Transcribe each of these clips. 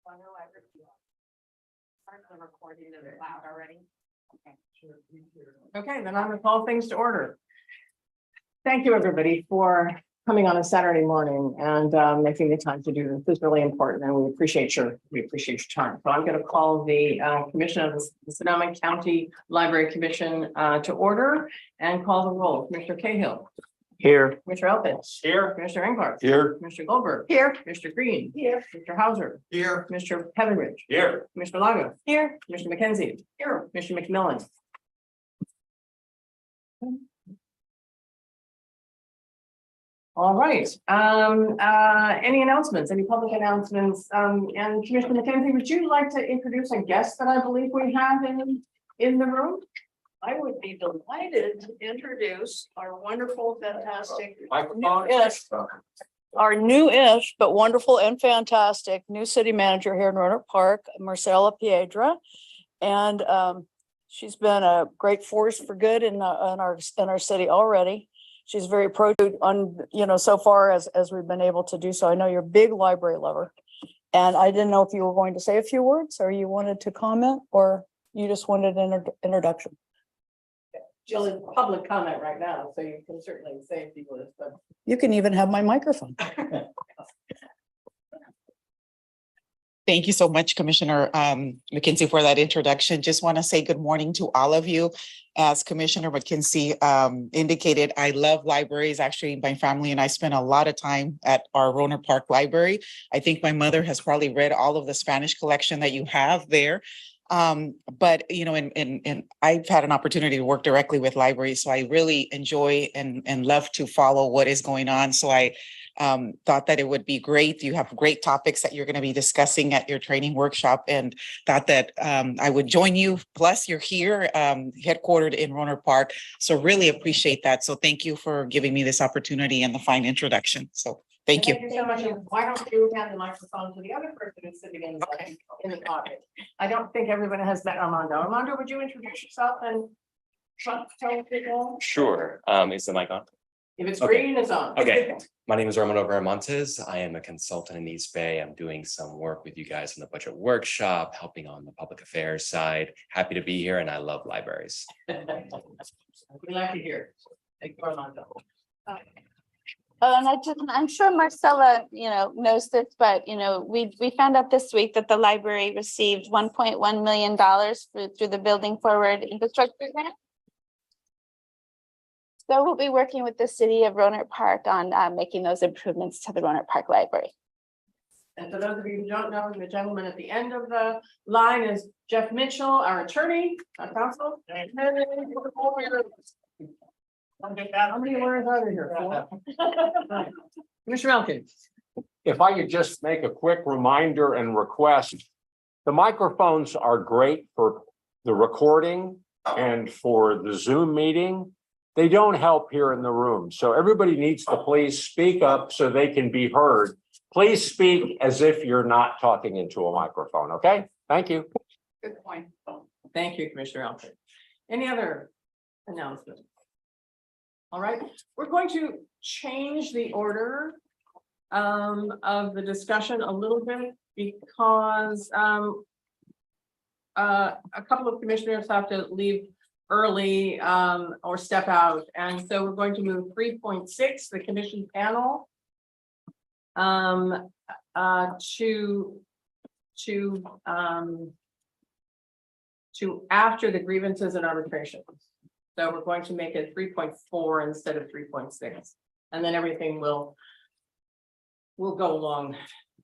I know I heard you. Start the recording of it loud already. Okay, then I'm gonna call things to order. Thank you, everybody, for coming on a Saturday morning and making the time to do this. This is really important, and we appreciate your time. So I'm gonna call the Commission of the Sonoma County Library Commission to order and call the roll. Commissioner Cahill. Here. Commissioner Elkins. Here. Commissioner Engelhardt. Here. Commissioner Goldberg. Here. Commissioner Green. Here. Mr. Hauser. Here. Commissioner Heatherridge. Here. Commissioner Lago. Here. Commissioner McKenzie. Here. Commissioner McMillan. All right. Any announcements, any public announcements? And Commissioner McKenzie, would you like to introduce a guest that I believe we have in the room? I would be delighted to introduce our wonderful, fantastic, Microphone. Yes. our new-ish, but wonderful and fantastic new city manager here in Roanoke Park, Marcella Piedra. And she's been a great force for good in our city already. She's very pro on, so far as we've been able to do so. I know you're a big library lover. And I didn't know if you were going to say a few words or you wanted to comment or you just wanted an introduction. Jill is public comment right now, so you can certainly say a few words, but. You can even have my microphone. Thank you so much, Commissioner McKenzie, for that introduction. Just want to say good morning to all of you. As Commissioner McKenzie indicated, I love libraries. Actually, my family and I spend a lot of time at our Roanoke Park Library. I think my mother has probably read all of the Spanish collection that you have there. But and I've had an opportunity to work directly with libraries, so I really enjoy and love to follow what is going on. So I thought that it would be great. You have great topics that you're going to be discussing at your training workshop, and thought that I would join you. Plus, you're here, headquartered in Roanoke Park, so really appreciate that. So thank you for giving me this opportunity and the fine introduction. So thank you. Thank you so much. And why don't you hand the microphone to the other person who's sitting in the audience? I don't think everyone has met Armando. Armando, would you introduce yourself and tell people? Sure. Is the mic on? If it's Okay. green, it's on. Okay. My name is Armando Veramontes. I am a consultant in East Bay. I'm doing some work with you guys in the budget workshop, helping on the public affairs side. Happy to be here, and I love libraries. We like to hear. Thank you, Armando. And I'm sure Marcella, knows this, but, we found out this week that the library received $1.1 million through the Building Forward Infrastructure Grant. So we'll be working with the city of Roanoke Park on making those improvements to the Roanoke Park Library. And for those of you who don't know, the gentleman at the end of the line is Jeff Mitchell, our attorney, our counsel. How many words are there here? Four? Commissioner Elkins. If I could just make a quick reminder and request, the microphones are great for the recording and for the Zoom meeting. They don't help here in the room. So everybody needs to please speak up so they can be heard. Please speak as if you're not talking into a microphone, okay? Thank you. Good point. Thank you, Commissioner Elkins. Any other announcements? All right, we're going to change the order of the discussion a little bit because a couple of commissioners have to leave early or step out. And so we're going to move 3.6, the commission panel, to after the grievances and arbitrations. So we're going to make it 3.4 instead of 3.6, and then everything will go along.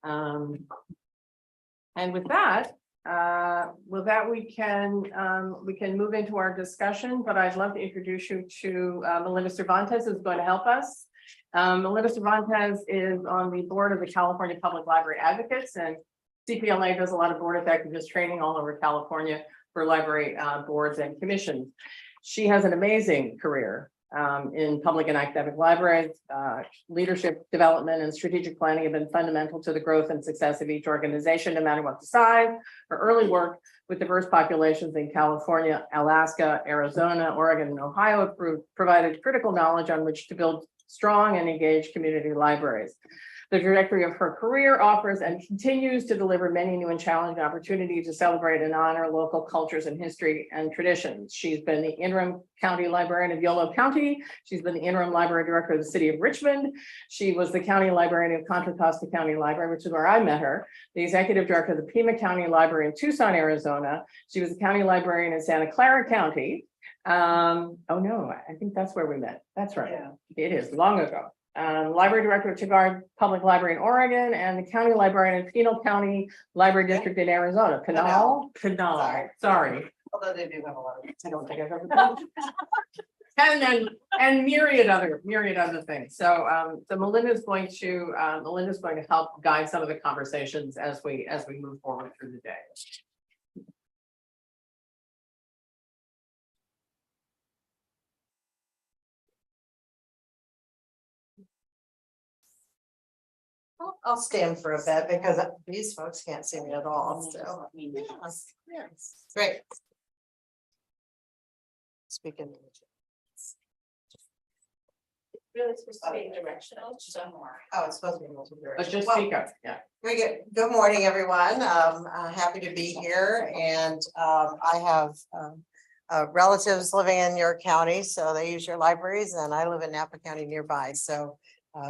And with that, we can move into our discussion. But I'd love to introduce you to Melinda Cervantes, who's going to help us. Melinda Cervantes is on the board of the California Public Library Advocates, and CPLA does a lot of board effectiveness training all over California for library boards and commissions. She has an amazing career in public and academic libraries. Leadership development and strategic planning have been fundamental to the growth and success of each organization, no matter what the size. Her early work with diverse populations in California, Alaska, Arizona, Oregon, and Ohio provided critical knowledge on which to build strong and engaged community libraries. The trajectory of her career offers and continues to deliver many new and challenging opportunities to celebrate and honor local cultures and history and traditions. She's been the interim county librarian of Yolo County. She's been the interim library director of the city of Richmond. She was the county librarian of Contra Costa County Library, which is where I met her, the executive director of the Pima County Library in Tucson, Arizona. She was the county librarian in Santa Clara County. Oh no, I think that's where we met. That's right. It is long ago. Library director of Tigard Public Library in Oregon and the county librarian in Pinal County Library District in Arizona. Canal. Sorry. Although they do have a lot of. I don't think I've ever done. And myriad other things. So Melinda's going to help guide some of the conversations as we move forward through the day. I'll stand for a bit because these folks can't see me at all, so. Yes, great. Speaking. Really supposed to be directional, somewhere. Oh, it's supposed to be multiple But directions. just speak up, yeah. Very good. Good morning, everyone. Happy to be here and I have relatives living in your county, so they use your libraries and I live in Napa County nearby, so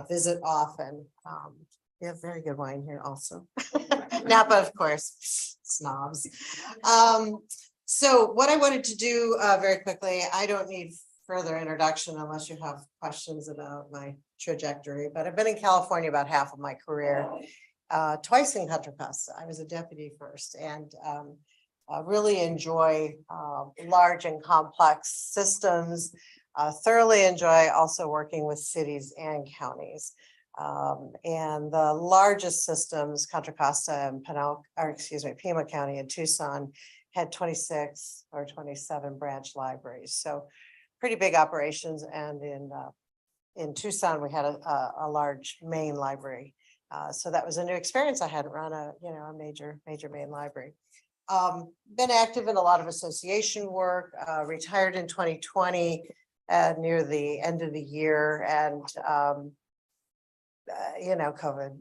visit often. You have very good wine here also. Napa, of course, snobs. So what I wanted to do very quickly, I don't need further introduction unless you have questions about my trajectory, but I've been in California about half of my career. Twice in Contra Costa. I was a deputy first and really enjoy large and complex systems. Thoroughly enjoy also working with cities and counties. And the largest systems, Contra Costa and Pima County and Tucson had 26 or 27 branch libraries. So pretty big operations. And in Tucson, we had a large main library. So that was a new experience. I hadn't run a major main library. Been active in a lot of association work, retired in 2020 near the end of the year and COVID,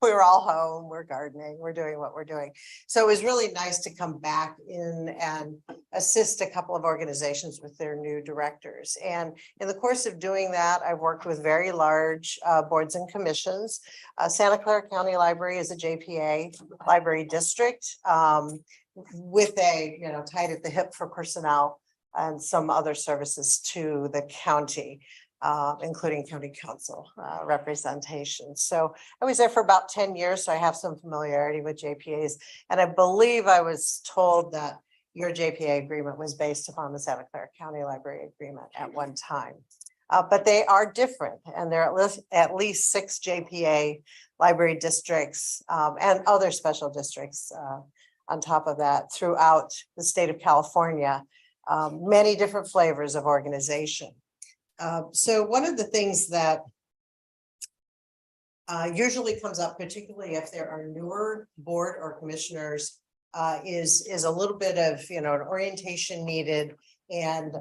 we were all home, we're gardening, we're doing what we're doing. So it was really nice to come back in and assist a couple of organizations with their new directors. And in the course of doing that, I've worked with very large boards and commissions. Santa Clara County Library is a JPA library district with a, tied at the hip for personnel and some other services to the county. Including county council representation. So I was there for about 10 years, so I have some familiarity with JPAs. And I believe I was told that your JPA agreement was based upon the Santa Clara County Library agreement at one time. But they are different, and there are at least 6 JPA library districts and other special districts on top of that throughout the state of California, many different flavors of organization. So one of the things that usually comes up, particularly if there are newer board or commissioners, is a little bit of, an orientation needed and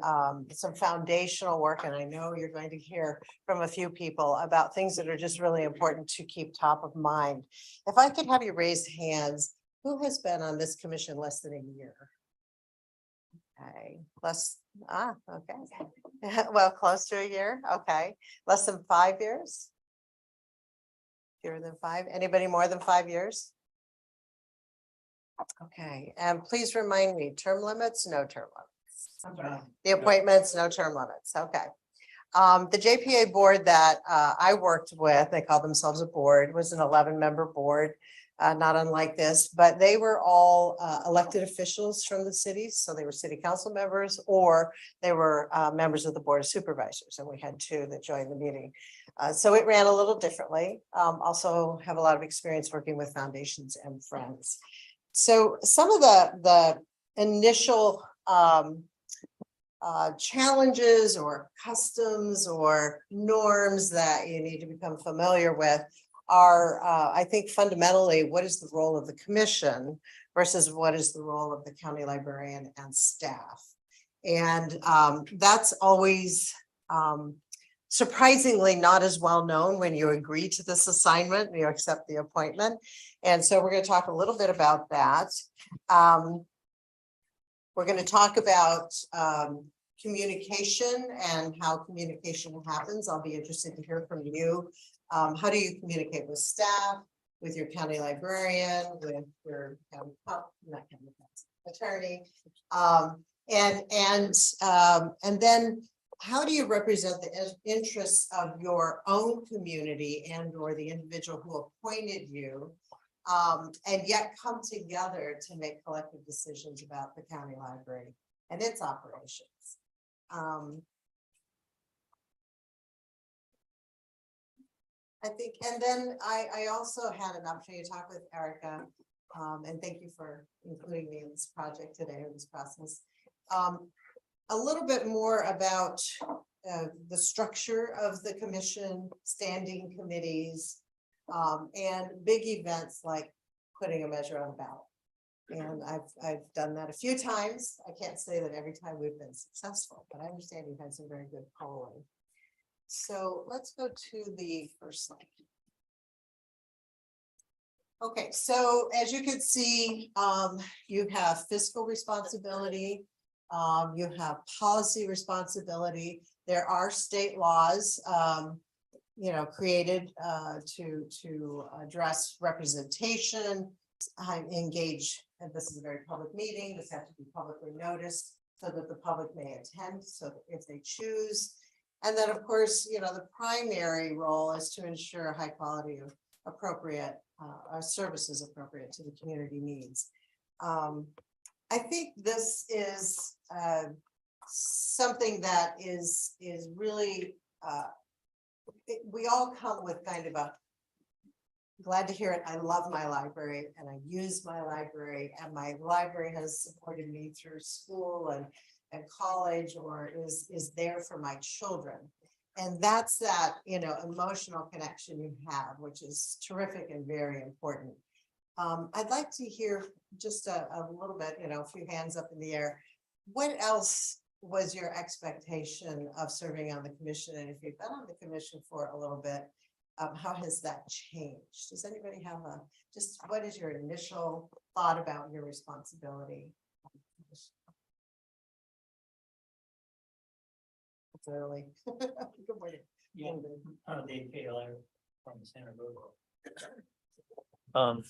some foundational work. And I know you're going to hear from a few people about things that are just really important to keep top of mind. If I could have you raise hands, who has been on this commission less than a year? Okay, okay. Well, close to a year. Okay. Less than 5 years? Fewer than 5? Anybody more than 5 years? Okay. And please remind me, term limits, no term limits. The appointments, no term limits. Okay. The JPA board that I worked with, they call themselves a board, was an 11-member board. Not unlike this, but they were all elected officials from the cities. So they were city council members or they were members of the board of supervisors. And we had 2 that joined the meeting. So it ran a little differently. Also have a lot of experience working with foundations and friends. So some of the initial challenges or customs or norms that you need to become familiar with are, I think, fundamentally, what is the role of the commission versus what is the role of the county librarian and staff? And that's always surprisingly not as well known when you agree to this assignment, you accept the appointment. And so we're going to talk a little bit about that. We're going to talk about communication and how communication happens. I'll be interested to hear from you. How do you communicate with staff, with your county librarian, with your county, not county attorney? And then how do you represent the interests of your own community and or the individual who appointed you? And yet come together to make collective decisions about the county library and its operations. I think, and then I also had an opportunity to talk with Erica, and thank you for including me in this project today, or this process. A little bit more about the structure of the commission, standing committees, and big events like putting a measure on a ballot. And I've done that a few times. I can't say that every time we've been successful, but I understand you've had some very good polling. So let's go to the first slide. Okay, so as you can see, you have fiscal responsibility, you have policy responsibility. There are state laws, created to address representation, engage, and this is a very public meeting. This has to be publicly noticed so that the public may attend, so that if they choose. And then, of course, the primary role is to ensure high quality of appropriate services appropriate to the community needs. I think this is something that is really, we all come with kind of a, glad to hear it. I love my library and I use my library, and my library has supported me through school and college, or is there for my children. And that's that, emotional connection you have, which is terrific and very important. I'd like to hear just a little bit, a few hands up in the air. What else was your expectation of serving on the commission? And if you've been on the commission for a little bit, how has that changed? Does anybody have just what is your initial thought about your responsibility? Early. Good morning. Yeah, Dave Taylor from Santa Barbara.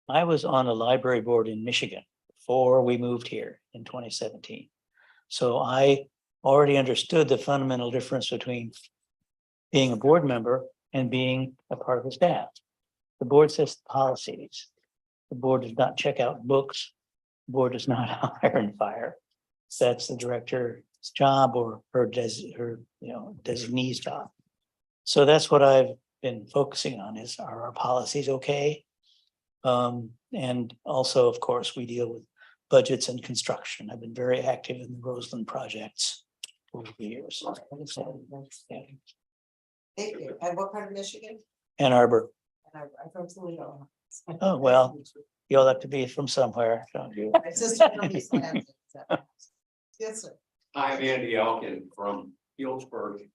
I was on a library board in Michigan before we moved here in 2017. So I already understood the fundamental difference between being a board member and being a part of the staff. The board sets policies. The board does not check out books. The board does not hire and fire. That's the director's job or her designee's job. So that's what I've been focusing on is, are our policies okay? And also, of course, we deal with budgets and construction. I've been very active in the Roseland projects over the years. Thank you. And what part of Michigan? Ann Arbor. I'm from Toledo. Oh, well, you'll have to be from somewhere, don't you? My sister from East Lansing. Yes, sir. I'm Andy Elkin from Healdsburg.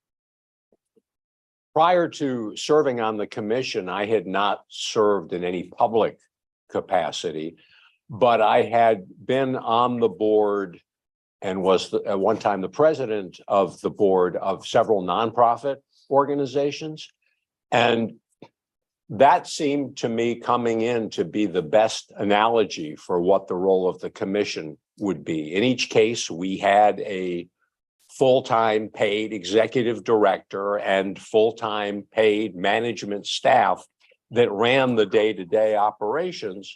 Prior to serving on the commission, I had not served in any public capacity, but I had been on the board and was at one time the president of the board of several nonprofit organizations. And that seemed to me coming in to be the best analogy for what the role of the commission would be. In each case, we had a full-time paid executive director and full-time paid management staff that ran the day-to-day operations.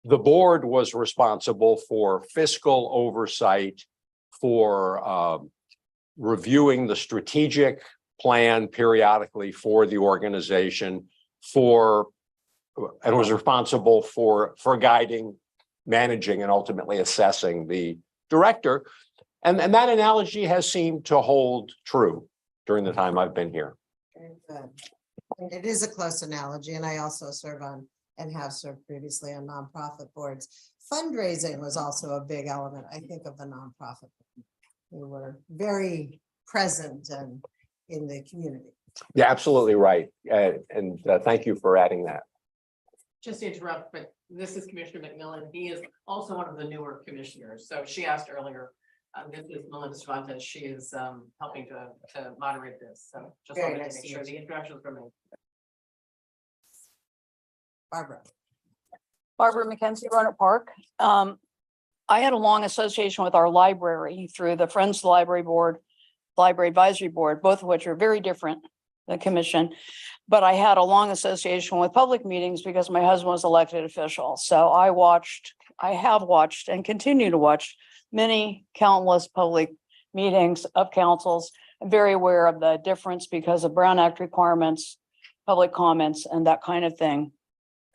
The board was responsible for fiscal oversight, for reviewing the strategic plan periodically for the organization, and was responsible for guiding, managing, and ultimately assessing the director. And that analogy has seemed to hold true during the time I've been here. Very good. And it is a close analogy, and I also serve on and have served previously on nonprofit boards. Fundraising was also a big element, I think, of the nonprofit. We were very present in the community. Yeah, absolutely right. And thank you for adding that. Just to interrupt, but this is Commissioner McMillan. He is also one of the newer commissioners. So she asked earlier. This is Melinda Cervantes. She is helping to moderate this. So just Very wanted to nice make to sure meet the you. introductions were made. Barbara. Barbara McKenzie, Roanoke Park. I had a long association with our library through the Friends of the Library Board, Library Advisory Board, both of which are very different, the commission. But I had a long association with public meetings because my husband was elected official. So I have watched and continue to watch many countless public meetings of councils. I'm very aware of the difference because of Brown Act requirements, public comments, and that kind of thing.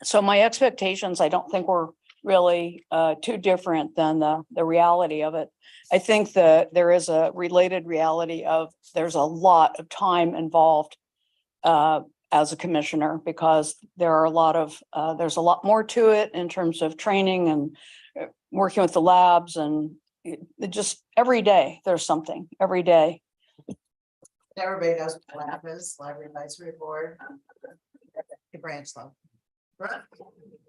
So my expectations, I don't think were really too different than the reality of it. I think that there is a related reality of there's a lot of time involved as a commissioner, because there are a lot of there's a lot more to it in terms of training and working with the labs, and it just every day there's something every day. Everybody knows what LAB is, Library Advisory Board. The branch level.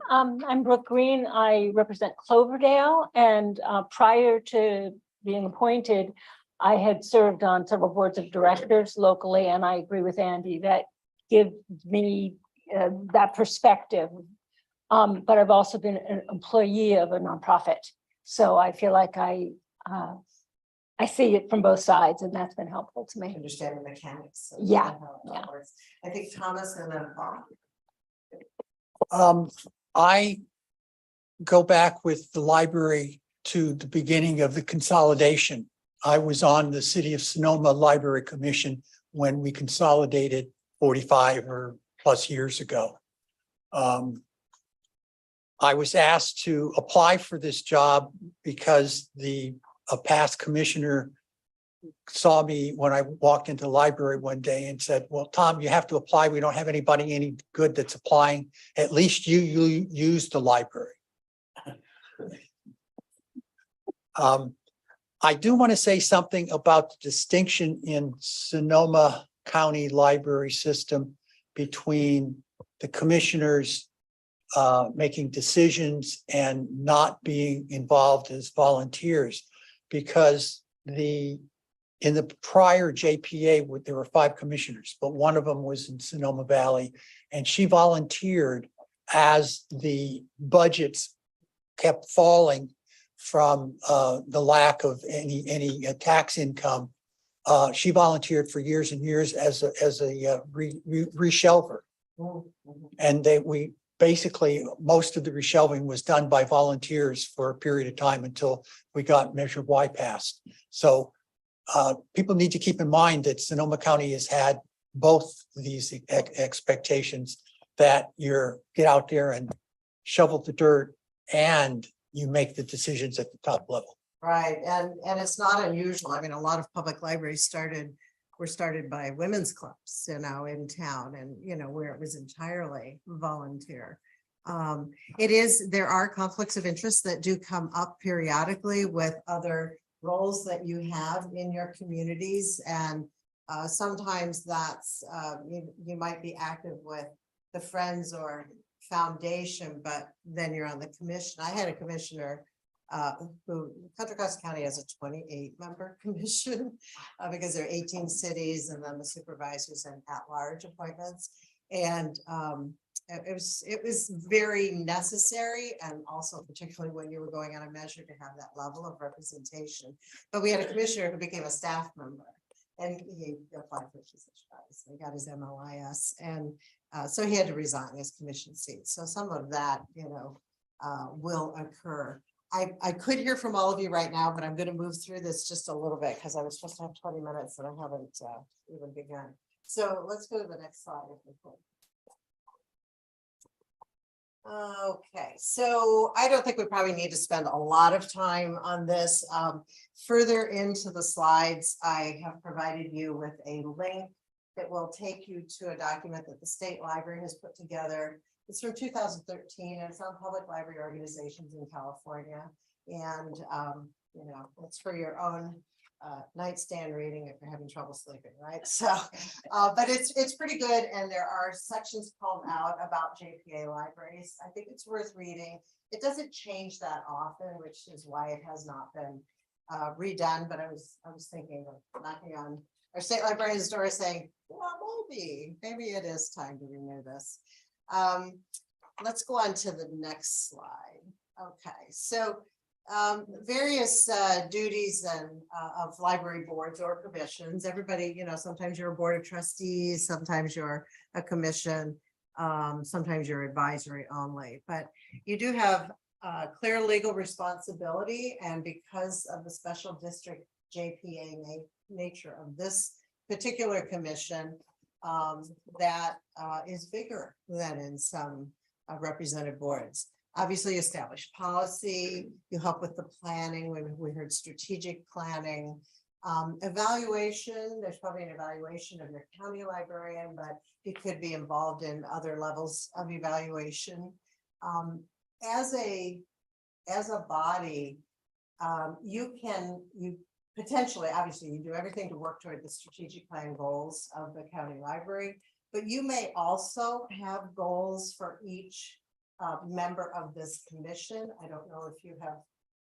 I'm Brooke Green. I represent Cloverdale, and prior to being appointed, I had served on several boards of directors locally, and I agree with Andy that gives me that perspective. But I've also been an employee of a nonprofit, so I feel like I see it from both sides, and that's been helpful to me. Understand the mechanics. of Yeah, how it all yeah. works. I think Thomas and then Bob. I go back with the library to the beginning of the consolidation. I was on the City of Sonoma Library Commission when we consolidated 45 or plus years ago. I was asked to apply for this job because a past commissioner saw me when I walked into the library one day and said, well, Tom, you have to apply. We don't have anybody any good that's applying. At least you use the library. I do want to say something about the distinction in Sonoma County Library System between the commissioners making decisions and not being involved as volunteers, because in the prior JPA, there were 5 commissioners, but one of them was in Sonoma Valley, and she volunteered as the budgets kept falling from the lack of any tax income. She volunteered for years and years as a reshelver, and we basically most of the reshelving was done by volunteers for a period of time until we got Measure Y passed. So people need to keep in mind that Sonoma County has had both these expectations, that you get out there and shovel the dirt and you make the decisions at the top level. Right, and it's not unusual. I mean, a lot of public libraries were started by women's clubs, in town, and where it was entirely volunteer. There are conflicts of interest that do come up periodically with other roles that you have in your communities, and sometimes that's you might be active with the Friends or Foundation, but then you're on the commission. I had a commissioner who Contra Costa County has a 28-member commission because there are 18 cities, and then the supervisors and at-large appointments. And it was very necessary, and also particularly when you were going on a measure to have that level of representation. But we had a commissioner who became a staff member, and he applied for his position. He got his MLIS, and so he had to resign his commission seat. So some of that, will occur. I could hear from all of you right now, but I'm going to move through this just a little bit because I was supposed to have 20 minutes and I haven't even begun. So let's go to the next slide. If we could. Okay, so I don't think we probably need to spend a lot of time on this. Further into the slides, I have provided you with a link that will take you to a document that the State Library has put together. It's from 2013, and it's on public library organizations in California. And, it's for your own nightstand reading if you're having trouble sleeping, right? So, but it's pretty good, and there are sections called out about JPA libraries. I think it's worth reading. It doesn't change that often, which is why it has not been redone, but I was thinking of knocking on our state librarian's door saying, well, maybe it is time to renew this. Let's go on to the next slide. Okay, so various duties and of library boards or commissions. Everybody, you know, sometimes you're a board of trustees, sometimes you're a commission, sometimes you're advisory only, but you do have clear legal responsibility, and because of the special district JPA nature of this particular commission, that is bigger than in some represented boards. Obviously, establish policy, you help with the planning. We heard strategic planning, evaluation. There's probably an evaluation of your county librarian, but you could be involved in other levels of evaluation. As a body, you potentially, obviously, you do everything to work toward the strategic plan goals of the county library, but you may also have goals for each member of this commission. I don't know if you have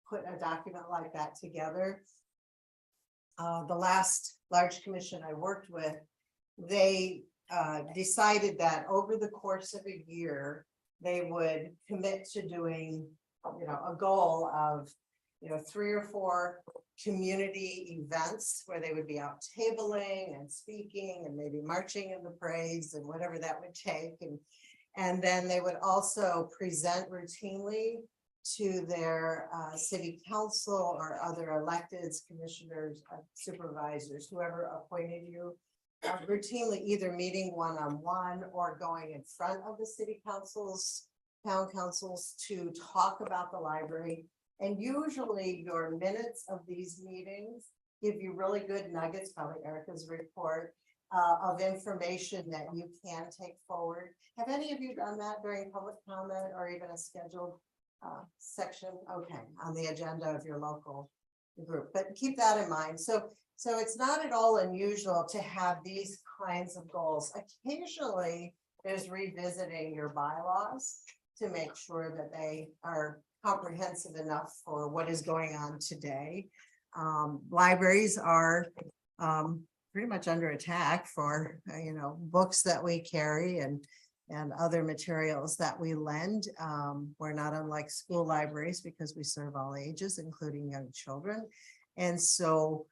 put a document like that together. The last large commission I worked with, they decided that over the course of a year, they would commit to doing, you know, a goal of, you know, 3 or 4 community events where they would be out tabling and speaking and maybe marching in the parades and whatever that would take. And then they would also present routinely to their city council or other electeds, commissioners, supervisors, whoever appointed you, routinely either meeting one-on-one or going in front of the city councils, town councils to talk about the library. And usually your minutes of these meetings give you really good nuggets, probably Erica's report, of information that you can take forward. Have any of you done that during public comment or even a scheduled section? Okay, on the agenda of your local group, but keep that in mind. So it's not at all unusual to have these kinds of goals. Occasionally, there's revisiting your bylaws to make sure that they are comprehensive enough for what is going on today. Libraries are pretty much under attack for, you know, books that we carry and other materials that we lend. We're not unlike school libraries because we serve all ages, including young children. And so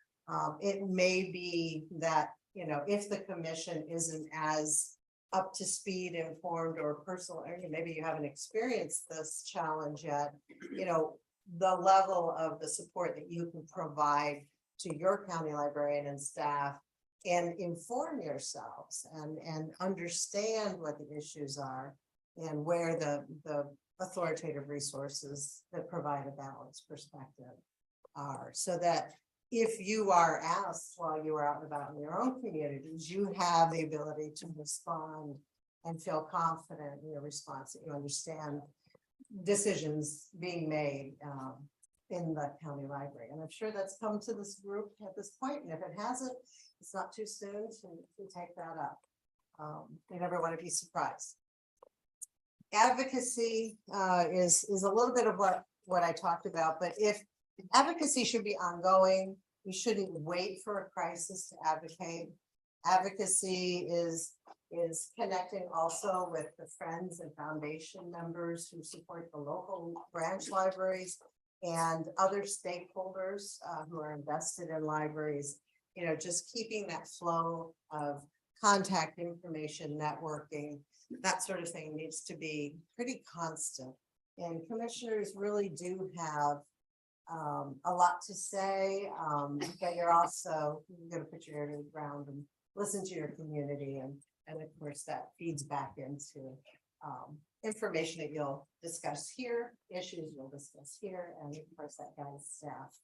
it may be that, you know, if the commission isn't as up to speed, informed, or personal, or maybe you haven't experienced this challenge yet, you know, the level of the support that you can provide to your county librarian and staff and inform yourselves and understand what the issues are and where the authoritative resources that provide a balanced perspective are, so that if you are asked while you are out and about in your own communities, you have the ability to respond and feel confident in your response, that you understand decisions being made in the county library. And I'm sure that's come to this group at this point. And if it hasn't, it's not too soon to take that up. You never want to be surprised. Advocacy is a little bit of what I talked about, but if advocacy should be ongoing, you shouldn't wait for a crisis to advocate. Advocacy is connecting also with the friends and foundation members who support the local branch libraries and other stakeholders who are invested in libraries. You know, just keeping that flow of contact information, networking, that sort of thing needs to be pretty constant. And commissioners really do have a lot to say, but you're going to put your ear to the ground and listen to your community, and of course that feeds back into information that you'll discuss here, issues you'll discuss here, and of course that guides staff.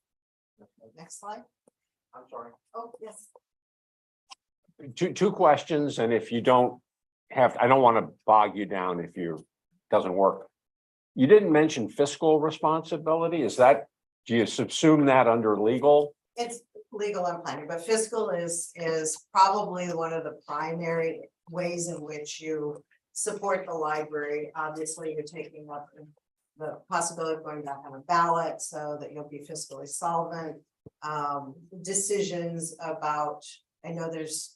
Okay, next slide. I'm sorry. Oh, yes. Two questions, and if you don't have, I don't want to bog you down if you doesn't work. You didn't mention fiscal responsibility. Is that, do you subsume that under legal? It's legal and planning, but fiscal is probably one of the primary ways in which you support the library. Obviously, you're taking up the possibility of going back on a ballot so that you'll be fiscally solvent. Decisions about, I know there's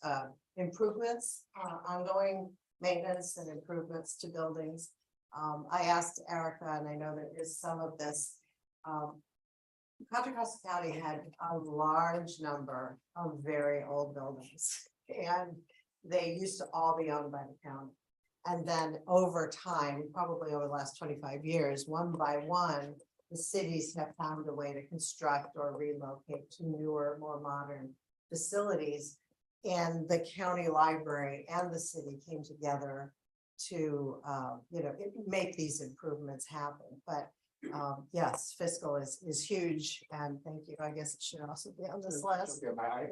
improvements, ongoing maintenance and improvements to buildings. I asked Erica, and I know there is some of this. Contra Costa County had a large number of very old buildings, and they used to all be owned by the county. And then over time, probably over the last 25 years, one by one, the cities have found a way to construct or relocate to newer, more modern facilities. And the county library and the city came together to, make these improvements happen. But yes, fiscal is huge, and thank you. I guess it should also be on this list. My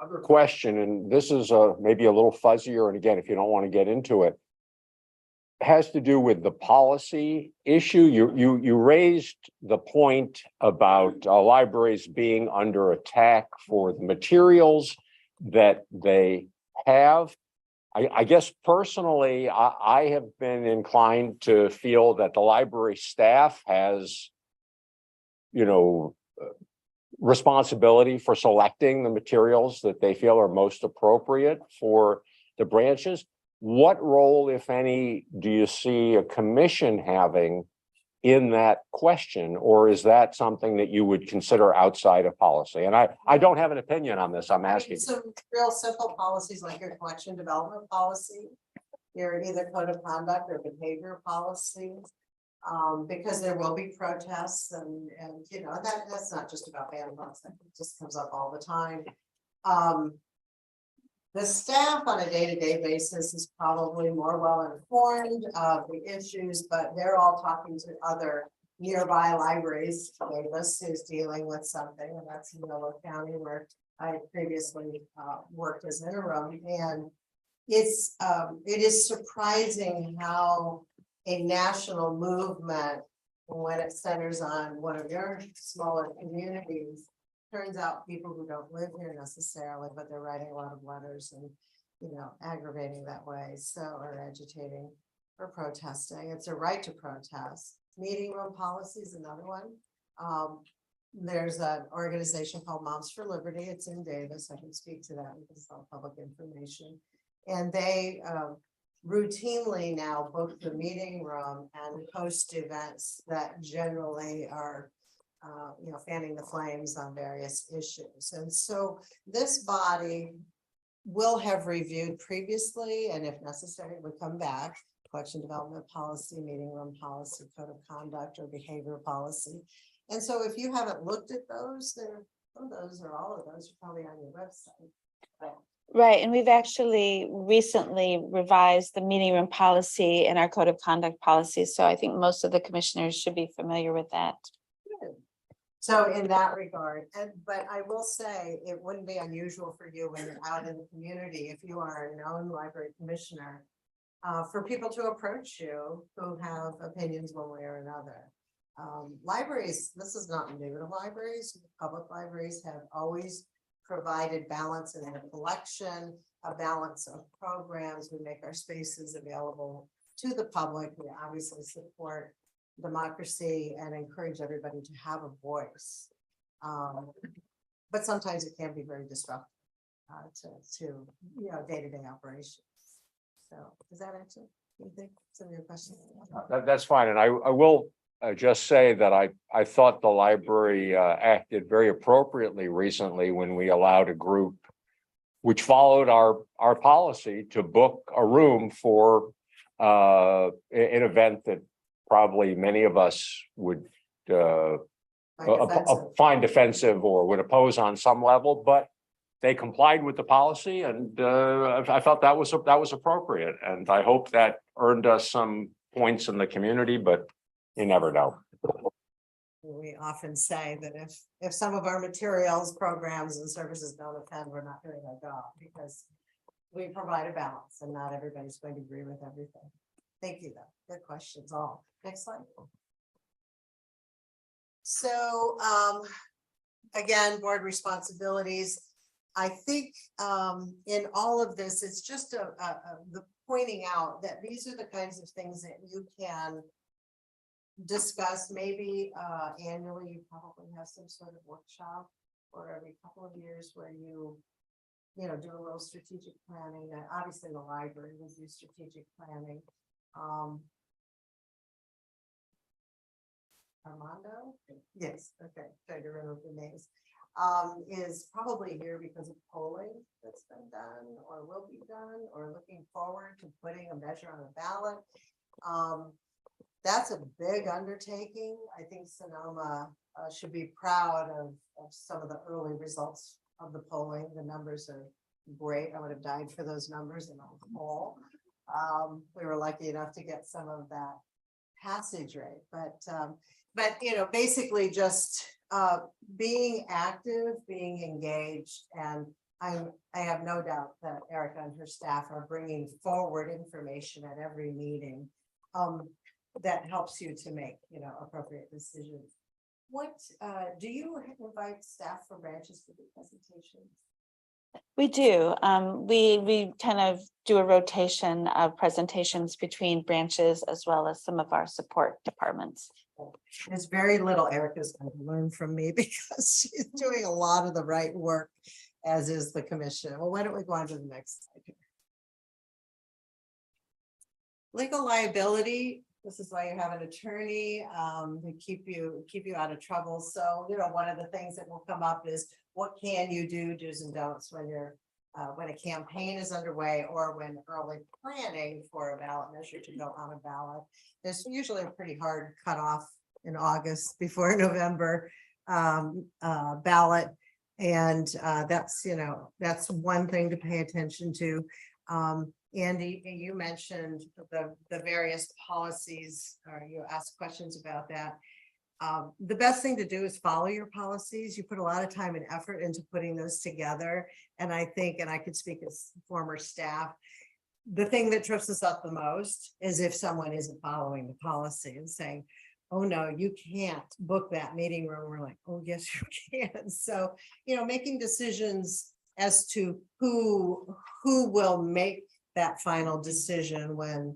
other question, and this is maybe a little fuzzier, and again, if you don't want to get into it, has to do with the policy issue. You raised the point about libraries being under attack for the materials that they have. I guess personally, I have been inclined to feel that the library staff has, responsibility for selecting the materials that they feel are most appropriate for the branches. What role, if any, do you see a commission having in that question? Or is that something that you would consider outside of policy? And I don't have an opinion on this. I'm asking. Some real simple policies like your collection development policy, your either code of conduct or behavior policy. Because there will be protests and that's not just about bandbox, that just comes up all the time. The staff on a day-to-day basis is probably more well informed of the issues, but they're all talking to other nearby libraries. Davis is dealing with something, and that's in Yolo County where I previously worked as interim. And it is surprising how a national movement, when it centers on one of your smaller communities, turns out people who don't live here necessarily, but they're writing a lot of letters and, aggravating that way. So, or agitating or protesting. It's a right to protest. Meeting room policy is another one. There's an organization called Moms for Liberty. It's in Davis. I can speak to that because it's all public information. And they routinely now book the meeting room and host events that generally are fanning the flames on various issues. And so this body will have reviewed previously, and if necessary, would come back, collection development policy, meeting room policy, code of conduct, or behavior policy. And so if you haven't looked at those, some of those or all of those are probably on your website. Right, and we've actually recently revised the meeting room policy and our code of conduct policy. So I think most of the commissioners should be familiar with that. So in that regard, but I will say it wouldn't be unusual for you when you're out in the community, if you are a known library commissioner, for people to approach you who have opinions one way or another. Libraries, this is not new to libraries. Public libraries have always provided balance in their collection, a balance of programs. We make our spaces available to the public. We obviously support democracy and encourage everybody to have a voice. But sometimes it can be very disruptive to day-to-day operations. So does that answer anything? Some of your questions? That's fine. And I will just say that I thought the library acted very appropriately recently when we allowed a group which followed our policy to book a room for an event that probably many of us would find offensive or would oppose on some level, but they complied with the policy, and I felt that was appropriate, and I hope that earned us some points in the community, but you never know. We often say that if some of our materials, programs, and services don't offend, we're not doing our job, because we provide a balance, and not everybody's going to agree with everything. Thank you, though. Good questions all. Next slide. So again, board responsibilities. I think in all of this, it's just the pointing out that these are the kinds of things that you can discuss. Maybe annually, you probably have some sort of workshop, or every couple of years where you do a little strategic planning. And obviously the library will do strategic planning. Armando? Yes, okay, trying to remember the names. Is probably here because of polling that's been done or will be done, or looking forward to putting a measure on a ballot. That's a big undertaking. I think Sonoma should be proud of some of the early results of the polling. The numbers are great. I would have died for those numbers in a poll. We were lucky enough to get some of that passage rate, but basically just being active, being engaged, and I have no doubt that Erica and her staff are bringing forward information at every meeting that helps you to make appropriate decisions. What do you invite staff from branches to do presentations? We do. We kind of do a rotation of presentations between branches as well as some of our support departments. There's very little Erica's going to learn from me because she's doing a lot of the right work, as is the commission. Well, why don't we go on to the next slide here? Legal liability. This is why you have an attorney to keep you out of trouble. So, one of the things that will come up is what can you do, do's and don'ts when you're when a campaign is underway, or when early planning for a ballot measure to go on a ballot. There's usually a pretty hard cutoff in August before November ballot. And that's one thing to pay attention to. Andy, you mentioned the various policies, or you asked questions about that. The best thing to do is follow your policies. You put a lot of time and effort into putting those together. And I think, and I could speak as former staff, the thing that trips us up the most is if someone isn't following the policy and saying, oh no, you can't book that meeting room. We're like, oh yes, you can. So, making decisions as to who will make that final decision when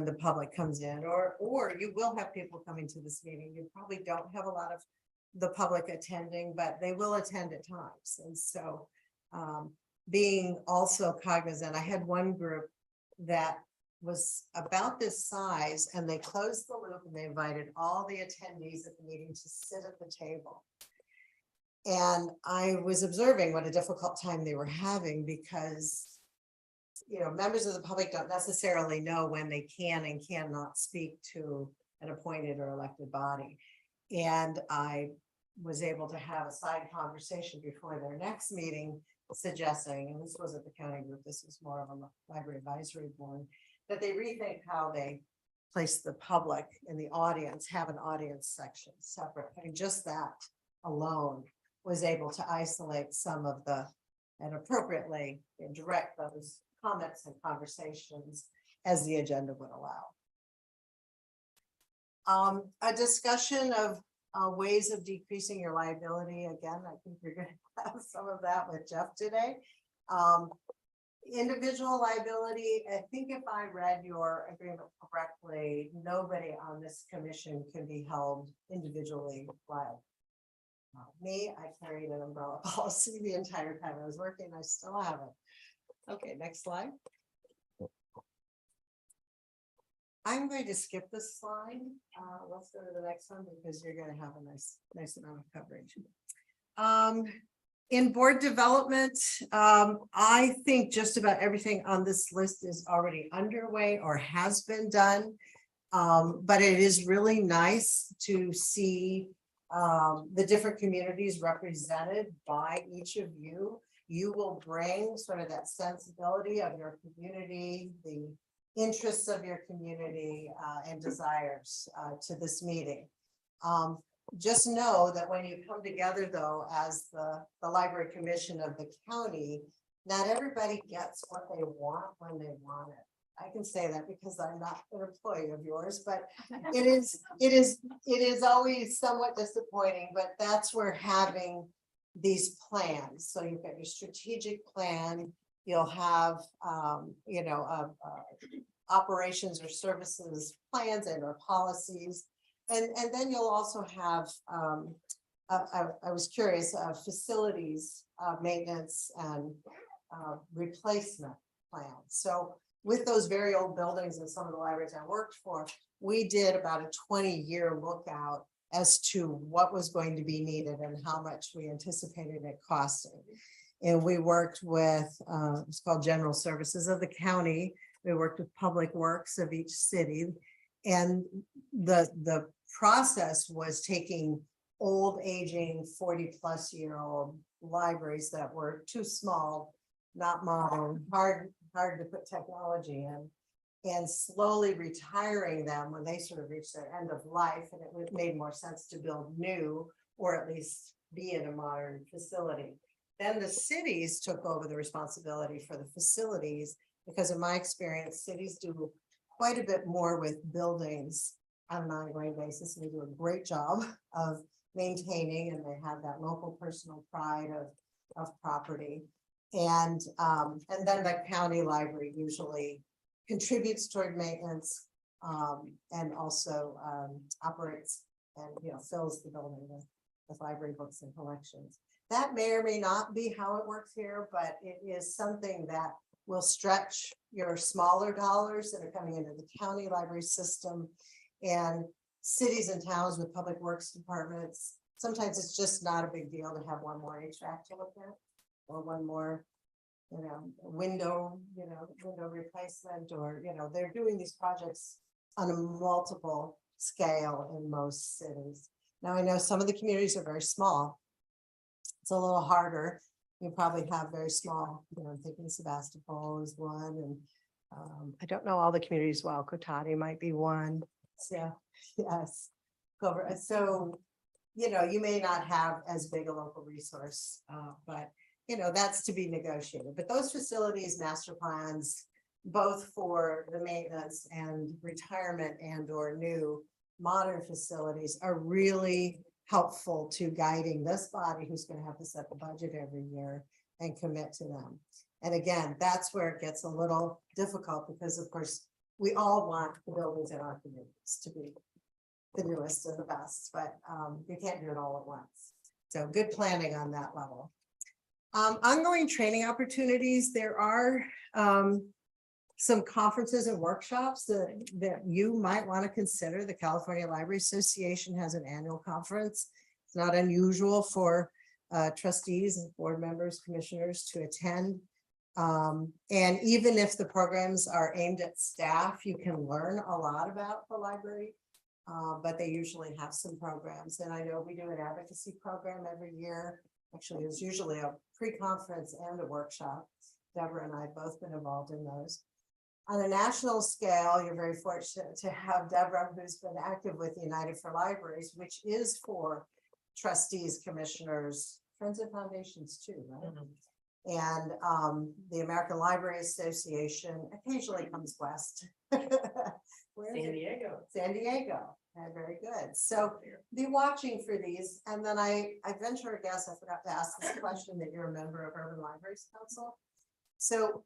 the public comes in, or you will have people coming to this meeting. You probably don't have a lot of the public attending, but they will attend at times. And so being also cognizant, I had one group that was about this size, and they closed the loop and they invited all the attendees at the meeting to sit at the table. And I was observing what a difficult time they were having, because members of the public don't necessarily know when they can and cannot speak to an appointed or elected body. And I was able to have a side conversation before their next meeting, suggesting, and this wasn't the county group, this was more of a library advisory board, that they rethink how they place the public in the audience, have an audience section separate. And just that alone was able to isolate some of and appropriately direct those comments and conversations as the agenda would allow. A discussion of ways of decreasing your liability. Again, I think you're going to have some of that with Jeff today. Individual liability. I think if I read your agreement correctly, nobody on this commission can be held individually liable. Me, I carried an umbrella policy the entire time I was working. I still have it. Okay, next slide. I'm going to skip this slide. Let's go to the next one, because you're going to have a nice amount of coverage. In board development, I think just about everything on this list is already underway or has been done. But it is really nice to see the different communities represented by each of you. You will bring sort of that sensibility of your community, the interests of your community and desires to this meeting. Just know that when you come together, though, as the library commission of the county, not everybody gets what they want when they want it. I can say that because I'm not an employee of yours, but it is always somewhat disappointing. But that's where having these plans. So you've got your strategic plan, you'll have, operations or services plans and or policies. And then you'll also have, I was curious, facilities, maintenance and replacement plans. So with those very old buildings and some of the libraries I worked for, we did about a 20-year lookout as to what was going to be needed and how much we anticipated it costing. And we worked with, it's called General Services of the county. We worked with Public Works of each city. And the process was taking old, aging, 40-plus-year-old libraries that were too small, not modern, hard to put technology in, and slowly retiring them when they sort of reached their end of life, and it made more sense to build new, or at least be in a modern facility. Then the cities took over the responsibility for the facilities, because in my experience, cities do quite a bit more with buildings on an ongoing basis, and they do a great job of maintaining, and they have that local personal pride of property. And then the county library usually contributes toward maintenance, and also operates and fills the building with library books and collections. That may or may not be how it works here, but it is something that will stretch your smaller dollars that are coming into the county library system. And cities and towns with public works departments, sometimes it's just not a big deal to have one more HVAC to look at, or one more, window replacement, or, they're doing these projects on a multiple scale in most cities. Now, I know some of the communities are very small. It's a little harder. You probably have very small, I'm thinking Sebastopol is one, and I don't know all the communities well. Cotati might be one. So, yes. So, you may not have as big a local resource, but that's to be negotiated. But those facilities, master plans, both for the maintenance and retirement and or new modern facilities, are really helpful to guiding this body, who's going to have to set the budget every year and commit to them. And again, that's where it gets a little difficult, because of course we all want the buildings in our communities to be the newest and the best, but you can't do it all at once. So good planning on that level. Ongoing training opportunities. There are some conferences and workshops that you might want to consider. The California Library Association has an annual conference. It's not unusual for trustees and board members, commissioners to attend. And even if the programs are aimed at staff, you can learn a lot about the library, but they usually have some programs. And I know we do an advocacy program every year. Actually, there's usually a pre-conference and a workshop. Deborah and I have both been involved in those. On a national scale, you're very fortunate to have Deborah, who's been active with United for Libraries, which is for trustees, commissioners, friends and foundations too, right? Mm-hmm. And the American Library Association occasionally comes west. San Diego. San Diego. Very good. So be watching for these. And then I venture a guess, I forgot to ask this question, that you're a member of Urban Libraries Council. So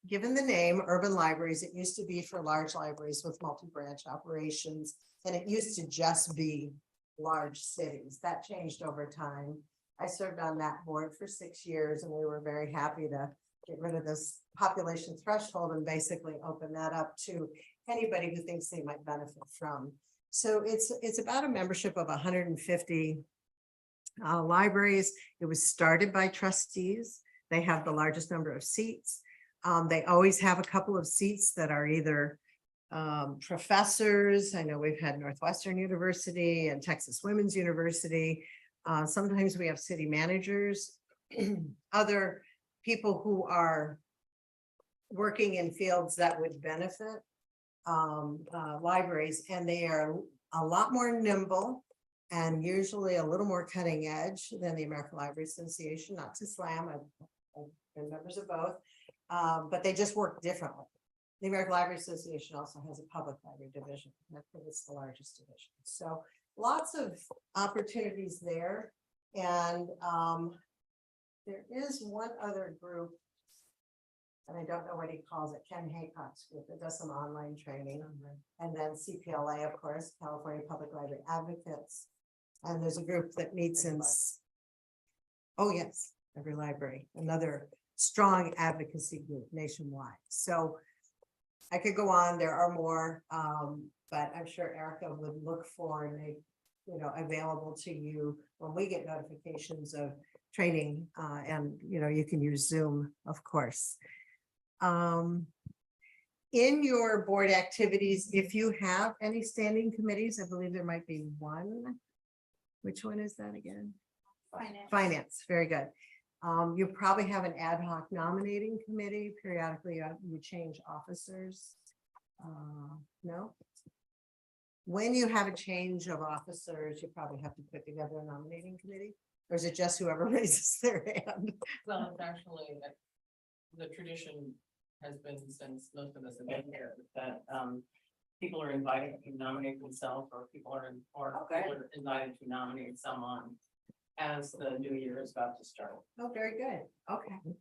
given the name Urban Libraries, it used to be for large libraries with multi-branch operations, and it used to just be large cities. That changed over time. I served on that board for 6 years, and we were very happy to get rid of this population threshold and basically open that up to anybody who thinks they might benefit from. So it's about a membership of 150 libraries. It was started by trustees. They have the largest number of seats. They always have a couple of seats that are either professors. I know we've had Northwestern University and Texas Women's University. Sometimes we have city managers, other people who are working in fields that would benefit libraries, and they are a lot more nimble and usually a little more cutting edge than the American Library Association. Not to slam, I've been members of both, but they just work differently. The American Library Association also has a public library division. I think it's the largest division. So lots of opportunities there. And There is one other group. And I don't know what he calls it, Ken Haycock's group, that does some online training. And then CPLA, of course, California Public Library Advocates. And there's a group that meets in. Oh, yes, every library, another strong advocacy group nationwide. So I could go on, there are more, but I'm sure Erica would look for and make, available to you when we get notifications of training, and, you can use Zoom, of course. In your board activities, if you have any standing committees, I believe there might be one. Which one is that again? Finance, very good. You probably have an ad hoc nominating committee. Periodically, you change officers. No? When you have a change of officers, you probably have to put together a nominating committee? Or is it just whoever raises their hand? Well, it's actually, the tradition has been since most of us have been here, that people are invited to nominate themselves, or people are invited to nominate someone as the new year is about to start. Oh, very good. Okay.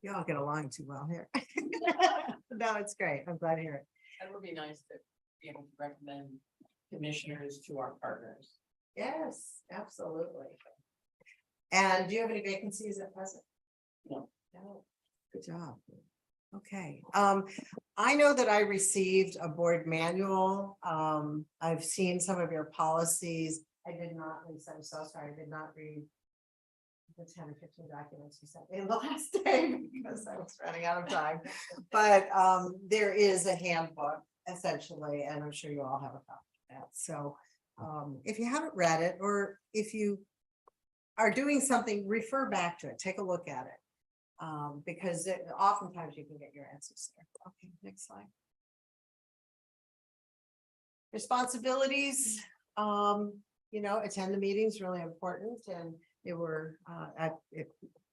You all get along too well here. No, it's great. I'm glad to hear it. It would be nice to be able to recommend commissioners to our partners. Yes, absolutely. And do you have any vacancies at present? No. No. Good job. Okay. I know that I received a board manual. I've seen some of your policies. I did not, Lisa, I'm so sorry, I did not read the 10 or 15 documents you sent me the last day because I was running out of time. But there is a handbook essentially, and I'm sure you all have a copy of that. So if you haven't read it, or if you are doing something, refer back to it, take a look at it. Because oftentimes you can get your answers there. Okay, next slide. Responsibilities, attend the meetings, really important, and they were,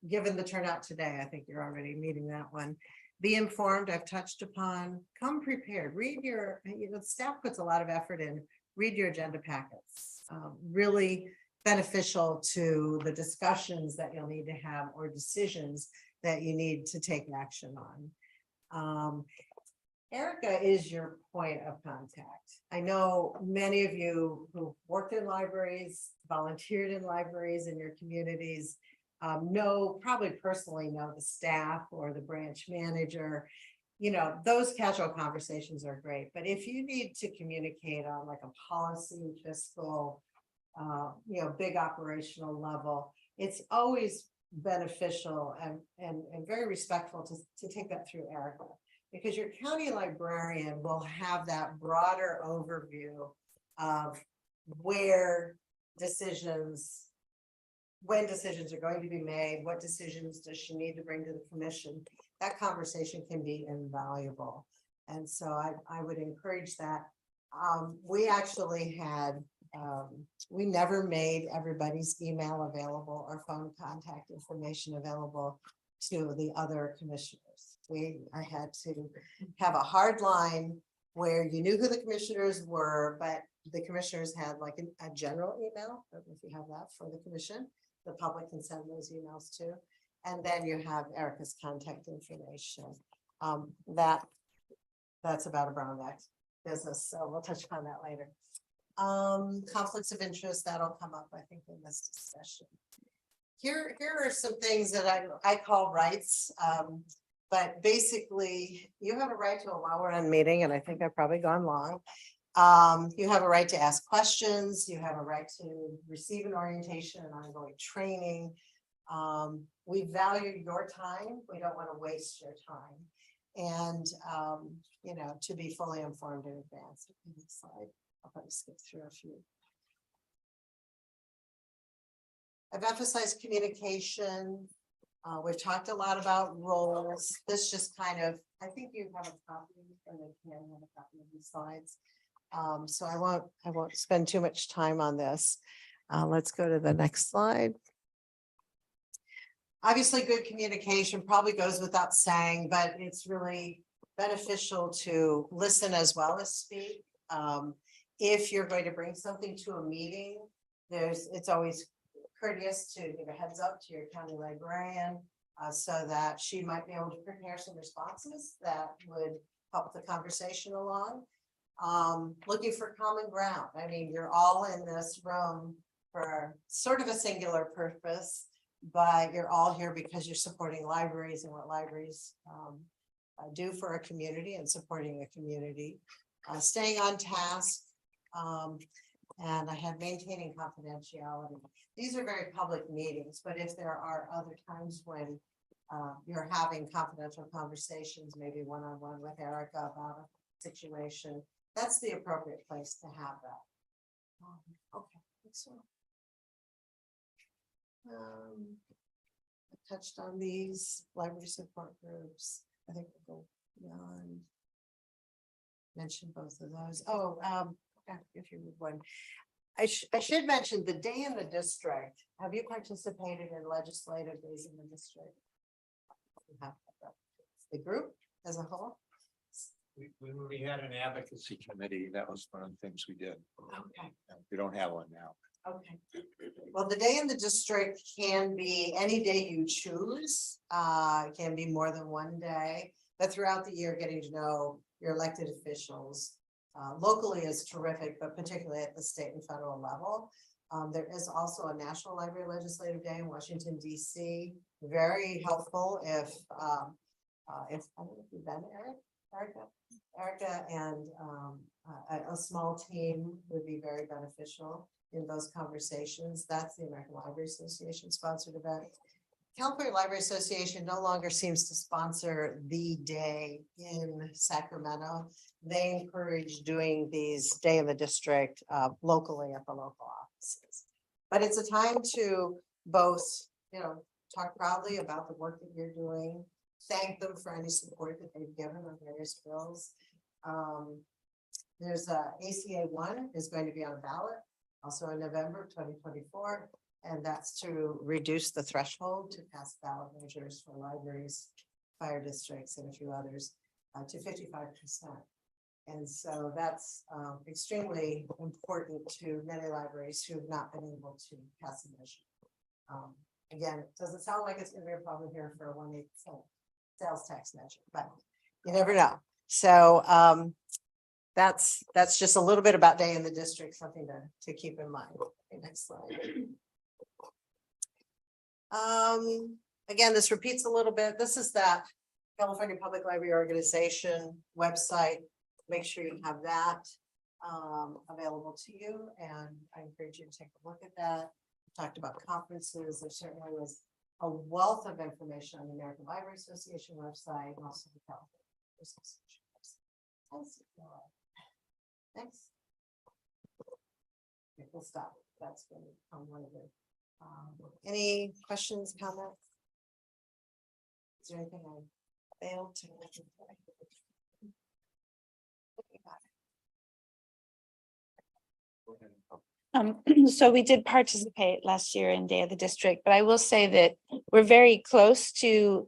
given the turnout today, I think you're already meeting that one. Be informed, I've touched upon, come prepared, read your, staff puts a lot of effort in, read your agenda packets. Really beneficial to the discussions that you'll need to have or decisions that you need to take action on. Erica is your point of contact. I know many of you who worked in libraries, volunteered in libraries in your communities, probably personally know the staff or the branch manager. Those casual conversations are great, but if you need to communicate on like a policy, fiscal, big operational level, it's always beneficial and very respectful to take that through Erica, because your county librarian will have that broader overview of when decisions are going to be made, what decisions does she need to bring to the commission. That conversation can be invaluable. And so I would encourage that. We actually had, we never made everybody's email available or phone contact information available to the other commissioners. I had to have a hard line where you knew who the commissioners were, but the commissioners had like a general email. I don't know if you have that for the commission. The public can send those emails too. And then you have Erica's contact information. That's about a Brown Act business. So we'll touch upon that later. Conflicts of interest, that'll come up, I think, in this discussion. Here are some things that I call rights. But basically, you have a right to a while-run meeting, and I think I've probably gone long. You have a right to ask questions. You have a right to receive an orientation and ongoing training. We value your time. We don't want to waste your time. And, to be fully informed in advance. Next slide. I'll probably skip through a few. I've emphasized communication. We've talked a lot about roles. This just kind of, I think you have a copy, and they can have a copy of these slides. So I won't spend too much time on this. Let's go to the next slide. Obviously, good communication probably goes without saying, but it's really beneficial to listen as well as speak. If you're going to bring something to a meeting, it's always courteous to give a heads up to your county librarian so that she might be able to prepare some responses that would help the conversation along. Looking for common ground. I mean, you're all in this room for sort of a singular purpose, but you're all here because you're supporting libraries and what libraries do for a community and supporting a community, staying on task. And I have maintaining confidentiality. These are very public meetings, but if there are other times when you're having confidential conversations, maybe one-on-one with Erica about a situation, that's the appropriate place to have that. Okay, excellent. I touched on these library support groups. I think we'll go beyond. Mention both of those. Oh, if you would one. I should mention the day in the district. Have you participated in legislative days in the district? You have. The group as a whole? We had an advocacy committee. That was one of the things we did. Okay. We don't have one now. Okay. Well, the day in the district can be any day you choose. It can be more than one day, but throughout the year, getting to know your elected officials locally is terrific, but particularly at the state and federal level. There is also a National Library Legislative Day in Washington, D.C. Very helpful if I don't know if you've been, Erica and a small team would be very beneficial in those conversations. That's the American Library Association sponsored event. California Library Association no longer seems to sponsor the day in Sacramento. They encourage doing these day in the district locally at the local offices. But it's a time to both, talk proudly about the work that you're doing, thank them for any support that they've given on various bills. There's ACA 1 is going to be on a ballot also in November 2024. And that's to reduce the threshold to pass ballot measures for libraries, fire districts, and a few others to 55%. And so that's extremely important to many libraries who have not been able to pass a measure. Again, it doesn't sound like it's going to be a problem here for a 1/8 sales tax measure, but you never know. So that's just a little bit about day in the district, something to keep in mind. Okay, next slide. Again, this repeats a little bit. This is that California Public Library Organization website. Make sure you have that available to you, and I encourage you to take a look at that. We talked about conferences. There certainly was a wealth of information on the American Library Association website and also the California Library Association website. Thanks. Okay, we'll stop. That's going to become one of the any questions, comments? Is there anything I failed to mention? So we did participate last year in Day of the District, but I will say that we're very close to,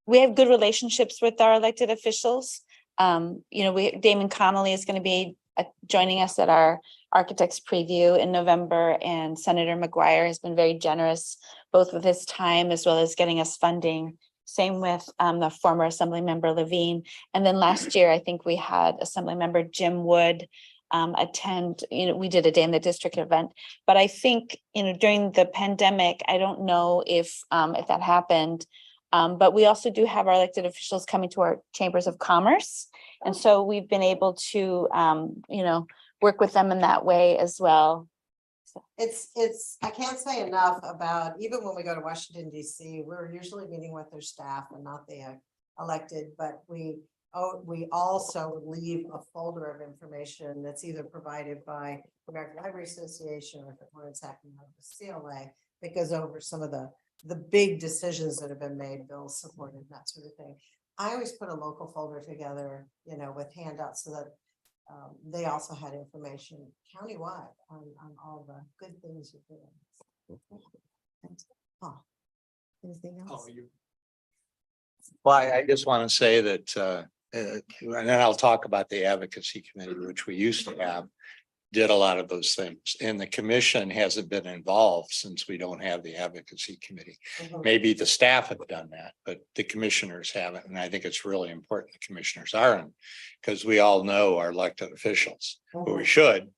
we have good relationships with our elected officials. Damon Connolly is going to be joining us at our architects preview in November, and Senator McGuire has been very generous, both with his time as well as getting us funding. Same with the former Assembly Member Levine. And then last year, I think we had Assembly Member Jim Wood attend. We did a Day in the District event, but I think, during the pandemic, I don't know if that happened. But we also do have our elected officials coming to our chambers of commerce. And so we've been able to, work with them in that way as well. So. I can't say enough about, even when we go to Washington, D.C., we're usually meeting with their staff and not the elected, but we also leave a folder of information that's either provided by the American Library Association or if we're in Sacramento, the CLA, that goes over some of the big decisions that have been made, bills supported, that sort of thing. I always put a local folder together, with handouts so that they also had information countywide on all the good things you're doing. Anything else? Well, I just want to say that, and then I'll talk about the advocacy committee, which we used to have. did a lot of those things. And the commission hasn't been involved since we don't have the advocacy committee. Mhm. Maybe the staff have done that, but the commissioners haven't. And I think it's really important the commissioners are in, because we all know our elected officials, but we should.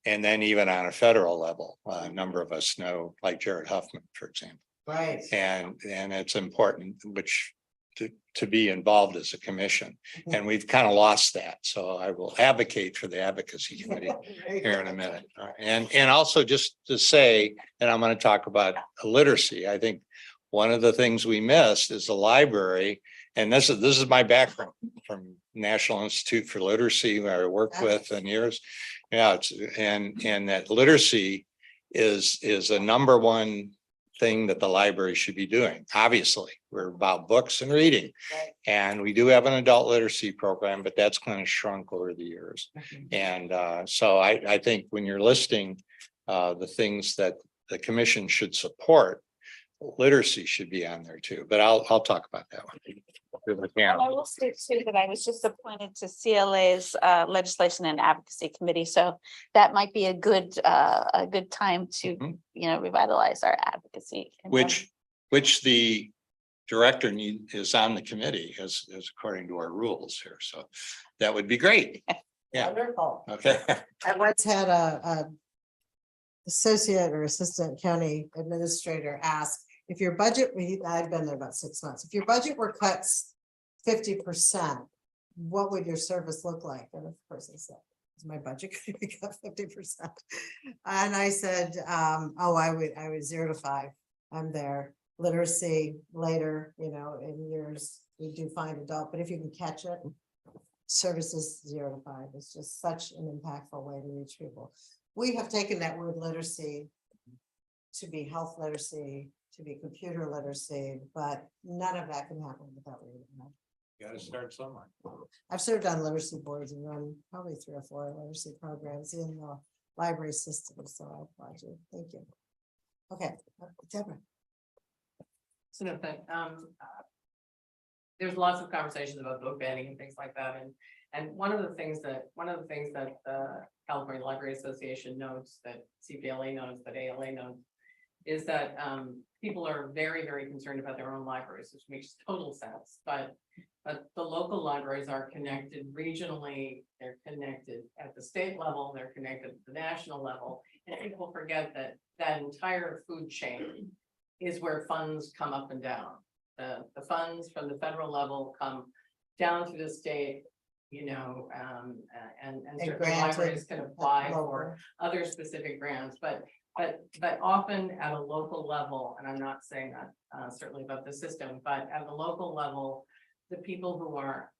And then even on a federal level, a number of us know, like Jared Huffman, for example. Right. And it's important, which to be involved as a commission. And we've kind of lost that. So I will advocate for the advocacy committee here in a minute. And also just to say, and I'm going to talk about literacy. I think one of the things we missed is the library. And this is my background from National Institute for Literacy, where I worked with in years. Yeah, and that literacy is a number one thing that the library should be doing. Obviously, we're about books and reading. Right. And we do have an adult literacy program, but that's kind of shrunk over the years. And so I think when you're listing the things that the commission should support, literacy should be on there too, but I'll talk about that one. And I will say too that I was just appointed to CLA's Legislation and Advocacy Committee, so that might be a good time to, Mhm. revitalize our advocacy. Which the director is on the committee as according to our rules here, so that would be great. Yeah. Wonderful. Okay. I once had a associate or assistant county administrator ask if your budget, I'd been there about 6 months, if your budget were cut 50%, what would your service look like? And of course I said, is my budget could be cut 50%? And I said, I would 0 to 5. I'm there. Literacy later, in years, we do find adult, but if you can catch it, services 0 to 5. It's just such an impactful way to reach people. We have taken that word literacy to be health literacy, to be computer literacy, but none of that can happen without reading. Got to start somewhere. I've served on literacy boards and run probably 3 or 4 literacy programs in the library system, so I applaud you. Thank you. Okay, Deborah. So no, there's lots of conversations about book banning and things like that, and one of the things that the California Library Association notes, that CPLA knows, that ALA knows, is that people are very, very concerned about their own libraries, which makes total sense. But the local libraries are connected regionally, they're connected at the state level, they're connected at the national level. And people forget that that entire food chain is where funds come up and down. The funds from the federal level come down to the state, and certain granted libraries can apply local. for other specific grants, but often at a local level, and I'm not saying that certainly about the system, but at the local level, the people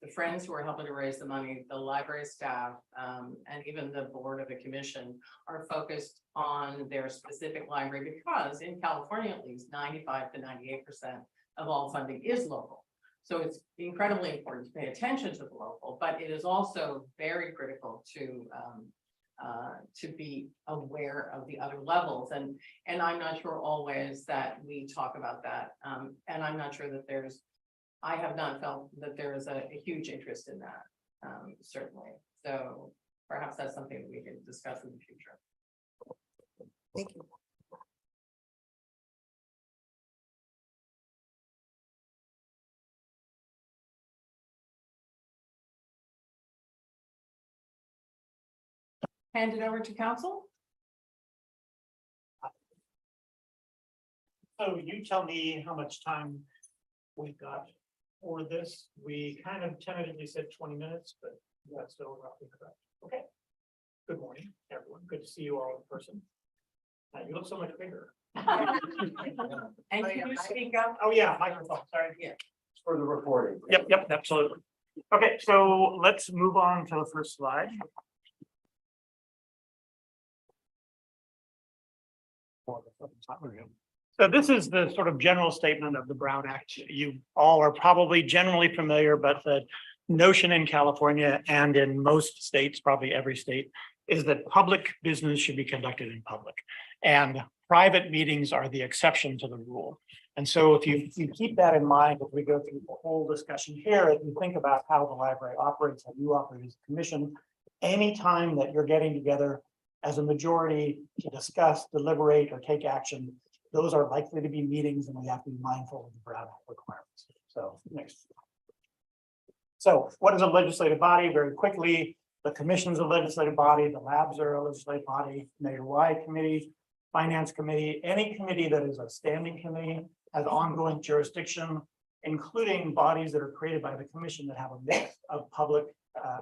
the friends who are helping to raise the money, the library staff, and even the board of the commission are focused on their specific library, because in California, at least 95 to 98% of all funding is local. So it's incredibly important to pay attention to the local, but it is also very critical to be aware of the other levels. And I'm not sure always that we talk about that. And I'm not sure that I have not felt that there is a huge interest in that, certainly. So perhaps that's something that we can discuss in the future. Thank you. Hand it over to council. So you tell me how much time we've got for this. We kind of tentatively said 20 minutes, but that's still roughly correct. Okay. Good morning, everyone. Good to see you all in person. You look so much bigger. And can you speak up? Oh, yeah, microphone, sorry. Yeah. For the recording. Yep, absolutely. Okay, so let's move on to the first slide. So this is the sort of general statement of the Brown Act. You all are probably generally familiar, but the notion in California and in most states, probably every state, is that public business should be conducted in public. And private meetings are the exception to the rule. And so if you keep that in mind, as we go through the whole discussion here, if you think about how the library operates, how you operate as a commission, anytime that you're getting together as a majority to discuss, deliberate, or take action, those are likely to be meetings, and we have to be mindful of the Brown Act requirements. So next. So what is a legislative body? Very quickly, the commission's a legislative body, the labs are a legislative body, Mayor White Committee, Finance Committee, any committee that is a standing committee has ongoing jurisdiction, including bodies that are created by the commission that have a mix of public,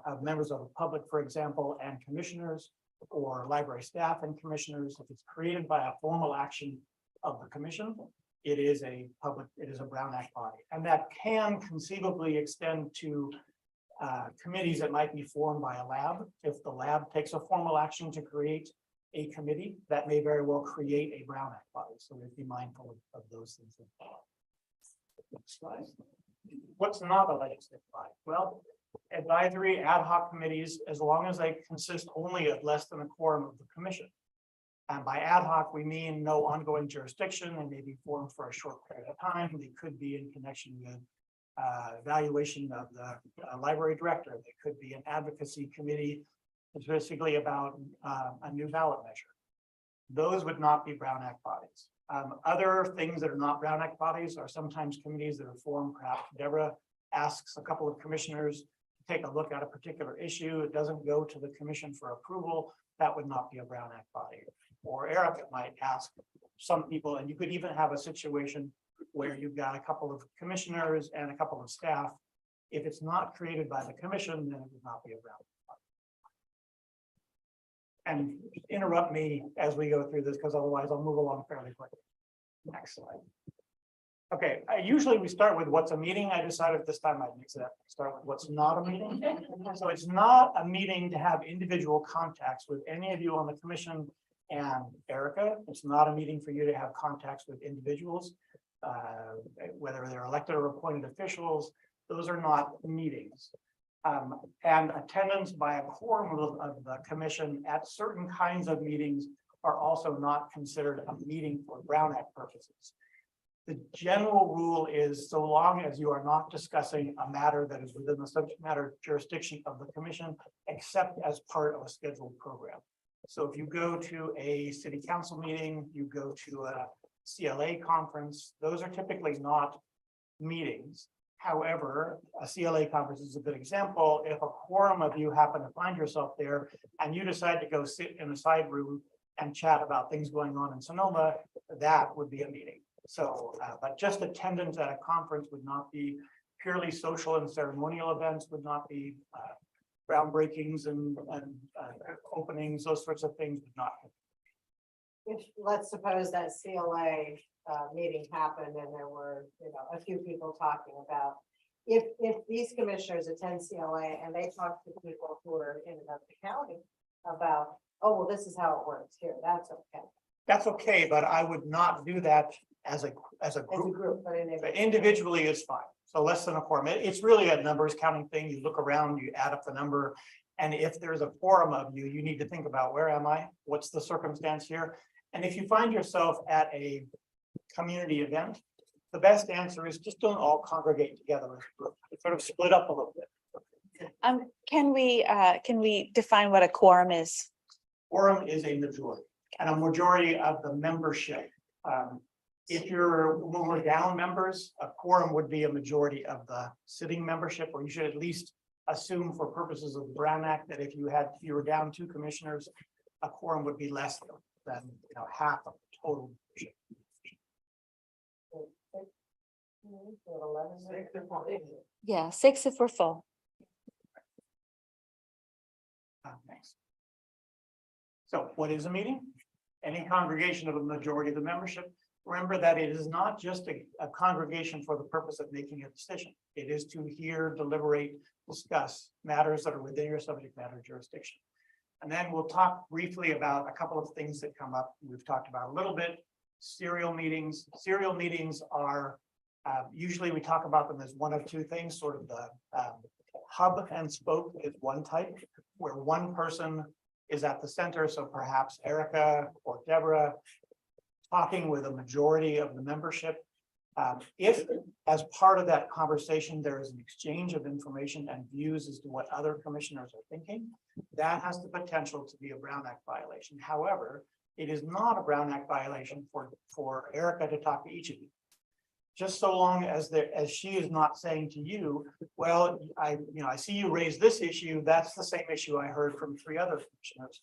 of members of the public, for example, and commissioners, or library staff and commissioners. If it's created by a formal action of the commission, it is a Brown Act body. And that can conceivably extend to committees that might be formed by a lab. If the lab takes a formal action to create a committee, that may very well create a Brown Act body. So we have to be mindful of those things. Next slide. What's not a legislative body? Well, advisory ad hoc committees, as long as they consist only of less than a quorum of the commission. And by ad hoc, we mean no ongoing jurisdiction, and may be formed for a short period of time. They could be in connection with evaluation of the library director. They could be an advocacy committee, specifically about a new ballot measure. Those would not be Brown Act bodies. Other things that are not Brown Act bodies are sometimes committees that are formed. Perhaps Deborah asks a couple of commissioners to take a look at a particular issue. It doesn't go to the commission for approval. That would not be a Brown Act body. Or Erica might ask some people, and you could even have a situation where you've got a couple of commissioners and a couple of staff. If it's not created by the commission, then it would not be a Brown Act body. And interrupt me as we go through this, because otherwise I'll move along fairly quickly. Next slide. Okay, usually we start with what's a meeting. I decided this time I'd mix it up. Start with what's not a meeting. So it's not a meeting to have individual contacts with any of you on the commission and Erica. It's not a meeting for you to have contacts with individuals, whether they're elected or appointed officials. Those are not meetings. And attendance by a quorum of the commission at certain kinds of meetings are also not considered a meeting for Brown Act purposes. The general rule is, so long as you are not discussing a matter that is within the subject matter jurisdiction of the commission, except as part of a scheduled program. So if you go to a city council meeting, you go to a CLA conference, those are typically not meetings. However, a CLA conference is a good example. If a quorum of you happen to find yourself there and you decide to go sit in a side room and chat about things going on in Sonoma, that would be a meeting. So, but just attendance at a conference would not be. Purely social and ceremonial events would not be. Groundbreakings and openings, those sorts of things would not. If, let's suppose that CLA meeting happened and there were, a few people talking about, if these commissioners attend CLA and they talk to people who are in another county about, oh, well, this is how it works here, that's okay. That's okay, but I would not do that as a group. But individually is fine. So less than a quorum. It's really a numbers counting thing. You look around, you add up the number. And if there's a quorum of you, you need to think about, where am I? What's the circumstance here? And if you find yourself at a community event, the best answer is just don't all congregate together as a group. Sort of split up a little bit. Can we define what a quorum is? Quorum is a majority, and a majority of the membership. If when we're down members, a quorum would be a majority of the sitting membership, or you should at least assume for purposes of the Brown Act that if you were down 2 commissioners, a quorum would be less than half of the total membership. Yeah, 6 if we're full. Thanks. So what is a meeting? Any congregation of a majority of the membership. Remember that it is not just a congregation for the purpose of making a decision. It is to hear, deliberate, discuss matters that are within your subject matter jurisdiction. And then we'll talk briefly about a couple of things that come up. We've talked about a little bit. Serial meetings. Serial meetings are usually we talk about them as one of 2 things. Sort of the hub and spoke is one type, where one person is at the center. So perhaps Erica or Deborah talking with a majority of the membership. If, as part of that conversation, there is an exchange of information and views as to what other commissioners are thinking, that has the potential to be a Brown Act violation. However, it is not a Brown Act violation for Erica to talk to each of you. Just so long as she is not saying to you, well, I see you raise this issue, that's the same issue I heard from 3 other commissioners.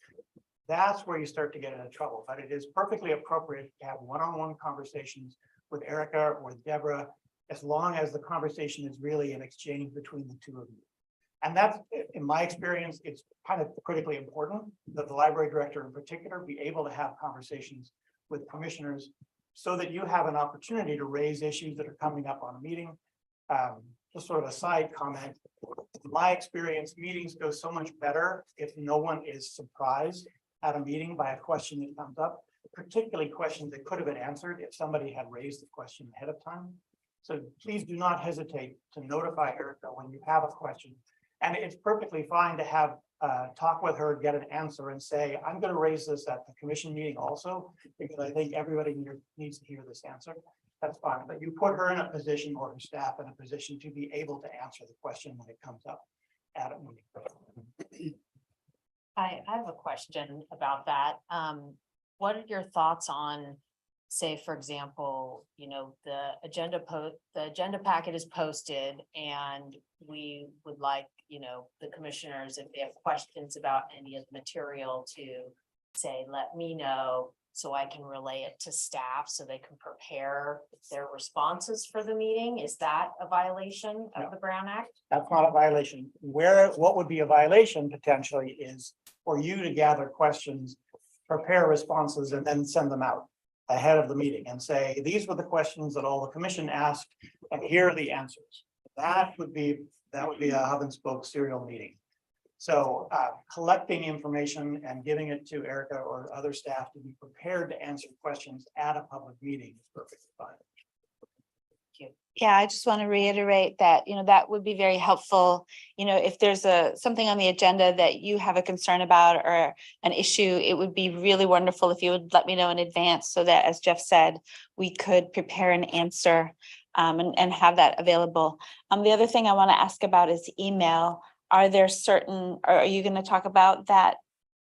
That's where you start to get into trouble, but it is perfectly appropriate to have one-on-one conversations with Erica or with Deborah, as long as the conversation is really an exchange between the 2 of you. And that's, in my experience, it's kind of critically important that the library director in particular be able to have conversations with commissioners so that you have an opportunity to raise issues that are coming up on a meeting. Just sort of a side comment, in my experience, meetings go so much better if no one is surprised at a meeting by a question that comes up, particularly questions that could have been answered if somebody had raised the question ahead of time. So please do not hesitate to notify Erica when you have a question. And it's perfectly fine to have talk with her, get an answer and say, I'm going to raise this at the commission meeting also, because I think everybody here needs to hear this answer. That's fine, but you put her in a position or her staff in a position to be able to answer the question when it comes up at a meeting. I have a question about that. What are your thoughts on, say, for example, the agenda packet is posted and we would like, the commissioners, if they have questions about any of the material, to say, let me know so I can relay it to staff so they can prepare their responses for the meeting. Is that a violation of the Brown Act? That's not a violation. What would be a violation potentially is for you to gather questions, prepare responses, and then send them out ahead of the meeting and say, these were the questions that all the commission asked, and here are the answers. That would be a hub and spoke serial meeting. So collecting information and giving it to Erica or other staff to be prepared to answer questions at a public meeting is perfectly fine. Yeah, I just want to reiterate that, that would be very helpful. If there's something on the agenda that you have a concern about or an issue, it would be really wonderful if you would let me know in advance so that, as Jeff said, we could prepare an answer and have that available. The other thing I want to ask about is email. Are you going to talk about that?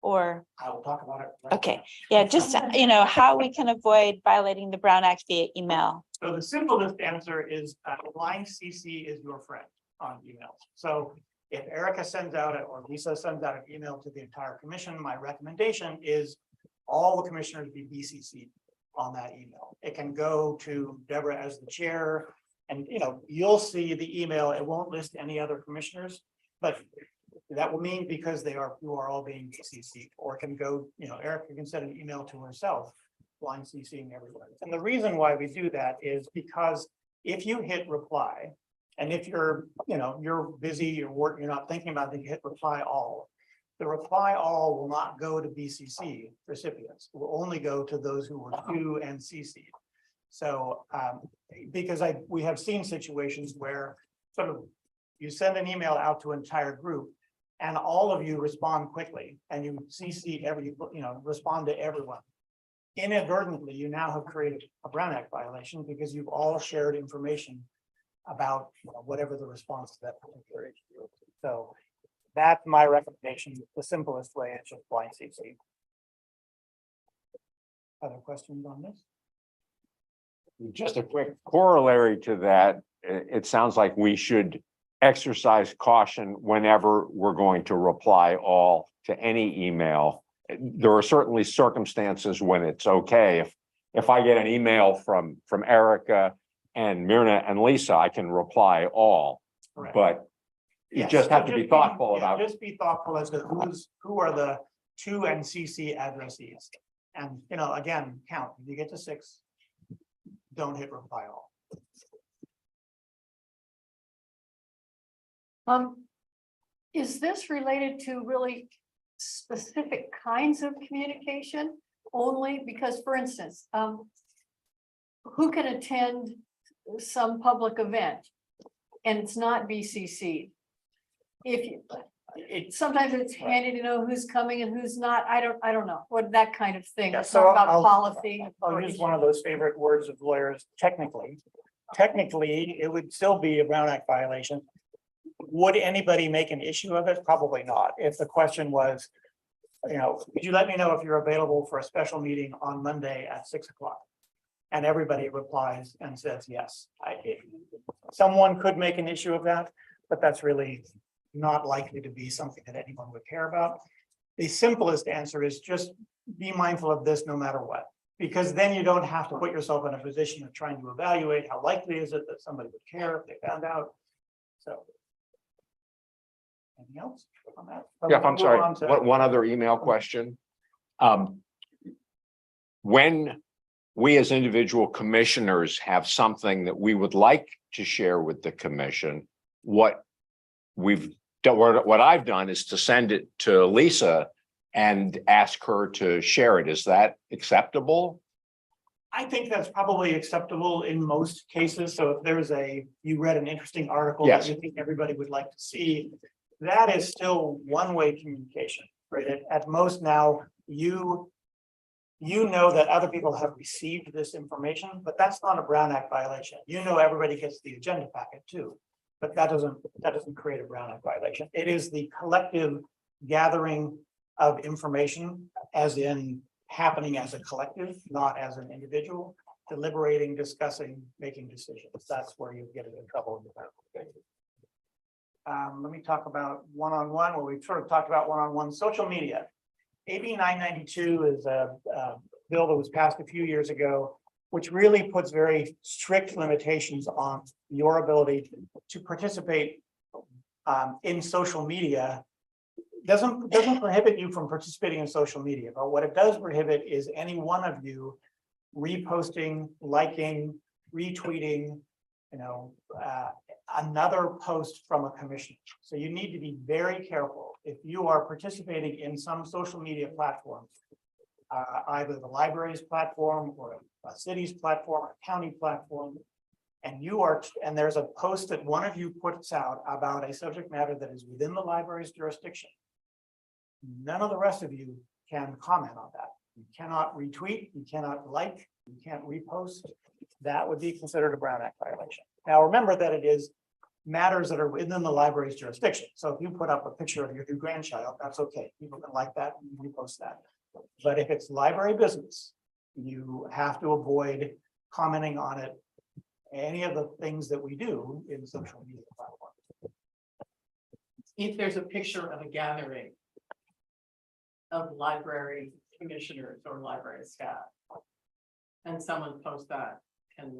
Or I will talk about it. Right okay, now. yeah, just how we can avoid violating the Brown Act via email. So the simplest answer is line CC is your friend on emails. So if Erica sends out or Lisa sends out an email to the entire commission, my recommendation is all the commissioners be BCC'd on that email. It can go to Deborah as the chair, and you'll see the email. It won't list any other commissioners, but that will mean because you are all being CC'd, or it can go, Erica can send an email to herself, line CCing everybody. And the reason why we do that is because if you hit reply, and if you're busy, you're not thinking about it, you hit reply all. The reply all will not go to BCC recipients. It will only go to those who were due and CC'd. So because we have seen situations where sort of you send an email out to an entire group and all of you respond quickly and you CC respond to everyone. Inadvertently, you now have created a Brown Act violation because you've all shared information about whatever the response to that particular issue. So that's my recommendation. The simplest way is just blind CC. Other questions on this? Just a quick corollary to that, it sounds like we should exercise caution whenever we're going to reply all to any email. There are certainly circumstances when it's okay. If I get an email from Erica and Myrna and Lisa, I can reply all. Correct. But you Yes, just so have to be thoughtful about it. Just be thoughtful as to who are the to and CC addressees. And again, count. If you get to 6, don't hit reply all. Is this related to really specific kinds of communication only? Because, for instance, who can attend some public event and it's not BCC? Sometimes it's handy to know who's coming and who's not. I don't know what that kind of thing. Yeah, Let's so talk about I'll- policy. I'll use one of those favorite words of lawyers, technically. technically, it would still be a Brown Act violation. Would anybody make an issue of it? Probably not. If the question was, could you let me know if you're available for a special meeting on Monday at 6 o'clock? And everybody replies and says, yes. Someone could make an issue of that, but that's really not likely to be something that anyone would care about. The simplest answer is just be mindful of this no matter what, because then you don't have to put yourself in a position of trying to evaluate how likely is it that somebody would care if they found out. So. Anything else on that? Jeff, I'm Move sorry, on to- one other email question. When we as individual commissioners have something that we would like to share with the commission, what I've done is to send it to Lisa and ask her to share it. Is that acceptable? I think that's probably acceptable in most cases. So if there's you read an interesting article that Yes. you think everybody would like to see, that is still one-way communication, right? At most now, you know that other people have received this information, but that's not a Brown Act violation. Everybody gets the agenda packet too, but that doesn't create a Brown Act violation. It is the collective gathering of information, as in happening as a collective, not as an individual, deliberating, discussing, making decisions. That's where you get into trouble. Let me talk about one-on-one, where we've sort of talked about one-on-one social media. AB 992 is a bill that was passed a few years ago, which really puts very strict limitations on your ability to participate in social media. Doesn't prohibit you from participating in social media, but what it does prohibit is any one of you reposting, liking, retweeting, another post from a commission. So you need to be very careful if you are participating in some social media platform, either the library's platform or a city's platform, or a county platform, and there's a post that one of you puts out about a subject matter that is within the library's jurisdiction. None of the rest of you can comment on that. You cannot retweet, you cannot like, you can't repost. That would be considered a Brown Act violation. Now, remember that it is matters that are within the library's jurisdiction. So if you put up a picture of your new grandchild, that's okay. People can like that and repost that. But if it's library business, you have to avoid commenting on it, any of the things that we do in social media platforms. If there's a picture of a gathering of library commissioners or library staff, and someone posts that, and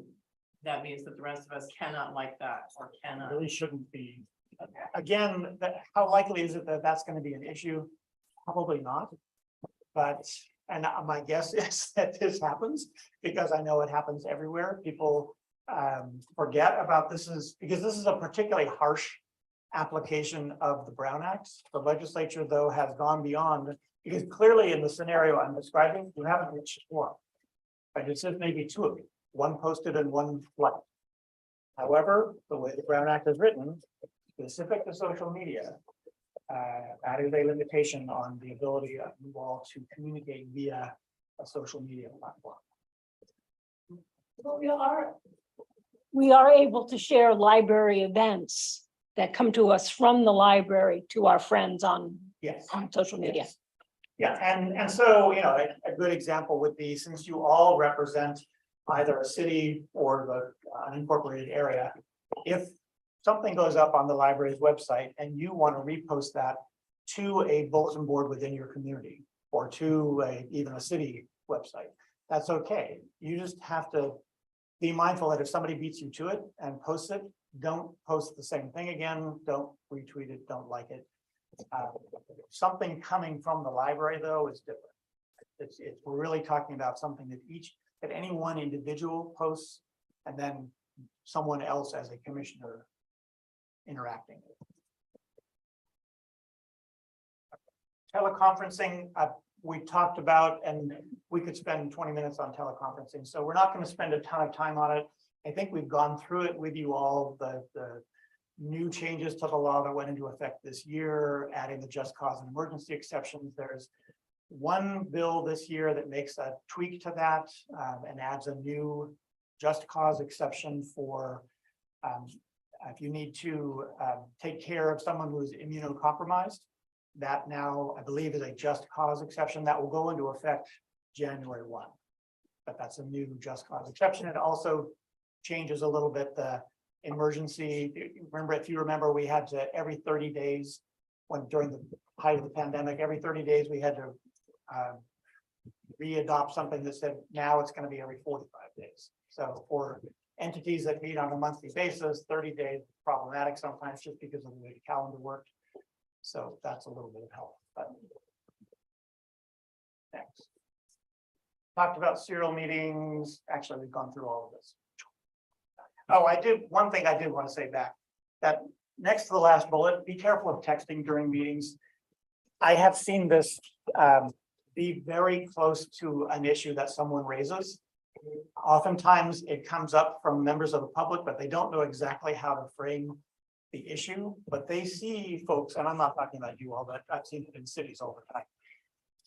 that means that the rest of us cannot like that or cannot. Really shouldn't be. Again, how likely is it that that's going to be an issue? Probably not. But, and my guess is that this happens because I know it happens everywhere. People forget about because this is a particularly harsh application of the Brown Act. The legislature, though, has gone beyond, because clearly in the scenario I'm describing, you haven't reached one. But it says maybe two of you, one posted and one liked. However, the way the Brown Act is written, specific to social media, that is a limitation on the ability of you all to communicate via a social media platform. But we are able to share library events that come to us from the library to our friends on Yes. social media. Yes. Yeah, and so, a good example would be, since you all represent either a city or the unincorporated area, if something goes up on the library's website and you want to repost that to a bulletin board within your community or to even a city website, that's okay. You just have to be mindful that if somebody beats you to it and posts it, don't post the same thing again, don't retweet it, don't like it. Something coming from the library, though, is different. We're really talking about something that any one individual posts and then someone else as a commissioner interacting. Teleconferencing, we talked about, and we could spend 20 minutes on teleconferencing, so we're not going to spend a ton of time on it. I think we've gone through it with you all, the new changes to the law that went into effect this year, adding the just cause and emergency exceptions. There's one bill this year that makes a tweak to that and adds a new just cause exception for if you need to take care of someone who is immunocompromised. That now, I believe, is a just cause exception that will go into effect January 1. But that's a new just cause exception. It also changes a little bit the emergency. Remember, if you remember, we had to every 30 days during the height of the pandemic, every 30 days we had to re-adopt something that said now it's going to be every 45 days. So for entities that meet on a monthly basis, 30 days is problematic sometimes just because of the way the calendar worked. So that's a little bit of help. But next. Talked about serial meetings. Actually, we've gone through all of this. Oh, one thing I did want to say back, that next to the last bullet, be careful of texting during meetings. I have seen this be very close to an issue that someone raises. Oftentimes it comes up from members of the public, but they don't know exactly how to frame the issue, but they see folks, and I'm not talking about you all, but I've seen it in cities all the time.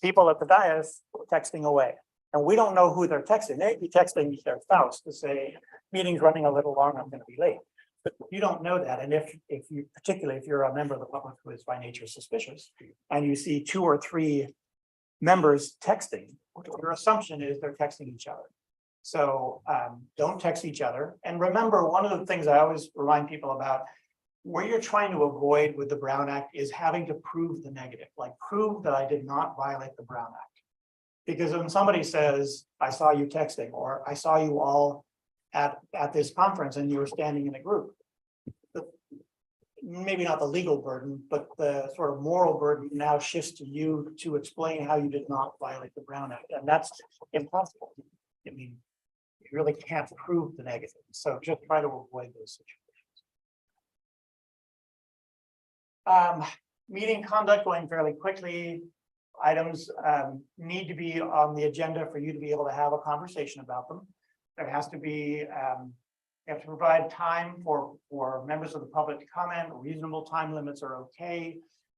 People at the dais texting away, and we don't know who they're texting. They may be texting their spouse to say, meeting's running a little long, I'm going to be late. But you don't know that. And if you, particularly if you're a member of the public who is by nature suspicious, and you see 2 or 3 members texting, your assumption is they're texting each other. So don't text each other. And remember, one of the things I always remind people about, where you're trying to avoid with the Brown Act is having to prove the negative, like prove that I did not violate the Brown Act. Because when somebody says, I saw you texting, or I saw you all at this conference and you were standing in a group, maybe not the legal burden, but the sort of moral burden now shifts to you to explain how you did not violate the Brown Act. And that's impossible. I mean, you really can't prove the negative. So just try to avoid those situations. Meeting conduct, going fairly quickly. Items need to be on the agenda for you to be able to have a conversation about them. There has to be, you have to provide time for members of the public to comment. Reasonable time limits are okay.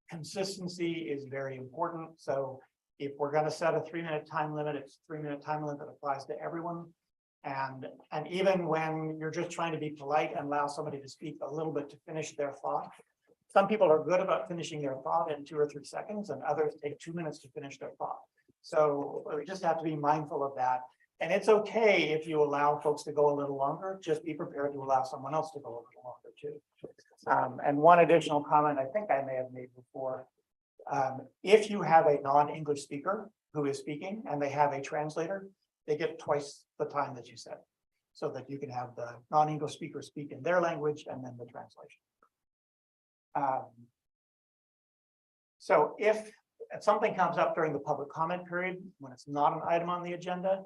Consistency is very important. So if we're going to set a 3-minute time limit, it's a 3-minute time limit that applies to everyone. And even when you're just trying to be polite and allow somebody to speak a little bit to finish their thought. Some people are good about finishing their thought in 2 or 3 seconds, and others take 2 minutes to finish their thought. So we just have to be mindful of that. And it's okay if you allow folks to go a little longer, just be prepared to allow someone else to go a little longer too. And one additional comment I think I may have made before, if you have a non-English speaker who is speaking and they have a translator, they get twice the time that you said, so that you can have the non-English speaker speak in their language and then the translation. So if something comes up during the public comment period, when it's not an item on the agenda,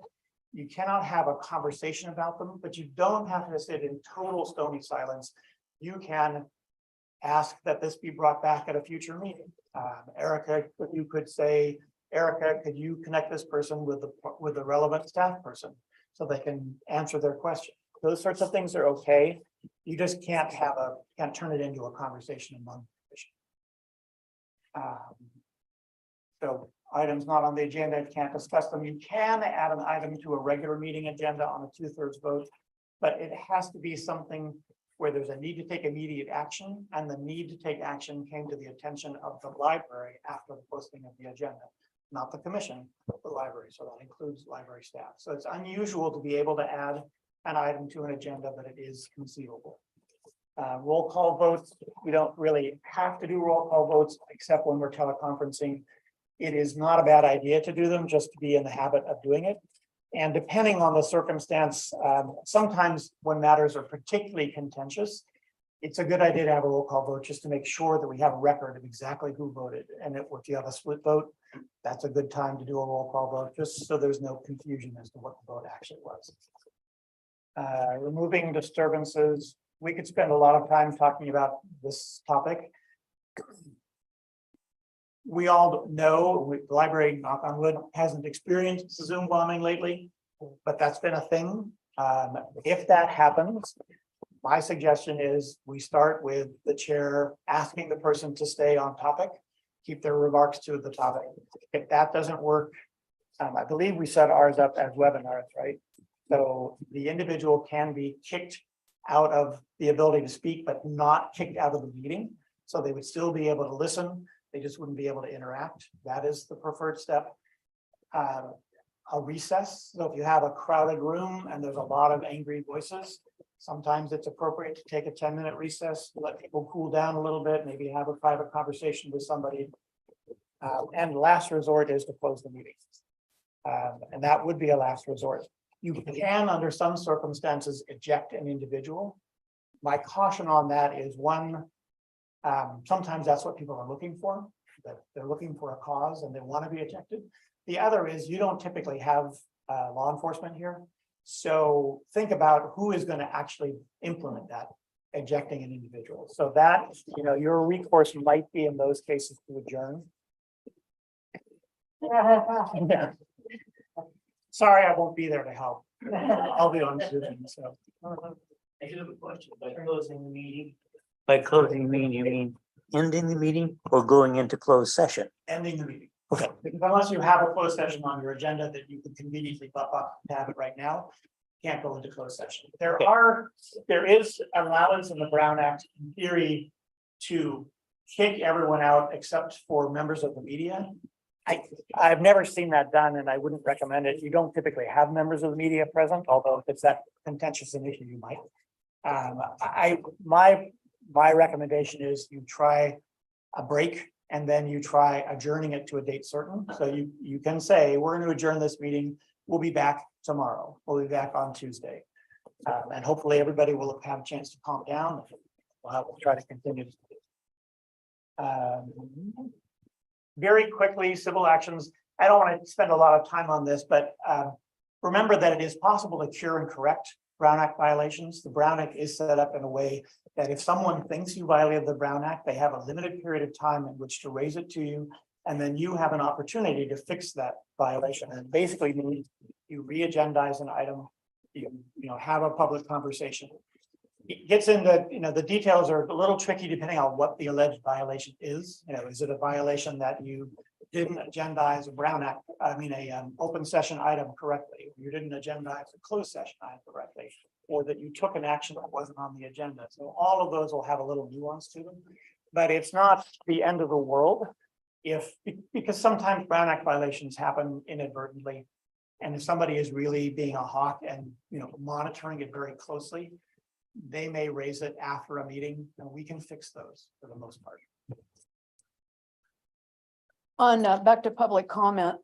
you cannot have a conversation about them, but you don't have to sit in total stony silence. You can ask that this be brought back at a future meeting. Erica, you could say, Erica, could you connect this person with the relevant staff person so they can answer their question? Those sorts of things are okay. You just can't turn it into a conversation among the commission. So items not on the agenda, can't discuss them. You can add an item to a regular meeting agenda on a 2/3 vote, but it has to be something where there's a need to take immediate action, and the need to take action came to the attention of the library after the posting of the agenda, not the commission, but the library. So that includes library staff. So it's unusual to be able to add an item to an agenda, but it is conceivable. Roll call votes, we don't really have to do roll call votes except when we're teleconferencing. It is not a bad idea to do them, just to be in the habit of doing it. And depending on the circumstance, sometimes when matters are particularly contentious, it's a good idea to have a roll call vote just to make sure that we have a record of exactly who voted. And if you have a split vote, that's a good time to do a roll call vote, just so there's no confusion as to what the vote actually was. Removing disturbances. We could spend a lot of time talking about this topic. We all know the library, knock on wood, hasn't experienced Zoom bombing lately, but that's been a thing. If that happens, my suggestion is we start with the chair asking the person to stay on topic, keep their remarks to the topic. If that doesn't work, I believe we set ours up as webinars, right? So the individual can be kicked out of the ability to speak, but not kicked out of the meeting. So they would still be able to listen. They just wouldn't be able to interact. That is the preferred step. A recess. So if you have a crowded room and there's a lot of angry voices, sometimes it's appropriate to take a 10-minute recess, let people cool down a little bit, maybe have a private conversation with somebody. And last resort is to close the meeting. And that would be a last resort. You can, under some circumstances, eject an individual. My caution on that is one, sometimes that's what people are looking for, that they're looking for a cause and they want to be ejected. The other is you don't typically have law enforcement here. So think about who is going to actually implement that, ejecting an individual. So that, your recourse might be in those cases to adjourn. Yeah. Sorry, I won't be there to help. I'll be on Zoom, so. I do have a question. By closing the meeting. By closing the meeting, you mean ending the meeting or going into closed session? Ending the meeting. Okay. Because unless you have a closed session on your agenda that you can conveniently bump up to have it right now, can't go into closed session. There is allowance in the Brown Act in theory to kick everyone out except for members of the media. I've never seen that done and I wouldn't recommend it. You don't typically have members of the media present, although if it's that contentious an issue, you might. My recommendation is you try a break and then you try adjourning it to a date certain. So you can say, we're going to adjourn this meeting. We'll be back tomorrow. We'll be back on Tuesday. And hopefully everybody will have a chance to calm down. We'll try to continue. Very quickly, civil actions. I don't want to spend a lot of time on this, but remember that it is possible to cure and correct Brown Act violations. The Brown Act is set up in a way that if someone thinks you violated the Brown Act, they have a limited period of time in which to raise it to you. And then you have an opportunity to fix that violation. And basically means you re-agendize an item, you have a public conversation. It gets into, the details are a little tricky depending on what the alleged violation is. Is it a violation that you didn't agendize a open session item correctly? You didn't agendize a closed session item correctly, or that you took an action that wasn't on the agenda. So all of those will have a little nuance to them, but it's not the end of the world because sometimes Brown Act violations happen inadvertently. And if somebody is really being a hawk and, monitoring it very closely, they may raise it after a meeting and we can fix those for the most part. On back to public comment,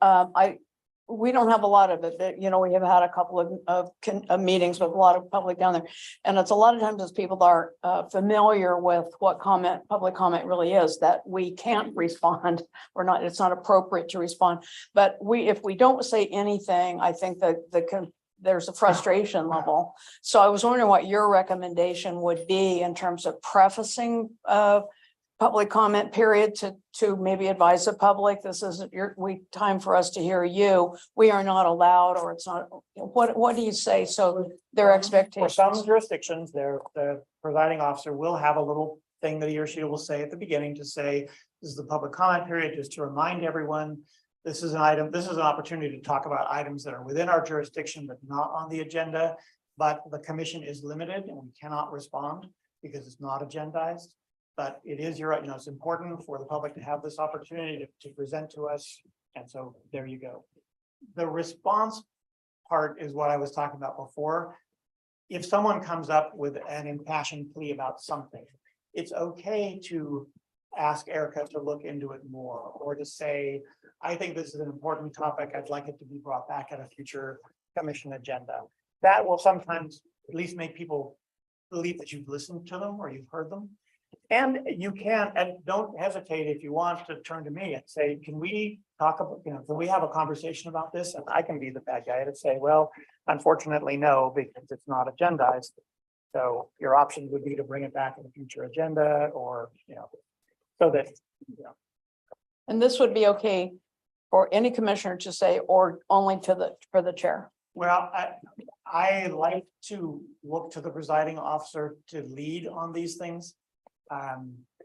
we don't have a lot of it, we have had a couple of meetings with a lot of public down there. And it's a lot of times as people are familiar with what public comment really is, that we can't respond or not, it's not appropriate to respond. But if we don't say anything, I think that there's a frustration level. So I was wondering what your recommendation would be in terms of prefacing public comment period to maybe advise the public, this isn't time for us to hear you. We are not allowed, or it's not, what do you say? So their expectations. For some jurisdictions, the presiding officer will have a little thing that he or she will say at the beginning to say, this is the public comment period, just to remind everyone, this is an opportunity to talk about items that are within our jurisdiction, but not on the agenda. But the commission is limited and we cannot respond because it's not agendized. But it is it's important for the public to have this opportunity to present to us. And so there you go. The response part is what I was talking about before. If someone comes up with an impassioned plea about something, it's okay to ask Erica to look into it more, or to say, I think this is an important topic. I'd like it to be brought back at a future commission agenda. That will sometimes at least make people believe that you've listened to them or you've heard them. And you can, and don't hesitate if you want to turn to me and say, can we talk about, can we have a conversation about this? And I can be the bad guy to say, well, unfortunately, no, because it's not agendized. So your option would be to bring it back in a future agenda or, so that, And this would be okay for any commissioner to say, or only for the chair? Well, I like to look to the presiding officer to lead on these things.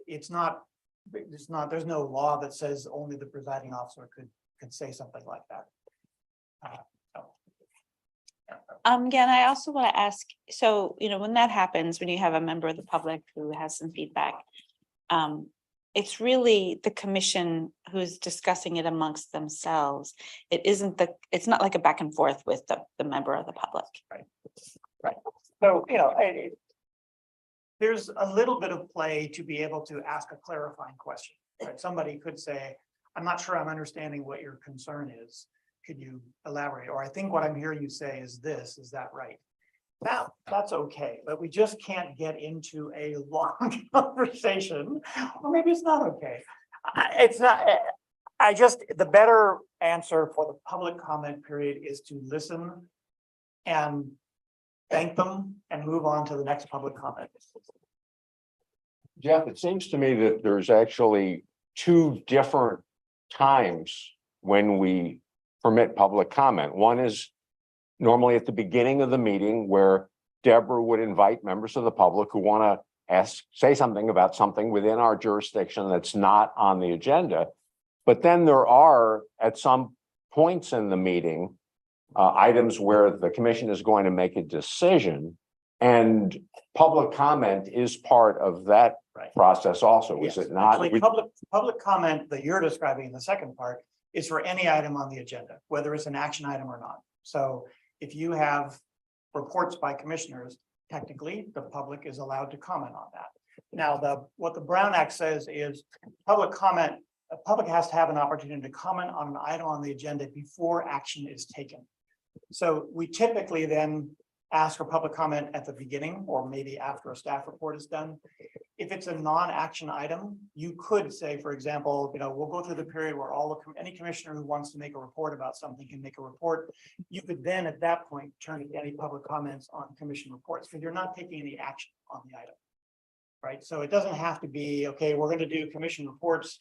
There's no law that says only the presiding officer could say something like that. Again, I also want to ask, so, when that happens, when you have a member of the public who has some feedback, it's really the commission who's discussing it amongst themselves. It's not like a back and forth with the member of the public. Right. So, there's a little bit of play to be able to ask a clarifying question. Right? Somebody could say, I'm not sure I'm understanding what your concern is. Could you elaborate? Or I think what I'm hearing you say is this, is that right? That's okay, but we just can't get into a long conversation, or maybe it's not okay. It's not, the better answer for the public comment period is to listen and thank them and move on to the next public comment. Jeff, it seems to me that there's actually two different times when we permit public comment. One is normally at the beginning of the meeting where Deborah would invite members of the public who want to say something about something within our jurisdiction that's not on the agenda. But then there are, at some points in the meeting, items where the commission is going to make a decision, and public comment is part of that process also, is it not? Actually, public comment that you're describing in the second part is for any item on the agenda, whether it's an action item or not. So if you have reports by commissioners, technically the public is allowed to comment on that. Now, what the Brown Act says is public comment, the public has to have an opportunity to comment on an item on the agenda before action is taken. So we typically then ask for public comment at the beginning or maybe after a staff report is done. If it's a non-action item, you could say, for example, we'll go through the period where any commissioner who wants to make a report about something can make a report. You could then at that point turn to any public comments on commission reports because you're not taking any action on the item. Right. So it doesn't have to be, okay, we're going to do commission reports.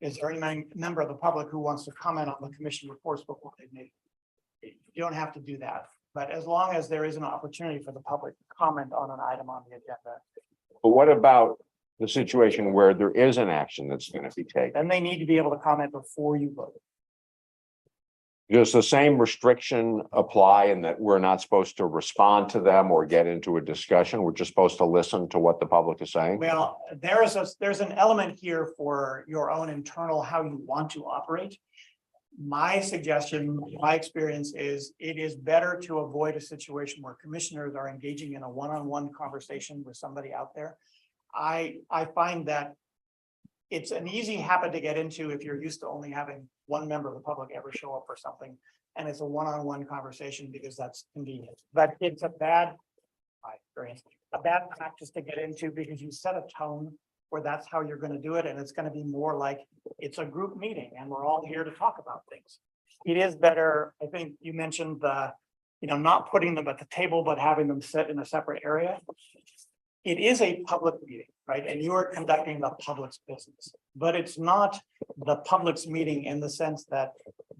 Is there any member of the public who wants to comment on the commission reports before they've made it? You don't have to do that. But as long as there is an opportunity for the public to comment on an item on the agenda. But what about the situation where there is an action that's going to be taken? Then they need to be able to comment before you vote. Does the same restriction apply in that we're not supposed to respond to them or get into a discussion? We're just supposed to listen to what the public is saying? Well, there's an element here for your own internal, how you want to operate. My suggestion, my experience is it is better to avoid a situation where commissioners are engaging in a one-on-one conversation with somebody out there. I find that it's an easy habit to get into if you're used to only having one member of the public ever show up for something. And it's a one-on-one conversation because that's convenient. But it's a bad practice to get into because you set a tone where that's how you're going to do it. And it's going to be more like it's a group meeting and we're all here to talk about things. It is better. I think you mentioned not putting them at the table, but having them sit in a separate area. It is a public meeting, right? And you are conducting the public's business, but it's not the public's meeting in the sense that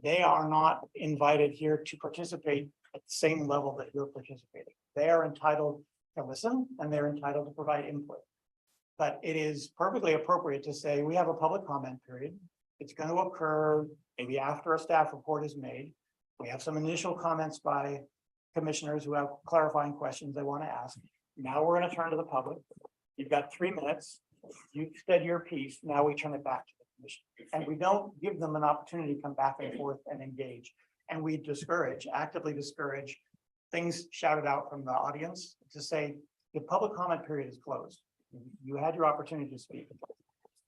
they are not invited here to participate at the same level that you're participating. They are entitled to listen and they're entitled to provide input. But it is perfectly appropriate to say we have a public comment period. It's going to occur maybe after a staff report is made. We have some initial comments by commissioners who have clarifying questions they want to ask. Now we're going to turn to the public. You've got 3 minutes. You've said your piece. Now we turn it back to the commission. And we don't give them an opportunity to come back and forth and engage. And we actively discourage things shouted out from the audience to say the public comment period is closed. You had your opportunity to speak.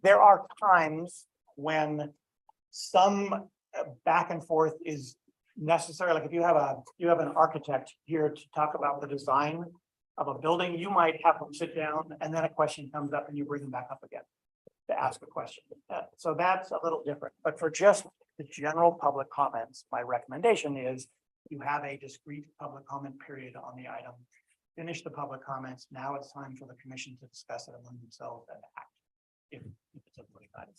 There are times when some back and forth is necessary. Like if you have an architect here to talk about the design of a building, you might have them sit down and then a question comes up and you bring them back up again to ask a question. So that's a little different. But for just the general public comments, my recommendation is you have a discrete public comment period on the item. Finish the public comments. Now it's time for the commission to discuss it among themselves and act. If it's a public item.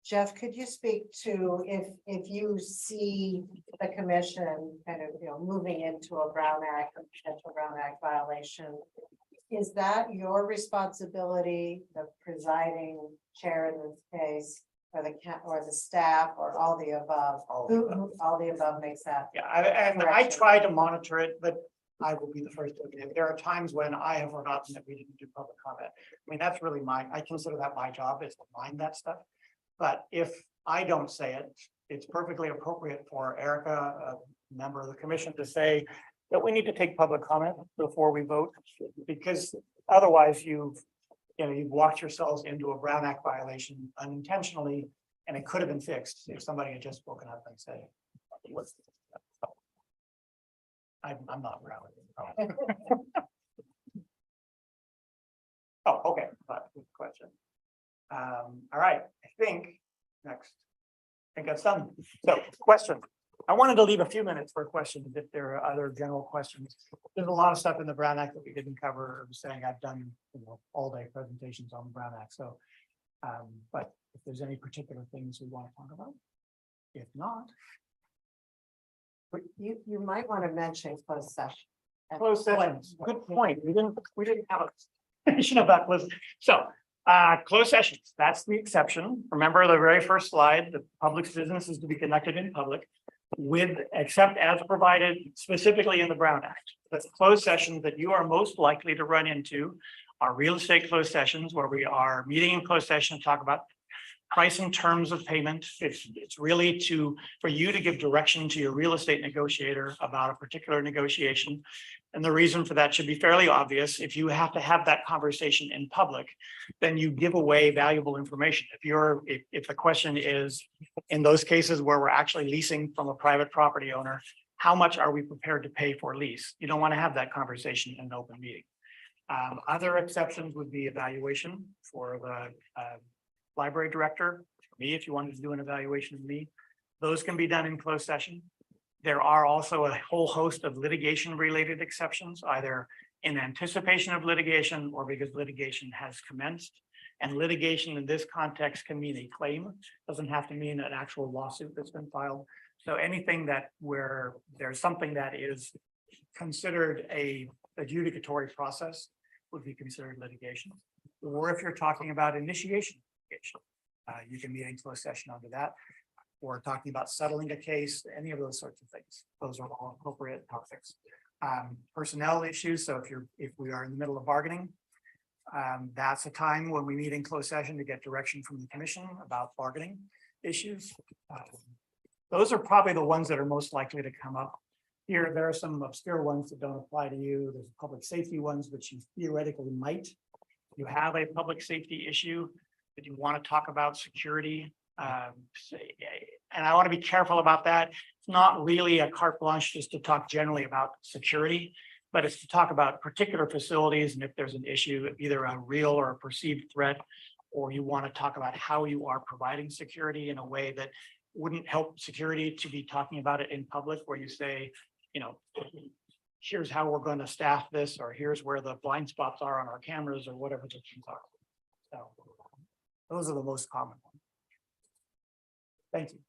Jeff, could you speak to if you see the commission kind of, moving into a Brown Act, a potential Brown Act violation, is that your responsibility, the presiding chair in this case, for the or the staff or all the above? All the above makes that. Yeah, I try to monitor it, but I will be the first to admit, there are times when I have forgotten that we didn't do public comment. I mean, that's really I consider that my job is to mind that stuff. But if I don't say it, it's perfectly appropriate for Erica, a member of the commission, to say that we need to take public comment before we vote, because otherwise you've walked yourselves into a Brown Act violation unintentionally, and it could have been fixed if somebody had just spoken up and said, I'm not proud. Oh, okay, but good question. All right, I think next. I think that's done. So, question. I wanted to leave a few minutes for questions if there are other general questions. There's a lot of stuff in the Brown Act that we didn't cover. I'm saying I've done all day presentations on the Brown Act. So, but if there's any particular things we want to talk about, if not. But you might want to mention closed session. Closed sessions, good point. We didn't have a mention about closed. So, closed sessions, that's the exception. Remember the very first slide, the public's business is to be conducted in public except as provided specifically in the Brown Act. The closed sessions that you are most likely to run into are real estate closed sessions where we are meeting in closed session to talk about price and terms of payment. It's really for you to give direction to your real estate negotiator about a particular negotiation. And the reason for that should be fairly obvious. If you have to have that conversation in public, then you give away valuable information. If the question is, in those cases where we're actually leasing from a private property owner, how much are we prepared to pay for lease? You don't want to have that conversation in an open meeting. Other exceptions would be evaluation for the library director, me, if you wanted to do an evaluation of me. Those can be done in closed session. There are also a whole host of litigation related exceptions, either in anticipation of litigation or because litigation has commenced. And litigation in this context can mean a claim, doesn't have to mean an actual lawsuit that's been filed. So anything where there's something that is considered a adjudicatory process would be considered litigation. Or if you're talking about initiation, you can meet in closed session under that. Or talking about settling a case, any of those sorts of things. Those are all appropriate topics. Personnel issues. So if we are in the middle of bargaining, that's a time when we meet in closed session to get direction from the commission about bargaining issues. Those are probably the ones that are most likely to come up. Here, there are some obscure ones that don't apply to you. There's public safety ones, which you theoretically might. You have a public safety issue that you want to talk about security. And I want to be careful about that. It's not really a carte blanche just to talk generally about security, but it's to talk about particular facilities. And if there's an issue, either a real or a perceived threat, or you want to talk about how you are providing security in a way that wouldn't help security to be talking about it in public, where you say, here's how we're going to staff this, or here's where the blind spots are on our cameras, or whatever the things are. So those are the most common ones. Thank you.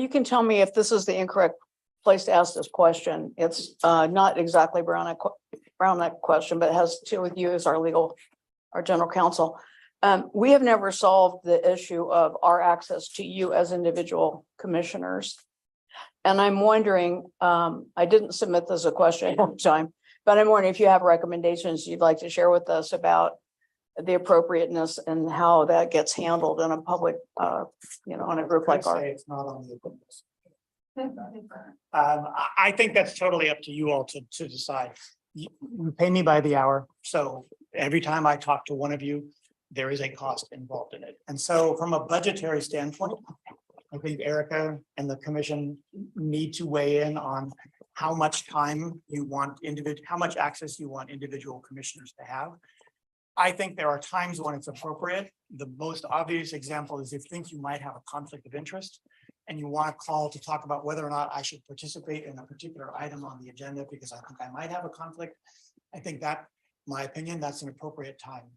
You can tell me if this is the incorrect place to ask this question. It's not exactly Brown Act question, but it has to do with you as our general counsel. We have never solved the issue of our access to you as individual commissioners. And I'm wondering, I didn't submit this as a question at the time, but I'm wondering if you have recommendations you'd like to share with us about the appropriateness and how that gets handled in a public, on a group like ours. It's not on the I think that's totally up to you all to decide. You pay me by the hour. So every time I talk to one of you, there is a cost involved in it. And so from a budgetary standpoint, I think Erica and the commission need to weigh in on how much time you want how much access you want individual commissioners to have. I think there are times when it's appropriate. The most obvious example is if you think you might have a conflict of interest and you want to call to talk about whether or not I should participate in a particular item on the agenda because I think I might have a conflict. I think that, my opinion, that's an appropriate time.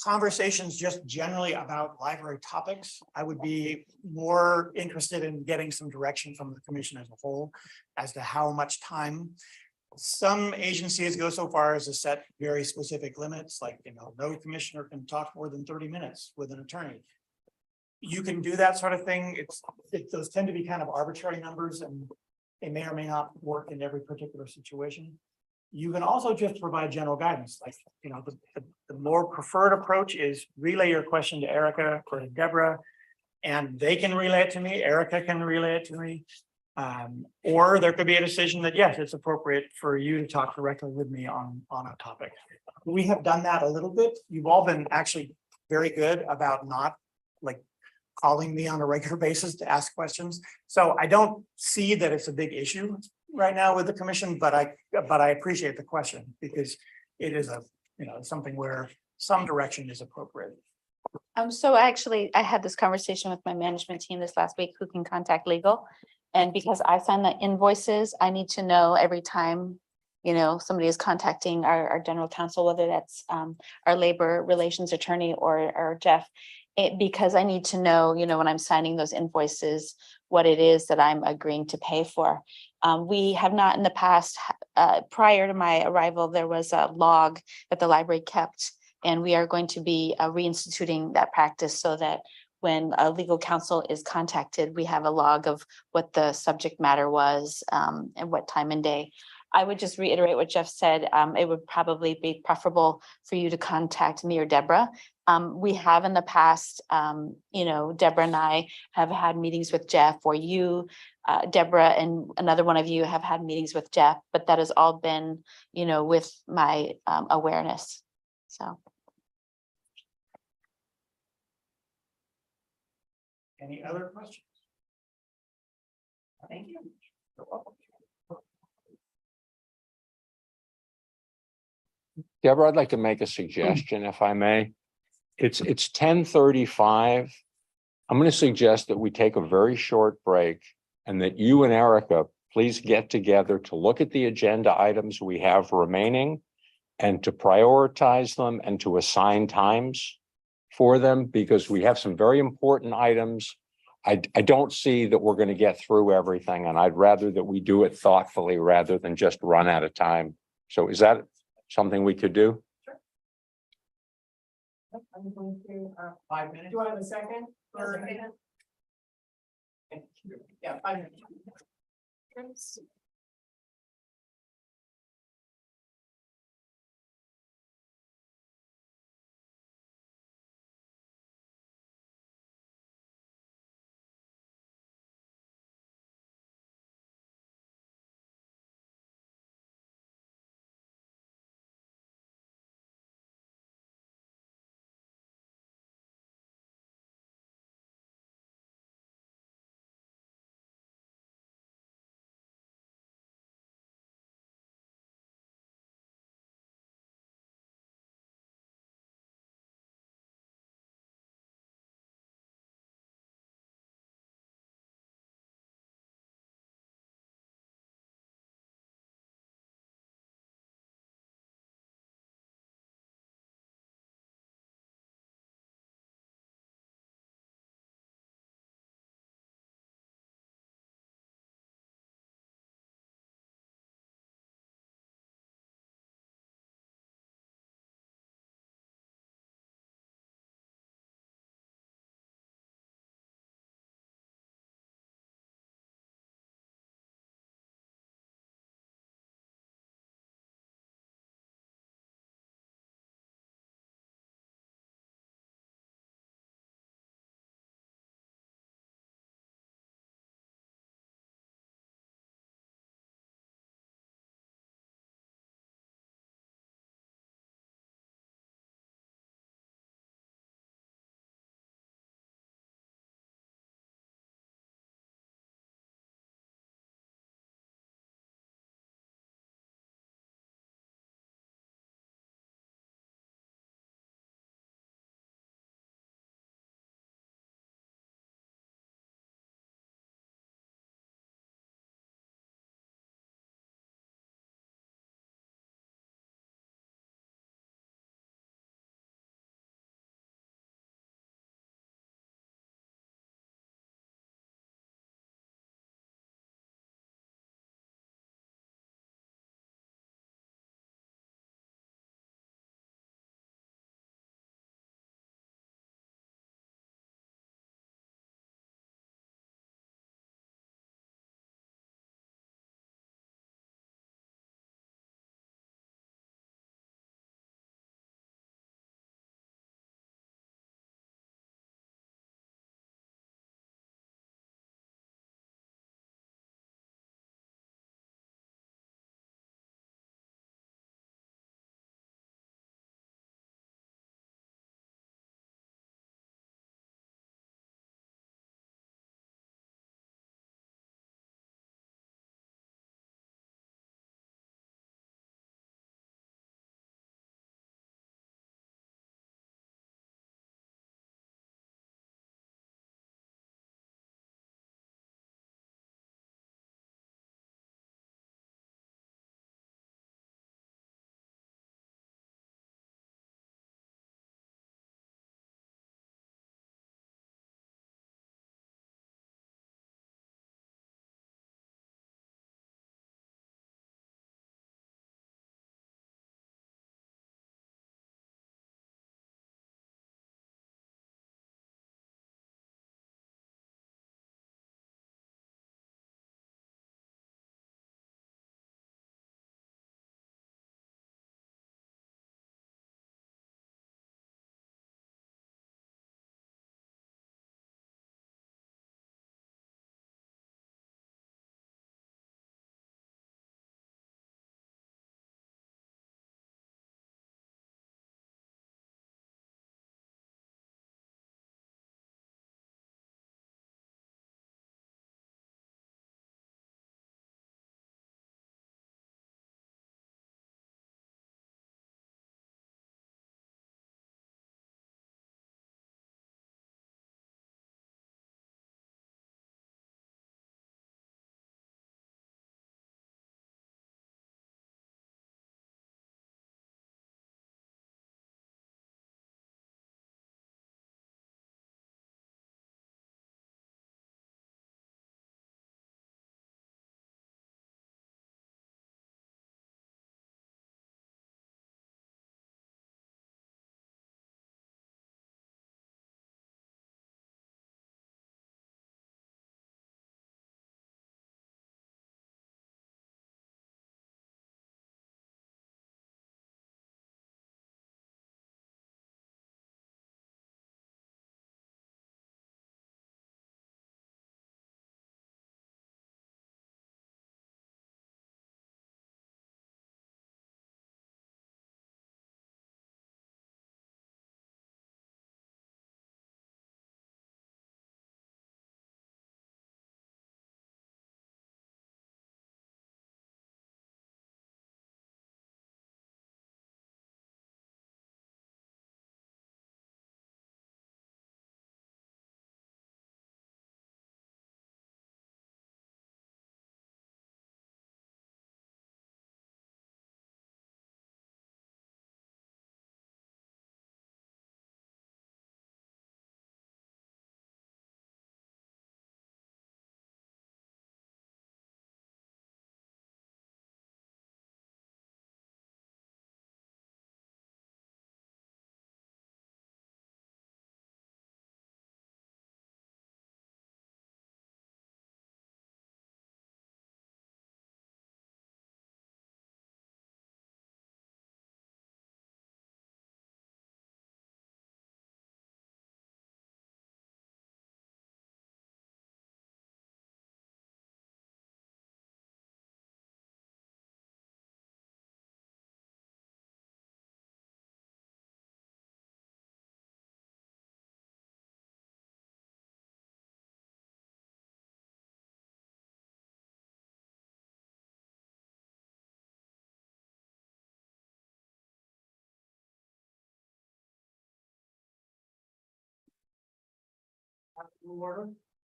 Conversations just generally about library topics, I would be more interested in getting some direction from the commission as a whole as to how much time. Some agencies go so far as to set very specific limits, like, no commissioner can talk more than 30 minutes with an attorney. you can do that sort of thing. Those tend to be kind of arbitrary numbers and they may or may not work in every particular situation. You can also just provide general guidance, like, you know, the more preferred approach is relay your question to Erica or to Deborah. And they can relay it to me, Erica can relay it to me. Or there could be a decision that, yes, it's appropriate for you to talk directly with me on a topic. We have done that a little bit. You've all been actually very good about not like calling me on a regular basis to ask questions. So I don't see that it's a big issue right now with the commission, but I appreciate the question because it is something where some direction is appropriate. So actually, I had this conversation with my management team this last week, who can contact legal. And because I sign the invoices, I need to know every time, somebody is contacting our general counsel, whether that's our labor relations attorney or Jeff. Because I need to know, when I'm signing those invoices, what it is that I'm agreeing to pay for. We have not in the past, prior to my arrival, there was a log that the library kept. And we are going to be reinstituting that practice so that when a legal counsel is contacted, we have a log of what the subject matter was and what time and day. I would just reiterate what Jeff said. It would probably be preferable for you to contact me or Deborah. We have in the past, Deborah and I have had meetings with Jeff, or you, Deborah, and another one of you have had meetings with Jeff, but that has all been, with my awareness. So. Any other questions? Thank you. You're welcome. Deborah, I'd like to make a suggestion, if I may. It's 10:35. I'm going to suggest that we take a very short break and that you and Erica please get together to look at the agenda items we have remaining and to prioritize them and to assign times for them, because we have some very important items. I don't see that we're going to get through everything, and I'd rather that we do it thoughtfully rather than just run out of time. So is that something we could do? I'm going to, 5 minutes. do I have a second? Yeah, 5 minutes.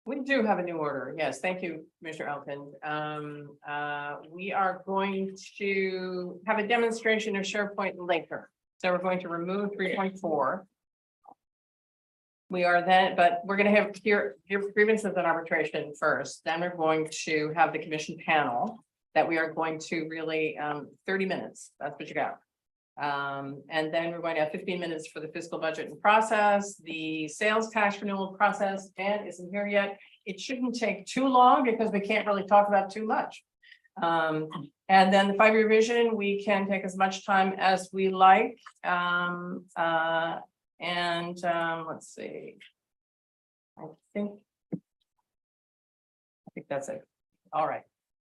We do have a new order. Yes, thank you, Mr. Elton. We are going to have a demonstration of SharePoint Linker. So we're going to remove 3.4. We are then, but we're going to have here grievances and arbitration first. Then we're going to have the commission panel that we are going to really 30 minutes. That's what you got. And then we're going to have 15 minutes for the fiscal budget and process, the sales tax renewal process. Dan isn't here yet. It shouldn't take too long because we can't really talk about too much. And then the 5-year vision, we can take as much time as we like. Let's see. I think that's it. All right.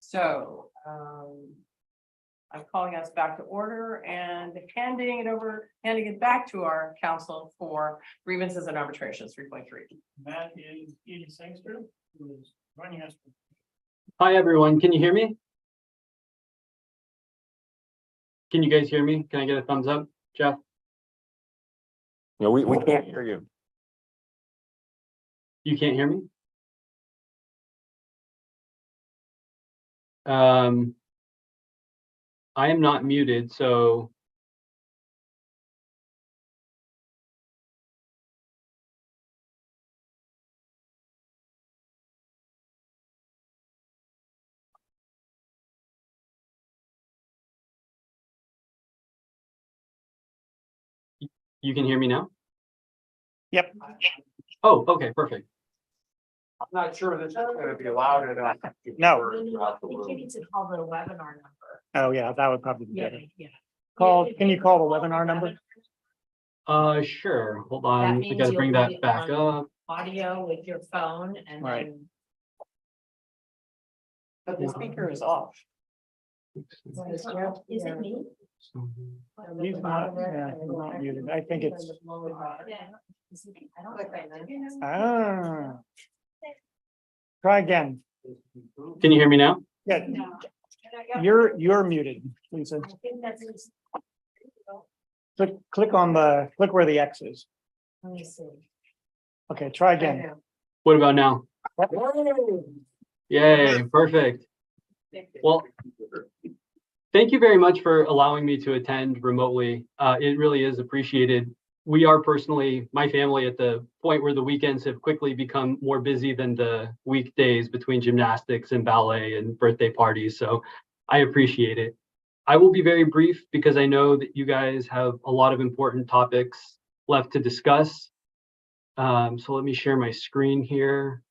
So I'm calling us back to order and handing it back to our council for grievances and arbitrations 3.3. That is Edie Sangster, who is joining us. Hi, everyone. Can you hear me? Can you guys hear me? Can I get a thumbs up, Jeff? No, we can't hear you. You can't hear me? I am not muted, so. You can hear me now? Yep. Oh, okay, perfect. I'm not sure this is going to be allowed or not. No. I think you need to call the webinar number. Oh, yeah, that would probably be Yeah, better. yeah. Can you call the webinar number? Sure. Hold That on. I means gotta you'll bring that be back on up. Audio with your phone and Right. then. But the speaker is off. Is it me? He's not, yeah, he's not muted. I think it's, Yeah. I don't think I know. ah. Try again. Can you hear me now? Yeah, you're muted, Lisa. I think that's. Click where the X is. Let me see. Okay, try again. What about now? Yay, perfect. Well, thank you very much for allowing me to attend remotely. It really is appreciated. We are personally, my family, at the point where the weekends have quickly become more busy than the weekdays between gymnastics and ballet and birthday parties. So I appreciate it. I will be very brief because I know that you guys have a lot of important topics left to discuss. So let me share my screen here.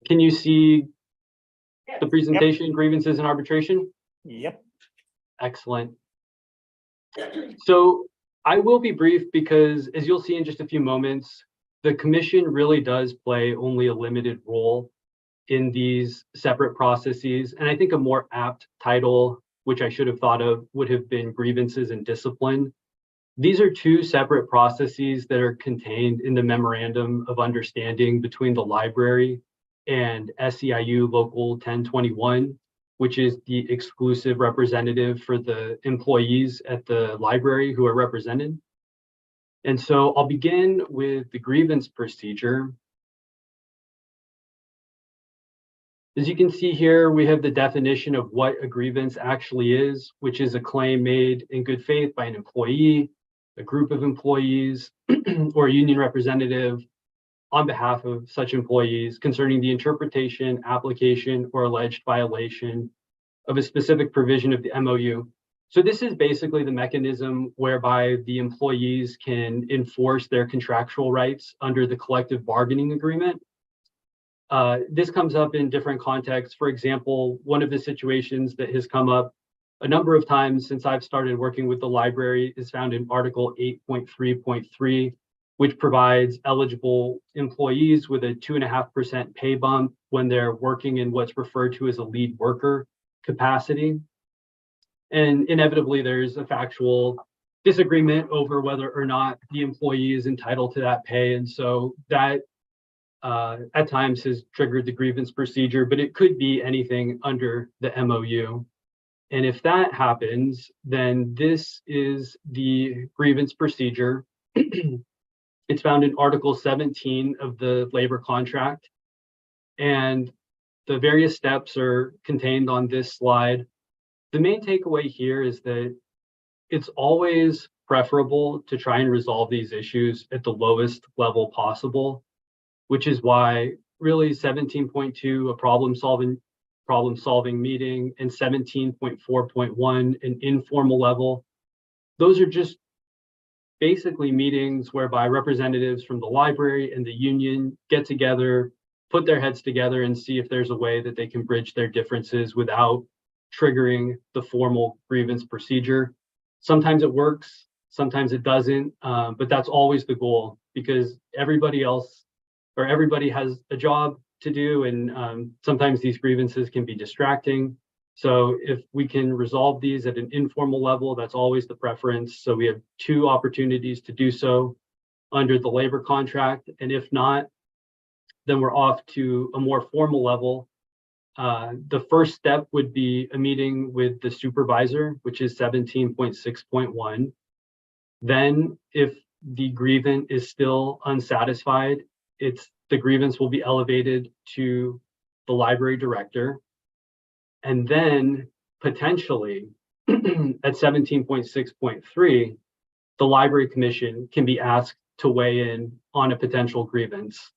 Can you see the presentation, grievances and arbitration? Yep. Excellent. So I will be brief because, as you'll see in just a few moments, the commission really does play only a limited role in these separate processes. And I think a more apt title, which I should have thought of, would have been grievances and discipline. These are two separate processes that are contained in the memorandum of understanding between the library and SEIU Local 1021, which is the exclusive representative for the employees at the library who are represented. And so I'll begin with the grievance procedure. As you can see here, we have the definition of what a grievance actually is, which is a claim made in good faith by an employee, a group of employees, or a union representative on behalf of such employees concerning the interpretation, application, or alleged violation of a specific provision of the MOU. So this is basically the mechanism whereby the employees can enforce their contractual rights under the collective bargaining agreement. This comes up in different contexts. For example, one of the situations that has come up a number of times since I've started working with the library is found in Article 8.3.3, which provides eligible employees with a 2.5% pay bump when they're working in what's referred to as a lead worker capacity. And inevitably, there's a factual disagreement over whether or not the employee is entitled to that pay. And so that at times has triggered the grievance procedure, but it could be anything under the MOU. And if that happens, then this is the grievance procedure. It's found in Article 17 of the labor contract. And the various steps are contained on this slide. The main takeaway here is that it's always preferable to try and resolve these issues at the lowest level possible, which is why really 17.2, a problem solving meeting, and 17.4.1, an informal level. Those are just basically meetings whereby representatives from the library and the union get together, put their heads together and see if there's a way that they can bridge their differences without triggering the formal grievance procedure. Sometimes it works, sometimes it doesn't, but that's always the goal, because everybody else or everybody has a job to do, and sometimes these grievances can be distracting. So if we can resolve these at an informal level, that's always the preference. So we have 2 opportunities to do so under the labor contract. And if not, then we're off to a more formal level. The first step would be a meeting with the supervisor, which is 17.6.1. Then if the grievant is still unsatisfied, the grievance will be elevated to the library director. And then potentially at 17.6.3, the library commission can be asked to weigh in on a potential grievance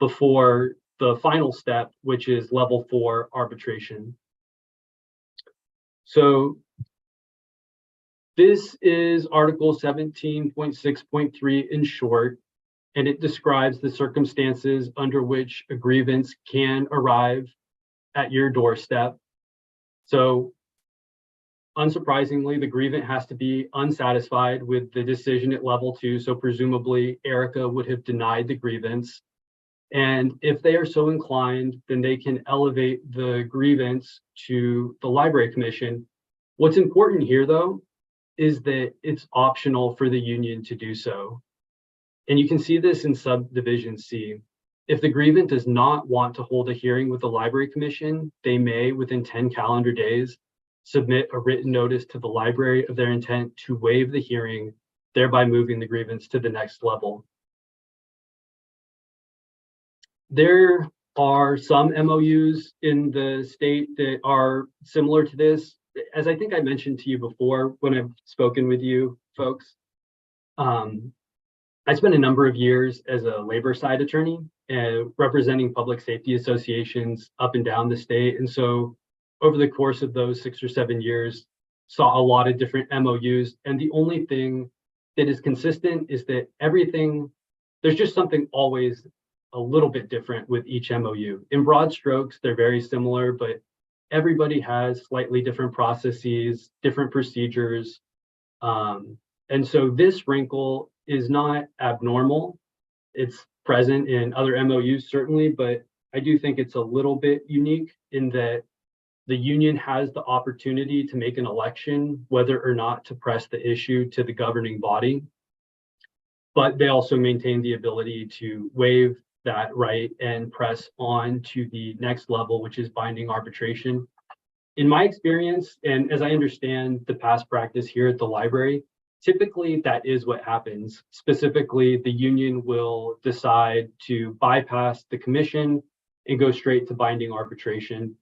before the final step, which is level 4 arbitration. So this is Article 17.6.3 in short, and it describes the circumstances under which a grievance can arrive at your doorstep. So unsurprisingly, the grievant has to be unsatisfied with the decision at level 2. So presumably Erica would have denied the grievance. And if they are so inclined, then they can elevate the grievance to the library commission. What's important here, though, is that it's optional for the union to do so. And you can see this in subdivision C. If the grievant does not want to hold a hearing with the library commission, they may, within 10 calendar days, submit a written notice to the library of their intent to waive the hearing, thereby moving the grievance to the next level. There are some MOUs in the state that are similar to this. As I think I mentioned to you before when I've spoken with you folks, I spent a number of years as a labor side attorney representing public safety associations up and down the state. And so over the course of those 6 or 7 years, saw a lot of different MOUs. And the only thing that is consistent is that there's just something always a little bit different with each MOU. In broad strokes, they're very similar, but everybody has slightly different processes, different procedures. And so this wrinkle is not abnormal. It's present in other MOUs, certainly, but I do think it's a little bit unique in that the union has the opportunity to make an election whether or not to press the issue to the governing body, but they also maintain the ability to waive that right and press on to the next level, which is binding arbitration. In my experience, and as I understand the past practice here at the library, typically that is what happens. Specifically, the union will decide to bypass the commission and go straight to binding arbitration.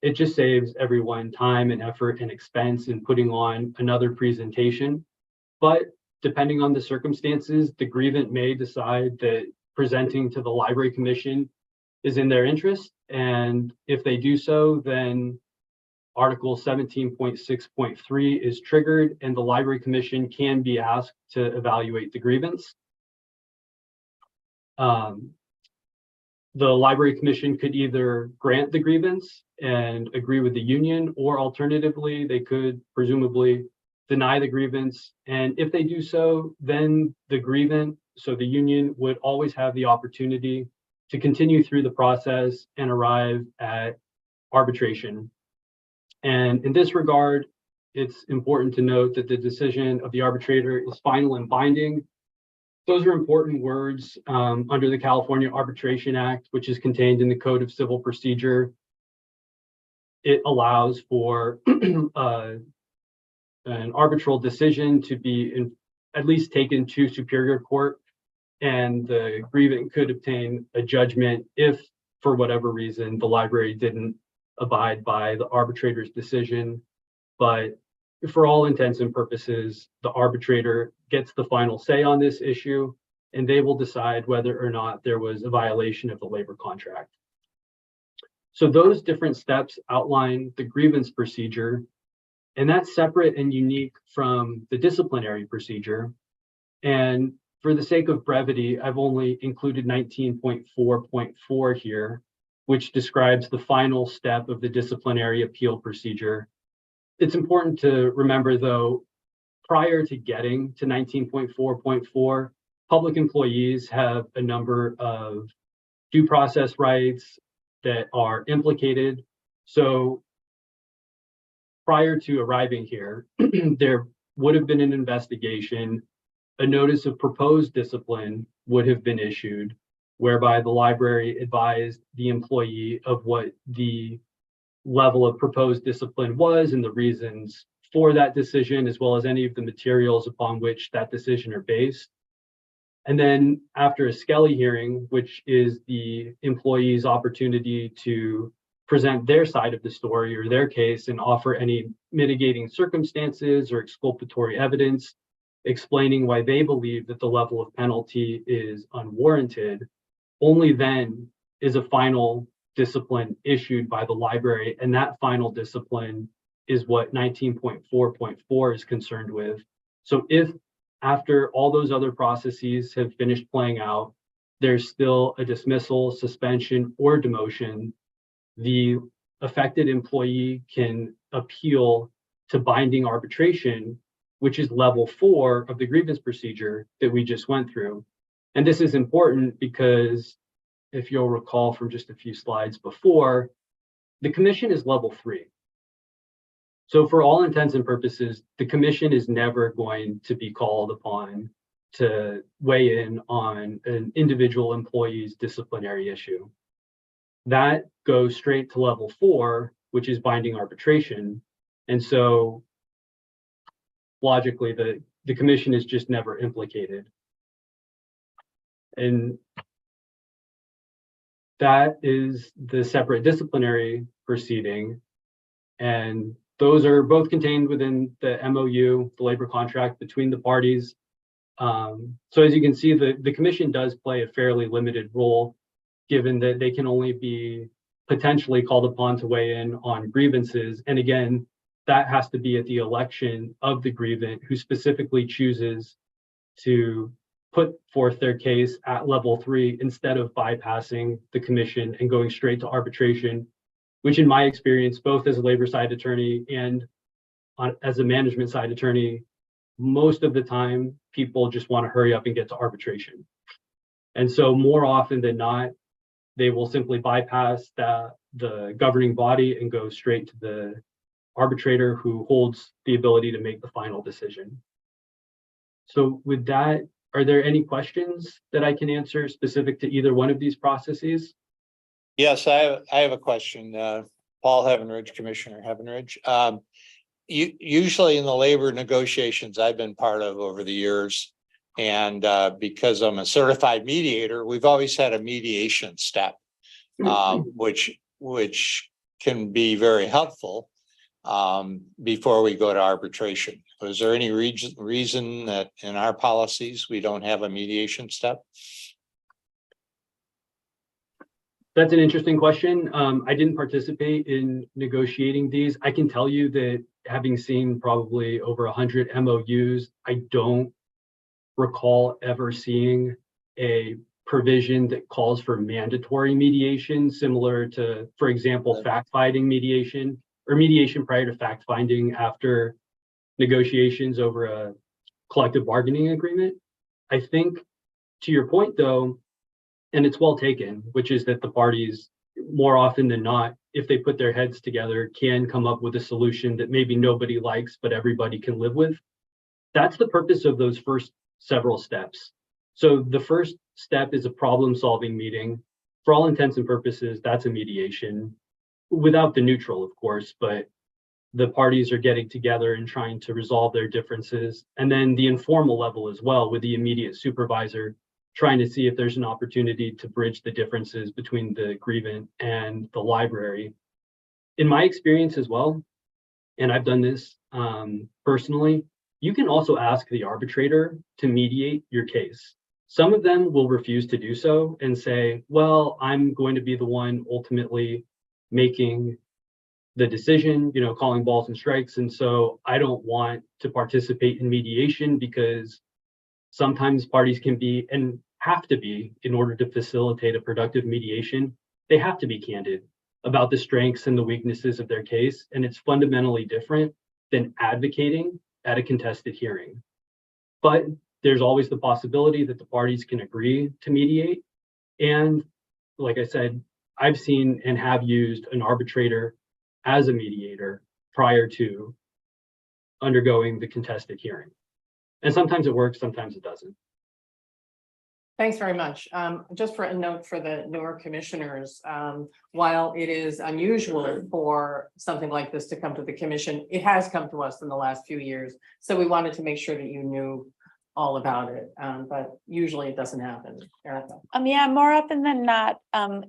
It just saves everyone time and effort and expense in putting on another presentation. But depending on the circumstances, the grievant may decide that presenting to the library commission is in their interest. And if they do so, then Article 17.6.3 is triggered and the library commission can be asked to evaluate the grievance. The library commission could either grant the grievance and agree with the union, or alternatively, they could presumably deny the grievance. And if they do so, then the grievant, so the union, would always have the opportunity to continue through the process and arrive at arbitration. And in this regard, it's important to note that the decision of the arbitrator is final and binding. Those are important words under the California Arbitration Act, which is contained in the Code of Civil Procedure. It allows for an arbitral decision to be at least taken to Superior Court and the grievant could obtain a judgment if, for whatever reason, the library didn't abide by the arbitrator's decision. But for all intents and purposes, the arbitrator gets the final say on this issue, and they will decide whether or not there was a violation of the labor contract. So those different steps outline the grievance procedure, and that's separate and unique from the disciplinary procedure. And for the sake of brevity, I've only included 19.4.4 here, which describes the final step of the disciplinary appeal procedure. It's important to remember, though, prior to getting to 19.4.4, public employees have a number of due process rights that are implicated. So prior to arriving here, there would have been an investigation. A notice of proposed discipline would have been issued, whereby the library advised the employee of what the level of proposed discipline was and the reasons for that decision, as well as any of the materials upon which that decision are based. And then after a Skelly hearing, which is the employee's opportunity to present their side of the story or their case and offer any mitigating circumstances or exculpatory evidence, explaining why they believe that the level of penalty is unwarranted, only then is a final discipline issued by the library. And that final discipline is what 19.4.4 is concerned with. So if after all those other processes have finished playing out, there's still a dismissal, suspension, or demotion, the affected employee can appeal to binding arbitration, which is level 4 of the grievance procedure that we just went through. And this is important because if you'll recall from just a few slides before, the commission is level 3. So for all intents and purposes, the commission is never going to be called upon to weigh in on an individual employee's disciplinary issue. That goes straight to level 4, which is binding arbitration. And so logically, the commission is just never implicated. And that is the separate disciplinary proceeding. And those are both contained within the MOU, the labor contract between the parties. So as you can see, the commission does play a fairly limited role, given that they can only be potentially called upon to weigh in on grievances. And again, that has to be at the election of the grievant, who specifically chooses to put forth their case at level 3 instead of bypassing the commission and going straight to arbitration, which in my experience, both as a labor side attorney and as a management side attorney, most of the time people just want to hurry up and get to arbitration. And so more often than not, they will simply bypass the governing body and go straight to the arbitrator, who holds the ability to make the final decision. So with that, are there any questions that I can answer specific to either one of these processes? Yes, I have a question. Paul Heavenridge, Commissioner Heavenridge. Usually in the labor negotiations I've been part of over the years, and because I'm a certified mediator, we've always had a mediation step, which can be very helpful before we go to arbitration. Was there any reason that in our policies we don't have a mediation step? That's an interesting question. I didn't participate in negotiating these. I can tell you that having seen probably over 100 MOUs, I don't recall ever seeing a provision that calls for mandatory mediation, similar to, for example, fact-finding mediation or mediation prior to fact-finding after negotiations over a collective bargaining agreement. I think to your point, though, and it's well taken, which is that the parties, more often than not, if they put their heads together, can come up with a solution that maybe nobody likes, but everybody can live with. That's the purpose of those first several steps. So the first step is a problem-solving meeting. For all intents and purposes, that's a mediation, without the neutral, of course, but the parties are getting together and trying to resolve their differences. And then the informal level as well, with the immediate supervisor trying to see if there's an opportunity to bridge the differences between the grievant and the library. In my experience as well, and I've done this personally, you can also ask the arbitrator to mediate your case. Some of them will refuse to do so and say, well, I'm going to be the one ultimately making the decision, you know, calling balls and strikes. And so I don't want to participate in mediation because sometimes parties can be and have to be, in order to facilitate a productive mediation, they have to be candid about the strengths and the weaknesses of their case. And it's fundamentally different than advocating at a contested hearing. But there's always the possibility that the parties can agree to mediate. And like I said, I've seen and have used an arbitrator as a mediator prior to undergoing the contested hearing. And sometimes it works, sometimes it doesn't. Thanks very much. Just for a note for the newer commissioners, while it is unusual for something like this to come to the commission, it has come to us in the last few years. So we wanted to make sure that you knew all about it, but usually it doesn't happen. Erica. Yeah, more often than not,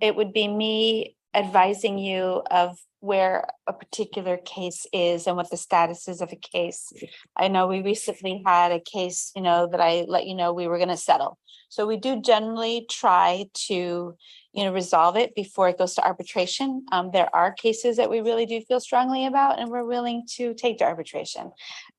it would be me advising you of where a particular case is and what the status is of a case. I know we recently had a case, you know, that I let you know we were going to settle. So we do generally try to, you know, resolve it before it goes to arbitration. There are cases that we really do feel strongly about and we're willing to take to arbitration.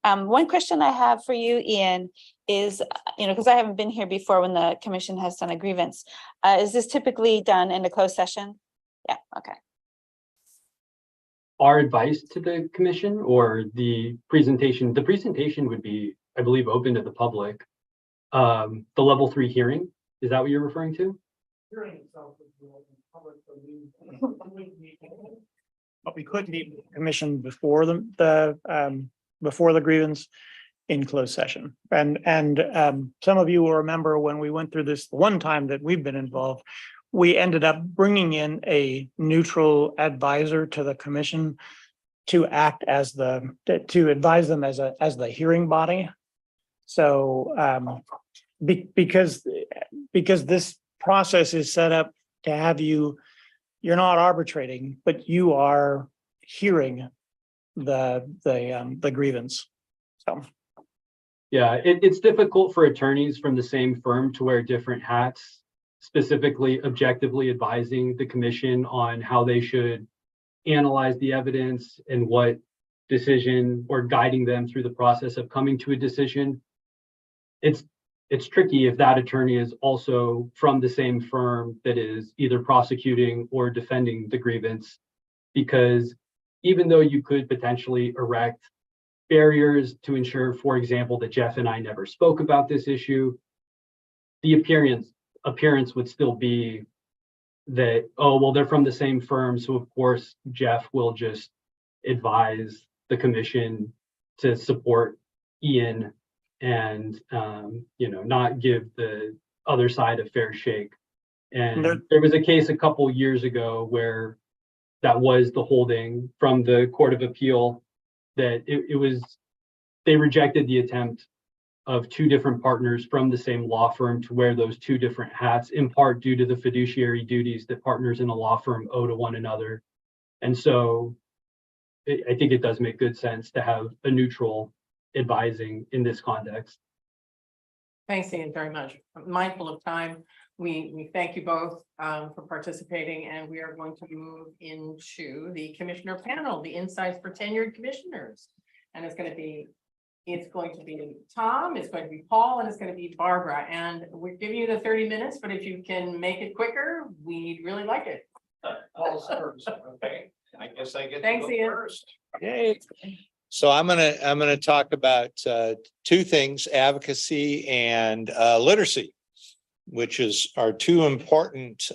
One question I have for you, Ian, is, you know, because I haven't been here before when the commission has done a grievance. Is this typically done in a closed session? Yeah, okay. Our advice to the commission or the presentation would be, I believe, open to the public. The level 3 hearing, is that what you're referring to? But we could meet with the commission before the grievance in closed session. And some of you will remember when we went through this one time that we've been involved, we ended up bringing in a neutral advisor to the commission to act as to advise them as the hearing body. So because this process is set up to have you're not arbitrating, but you are hearing the grievance. So. Yeah, it's difficult for attorneys from the same firm to wear different hats, specifically objectively advising the commission on how they should analyze the evidence and what decision, or guiding them through the process of coming to a decision. It's tricky if that attorney is also from the same firm that is either prosecuting or defending the grievance, because even though you could potentially erect barriers to ensure, for example, that Jeff and I never spoke about this issue, the appearance would still be that, oh, well, they're from the same firm, so of course Jeff will just advise the commission to support Ian and you know, not give the other side a fair shake. And there was a case a couple years ago where that was the holding from the Court of Appeal, that they rejected the attempt of two different partners from the same law firm to wear those two different hats, in part due to the fiduciary duties that partners in a law firm owe to one another. And so I think it does make good sense to have a neutral advising in this context. Thanks, Ian, very much. Mindful of time, we thank you both for participating, and we are going to move into the commissioner panel, the insights for tenured commissioners. And it's going to be Tom, it's going to be Paul, and it's going to be Barbara. And we're giving you the 30 minutes, but if you can make it quicker, we'd really like it. Paul's first, okay? I guess I get Thanks, Ian. first. Okay. So I'm gonna talk about two things: advocacy and literacy, which are two important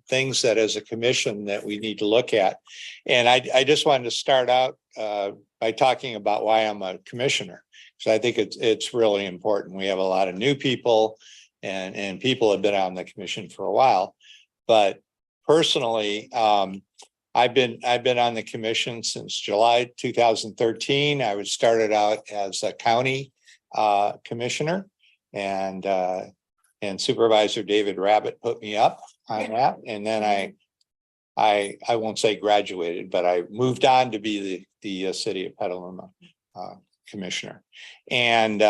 things that as a commission that we need to look at. And I just wanted to start out by talking about why I'm a commissioner. So I think it's really important. We have a lot of new people, and people have been on the commission for a while. But personally, I've been on the commission since July 2013. I started out as a county commissioner, and and Supervisor David Rabbit put me up on that. And then I won't say graduated, but I moved on to be the city of Petaluma commissioner. And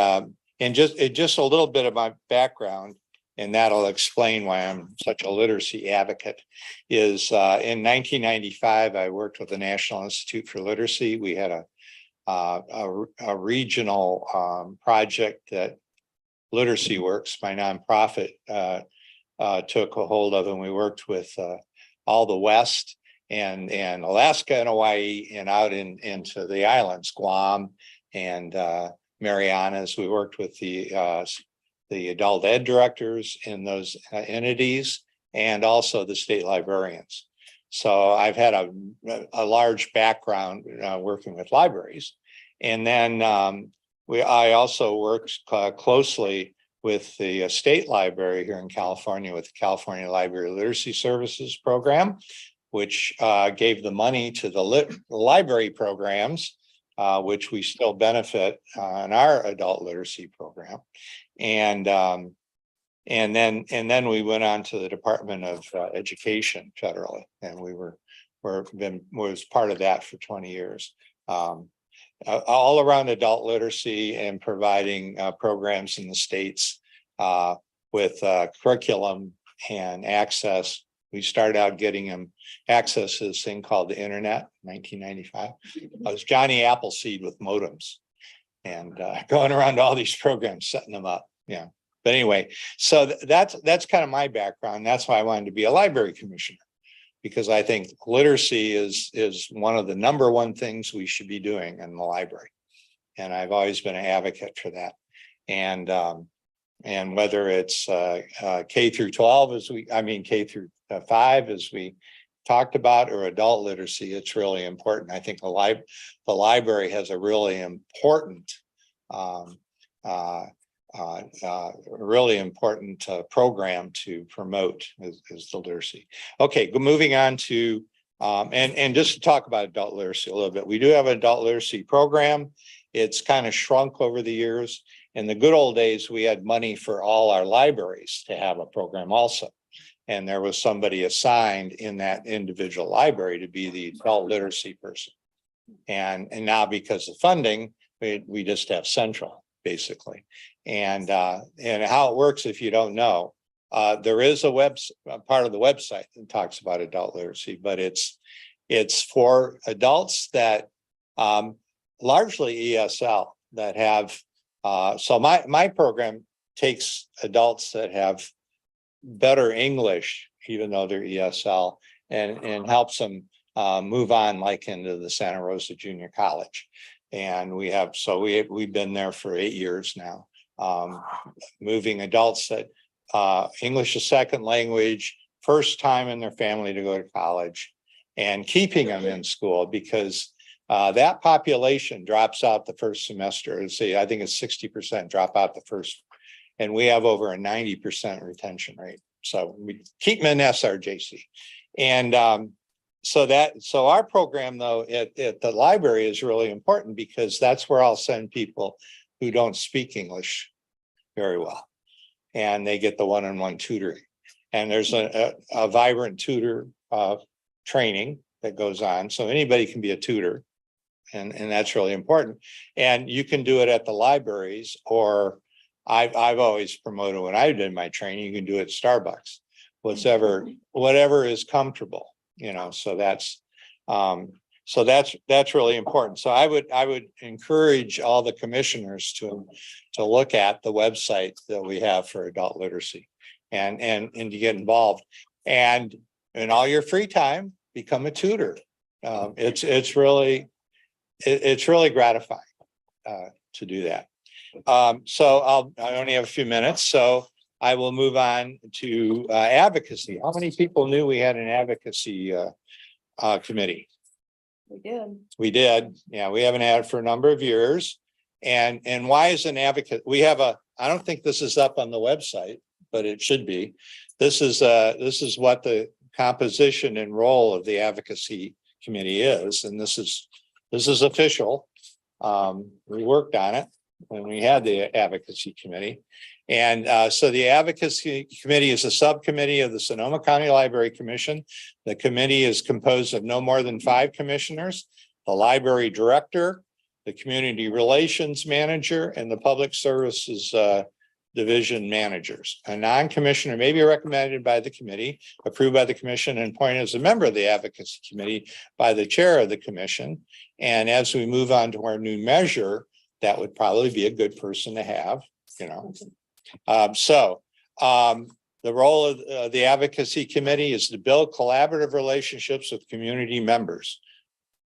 just a little bit of my background, and that'll explain why I'm such a literacy advocate, is in 1995, I worked with the National Institute for Literacy. We had a regional project that Literacy Works, my nonprofit, took a hold of, and we worked with all the West and Alaska and Hawaii and out into the islands, Guam and Marianas. We worked with the adult ed directors in those entities and also the state librarians. So I've had a large background working with libraries. And then I also worked closely with the state library here in California with the California Library Literacy Services Program, which gave the money to the library programs, which we still benefit in our adult literacy program. And then we went on to the Department of Education federally, and was part of that for 20 years. All around adult literacy and providing programs in the states with curriculum and access. We started out getting them access to this thing called the internet in 1995. I was Johnny Appleseed with modems and going around to all these programs, setting them up. Yeah. But anyway, so that's kind of my background. That's why I wanted to be a library commissioner, because I think literacy is one of the number one things we should be doing in the library. And I've always been an advocate for that. And whether it's K through 12, K through 5, as we talked about, or adult literacy, it's really important. I think the library has a really important program to promote is the literacy. Okay, moving on to and just to talk about adult literacy a little bit. We do have an adult literacy program. It's kind of shrunk over the years. In the good old days, we had money for all our libraries to have a program also. And there was somebody assigned in that individual library to be the adult literacy person. And now because of funding, we just have central, basically. And how it works, if you don't know, there is a part of the website that talks about adult literacy, but it's for adults that largely ESL that have. So my program takes adults that have better English, even though they're ESL, and helps them move on, like into the Santa Rosa Junior College. And we've been there for 8 years now, moving adults that English is second language, first time in their family to go to college, and keeping them in school, because that population drops out the first semester. I think it's 60% drop out the first, and we have over a 90% retention rate. So we keep them in SRJC. And so our program, though, at the library is really important, because that's where I'll send people who don't speak English very well, and they get the one-on-one tutoring. And there's a vibrant tutor training that goes on, so anybody can be a tutor, and that's really important. And you can do it at the libraries, or I've always promoted, when I did my training, you can do it at Starbucks, whatever is comfortable, so that's really important. So I would encourage all the commissioners to look at the website that we have for adult literacy and to get involved, and in all your free time, become a tutor. It's really gratifying to do that. So I only have a few minutes, so I will move on to advocacy. How many people knew we had an advocacy committee? We did. Yeah, we haven't had it for a number of years. And why is an advocate? I don't think this is up on the website, but it should be. This is what the composition and role of the advocacy committee is, and this is official. We worked on it when we had the advocacy committee, And so the Advocacy Committee is a subcommittee of the Sonoma County Library Commission. The committee is composed of no more than 5 commissioners, the library director, the community relations manager, and the public services division managers. A non-commissioner may be recommended by the committee, approved by the commission, and appointed as a member of the Advocacy Committee by the chair of the commission. And as we move on to our new measure, that would probably be a good person to have, you know. The role of the Advocacy Committee is to build collaborative relationships with community members,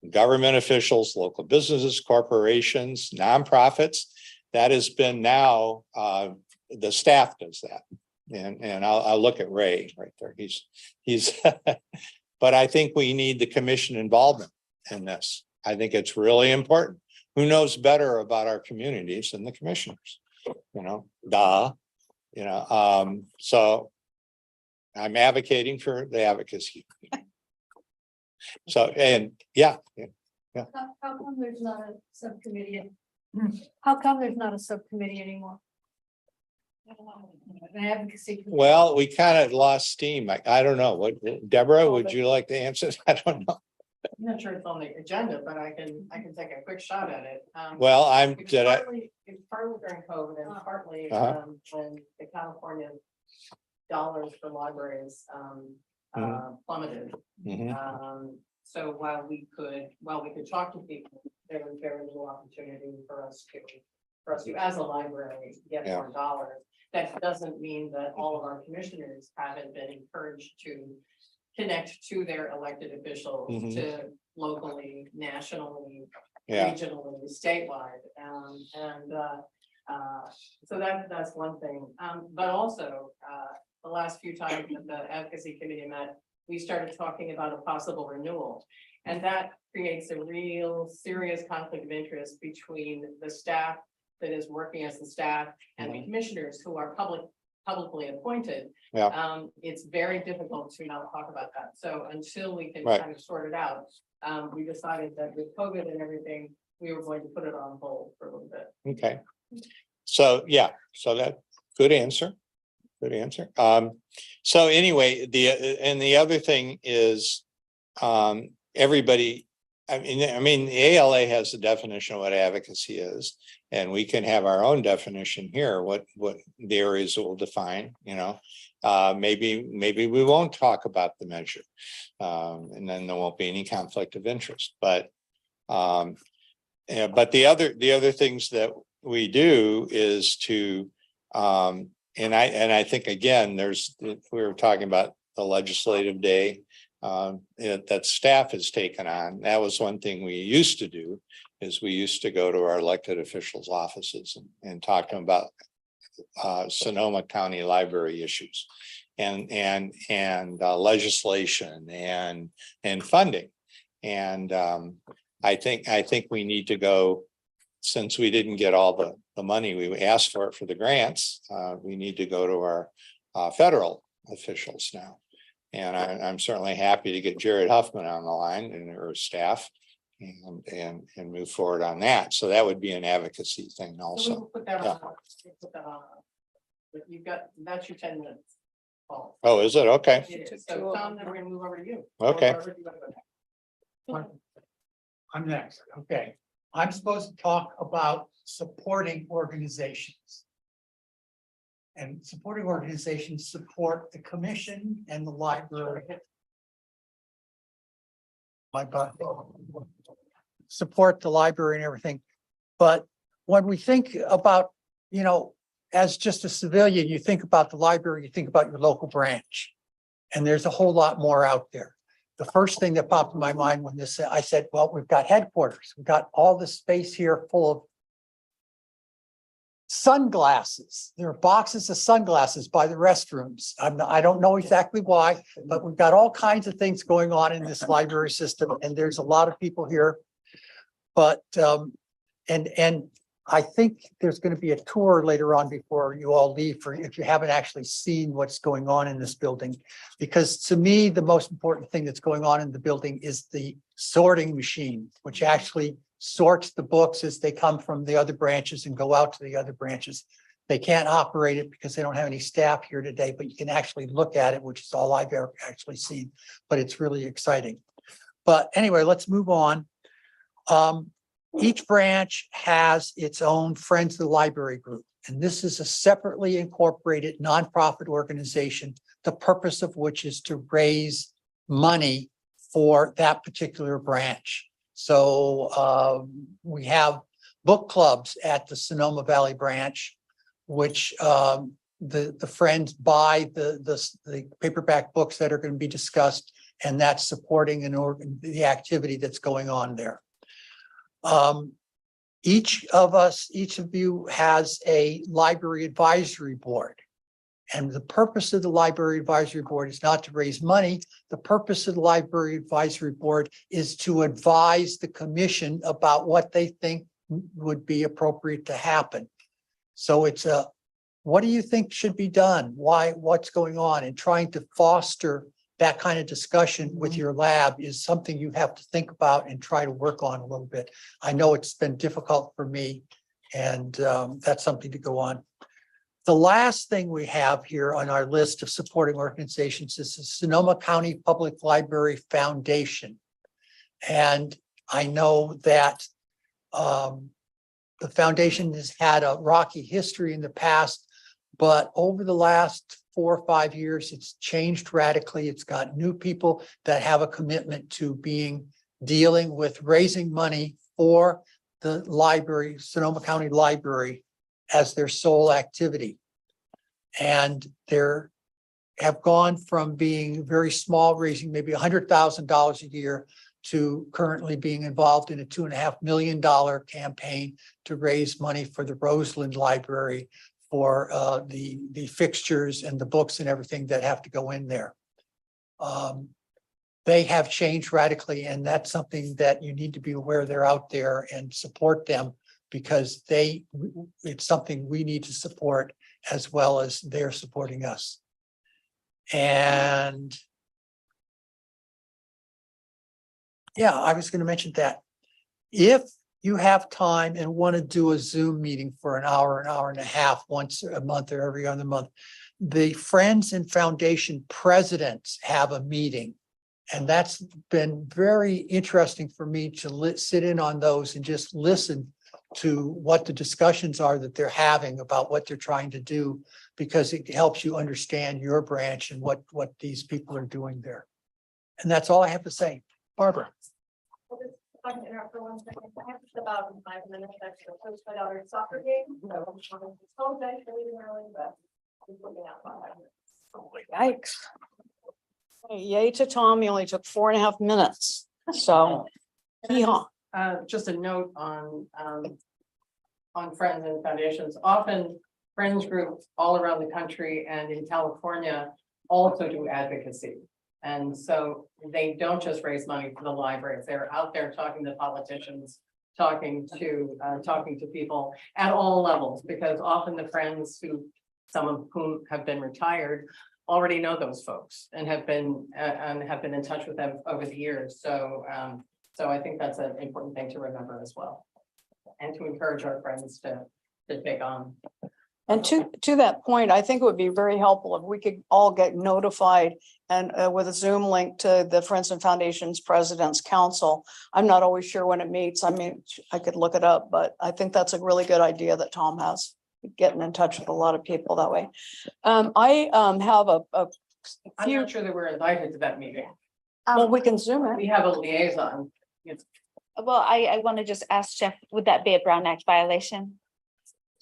government officials, local businesses, corporations, nonprofits. That has been now, the staff does that. And I'll look at Ray right there. He's, but I think we need the commission involvement in this. I think it's really important. Who knows better about our communities than the commissioners? You know, so I'm advocating for the advocacy. So, and yeah. How come there's not a subcommittee? How come there's not a subcommittee anymore? An advocacy. Well, we kind of lost steam. I don't know. What, Deborah, would you like to answer? I don't know. I'm not sure it's on the agenda, but I can take a quick shot at it. Well, It's partly during COVID and partly when the California dollars for libraries plummeted. So while we could talk to people, there was very little opportunity for us to, as a library, get more dollars. That doesn't mean that all of our commissioners haven't been encouraged to connect to their elected officials, to locally, nationally, regionally, statewide. So that's one thing. But also, the last few times that the advocacy committee met, we started talking about a possible renewal. And that creates a real serious conflict of interest between the staff that is working as the staff and the commissioners who are publicly appointed. It's very difficult to not talk about that. So until we can kind of sort it out, we decided that with COVID and everything, we were going to put it on hold for a little bit. Okay. So, yeah, so that good answer. Good answer. So anyway, the other thing is, everybody, I mean, the ALA has a definition of what advocacy is, and we can have our own definition here, what the areas will define, you know. Maybe we won't talk about the measure, and then there won't be any conflict of interest. But the other things that we do is to, and I think again, we were talking about the legislative day that staff has taken on. That was one thing we used to do, is we used to go to our elected officials' offices and talk to them about Sonoma County library issues and legislation and funding. And I think we need to go, since we didn't get all the money we asked for the grants, we need to go to our federal officials now. And I'm certainly happy to get Jared Huffman on the line and her staff and move forward on that. So that would be an advocacy thing So also. we'll put that on. We'll put that on. But that's your 10 minutes. Paul. Oh, is it? Okay. It is. So Tom, then we're gonna move over to you. Okay. Or wherever you wanna go. I'm next. Okay. I'm supposed to talk about supporting organizations. And supporting organizations support the commission and the library. Support the library and everything. But when we think about, you know, as just a civilian, you think about the library, you think about your local branch. And there's a whole lot more out there. The first thing that popped in my mind when I said, well, we've got headquarters. We've got all the space here full of sunglasses. There are boxes of sunglasses by the restrooms. I don't know exactly why, but we've got all kinds of things going on in this library system, and there's a lot of people here. But and I think there's going to be a tour later on before you all leave, for if you haven't actually seen what's going on in this building. Because to me, the most important thing that's going on in the building is the sorting machine, which actually sorts the books as they come from the other branches and go out to the other branches. They can't operate it because they don't have any staff here today, but you can actually look at it, which is all I've ever actually seen, but it's really exciting. But anyway, let's move on. Each branch has its own Friends of the Library group, and this is a separately incorporated nonprofit organization, the purpose of which is to raise money for that particular branch. So we have book clubs at the Sonoma Valley branch, which the friends buy the paperback books that are going to be discussed, and that's supporting the activity that's going on there. Each of you has a library advisory board. And the purpose of the library advisory board is not to raise money. The purpose of the library advisory board is to advise the commission about what they think would be appropriate to happen. So it's what do you think should be done? What's going on? And trying to foster that kind of discussion with your lab is something you have to think about and try to work on a little bit. I know it's been difficult for me, and that's something to go on. The last thing we have here on our list of supporting organizations is the Sonoma County Public Library Foundation. And I know that the foundation has had a rocky history in the past, but over the last 4 or 5 years, it's changed radically. It's got new people that have a commitment to dealing with raising money for the library, Sonoma County Library, as their sole activity. And they're have gone from being very small, raising maybe $100,000 a year, to currently being involved in a $2.5 million campaign to raise money for the Roseland Library for the fixtures and the books and everything that have to go in there. They have changed radically, and that's something that you need to be aware they're out there and support them, because it's something we need to support as well as they're supporting us. And yeah, I was going to mention that if you have time and want to do a Zoom meeting for an hour and a half, once a month or every other month, the Friends and Foundation presidents have a meeting. And that's been very interesting for me to sit in on those and just listen to what the discussions are that they're having about what they're trying to do, because it helps you understand your branch and what these people are doing there. And that's all I have to say. Barbara. I can interrupt for 1 second. I have just about 5 minutes extra. Post my daughter's soccer game. So I'm home leaving early, but I'm looking out 5 minutes. Yikes. Yay to Tom, he only took 4.5 minutes. So, yeah. Just a note on Friends and Foundations. Often Friends groups all around the country and in California also do advocacy. And so they don't just raise money for the libraries. They're out there talking to politicians, talking to people at all levels, because often the Friends, some of whom have been retired, already know those folks and have been in touch with them over the years. So I think that's an important thing to remember as well, and to encourage our friends to take on. And to that point, I think it would be very helpful if we could all get notified and with a Zoom link to the Friends and Foundations President's Council. I'm not always sure when it meets. I mean, I could look it up, but I think that's a really good idea that Tom has, getting in touch with a lot of people that way. I have I'm not sure that we're invited to that meeting. well, we can Zoom it. We have a liaison. Well, I want to just ask Jeff, would that be a Brown Act violation?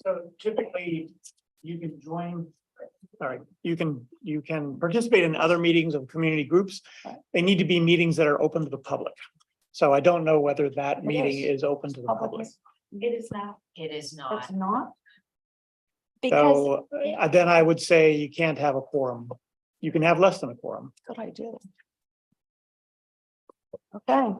So typically you can you can participate in other meetings of community groups. They need to be meetings that are open to the public. So I don't know whether that meeting is open to the public. It is not. It is not. It's not? Because So then I would say you can't have a quorum. You can have less than a quorum. Good idea. Okay.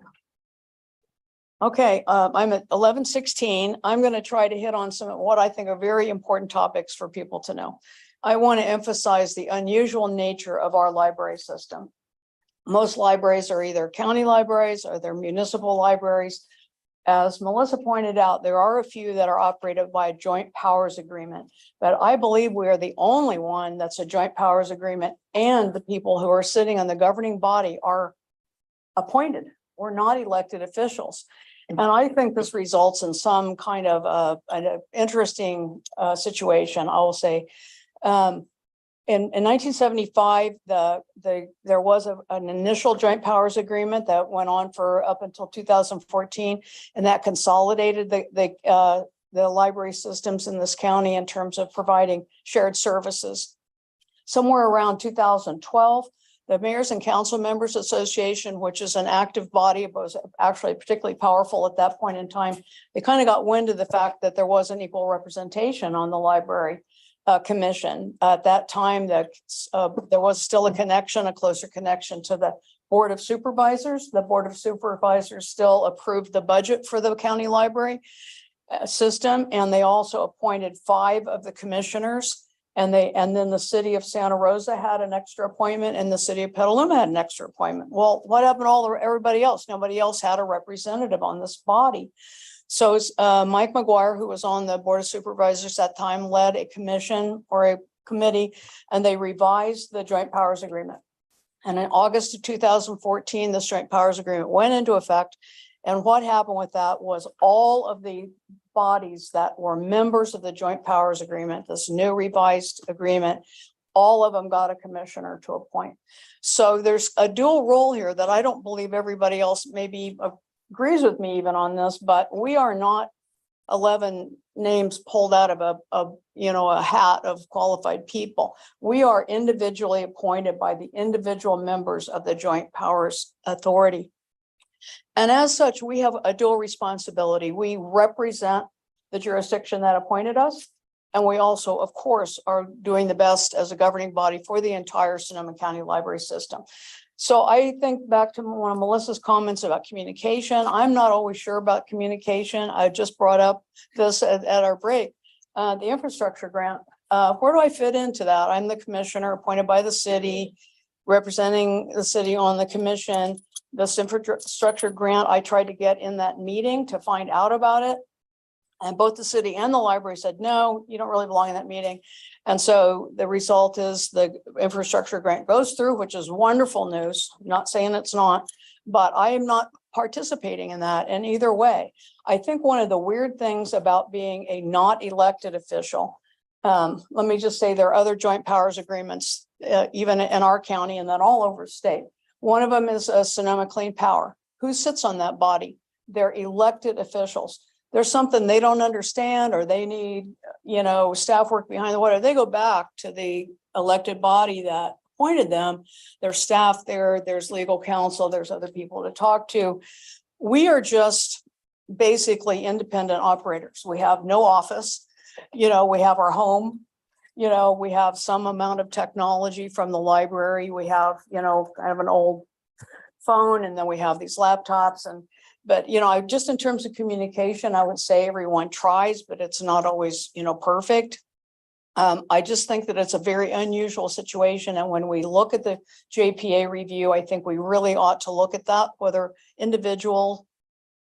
Okay, I'm at 11:16. I'm going to try to hit on some of what I think are very important topics for people to know. I want to emphasize the unusual nature of our library system. Most libraries are either county libraries or they're municipal libraries. As Melissa pointed out, there are a few that are operated by a joint powers agreement, but I believe we are the only one that's a joint powers agreement, and the people who are sitting on the governing body are appointed or not elected officials. And I think this results in some kind of an interesting situation, I will say. In 1975, there was an initial joint powers agreement that went on for up until 2014, and that consolidated the library systems in this county in terms of providing shared services. Somewhere around 2012, the Mayors and Council Members Association, which is an active body, but was actually particularly powerful at that point in time, they kind of got wind of the fact that there wasn't equal representation on the library commission. At that time, that there was still a closer connection to the Board of Supervisors. The Board of Supervisors still approved the budget for the county library system, and they also appointed 5 of the commissioners. And then the city of Santa Rosa had an extra appointment, and the city of Petaluma had an extra appointment. Well, what happened to everybody else? Nobody else had a representative on this body. So Mike McGuire, who was on the Board of Supervisors at that time, led a commission or a committee, and they revised the joint powers agreement. And in August of 2014, this joint powers agreement went into effect. And what happened with that was all of the bodies that were members of the joint powers agreement, this new revised agreement, all of them got a commissioner to appoint. So there's a dual role here that I don't believe everybody else maybe agrees with me even on this, but we are not 11 names pulled out of a hat of qualified people. We are individually appointed by the individual members of the Joint Powers Authority. And as such, we have a dual responsibility. We represent the jurisdiction that appointed us. And we also, of course, are doing the best as a governing body for the entire Sonoma County Library system. So I think back to one of Melissa's comments about communication. I'm not always sure about communication. I just brought up this at our break. The infrastructure grant, where do I fit into that? I'm the commissioner appointed by the city, representing the city on the commission. This infrastructure grant, I tried to get in that meeting to find out about it. And both the city and the library said, no, you don't really belong in that meeting. And so the result is the infrastructure grant goes through, which is wonderful news. I'm not saying it's not, but I am not participating in that in either way. I think one of the weird things about being a not elected official, let me just say there are other joint powers agreements, even in our county and then all over the state. One of them is Sonoma Clean Power. Who sits on that body? They're elected officials. There's something they don't understand, or they need, staff work behind the water. They go back to the elected body that appointed them. There's staff there, there's legal counsel, there's other people to talk to. We are just basically independent operators. We have no office, we have our home, we have some amount of technology from the library. We have, kind of an old phone, and then we have these laptops. But just in terms of communication, I would say everyone tries, but it's not always, perfect. I just think that it's a very unusual situation. And when we look at the JPA review, I think we really ought to look at that, whether individual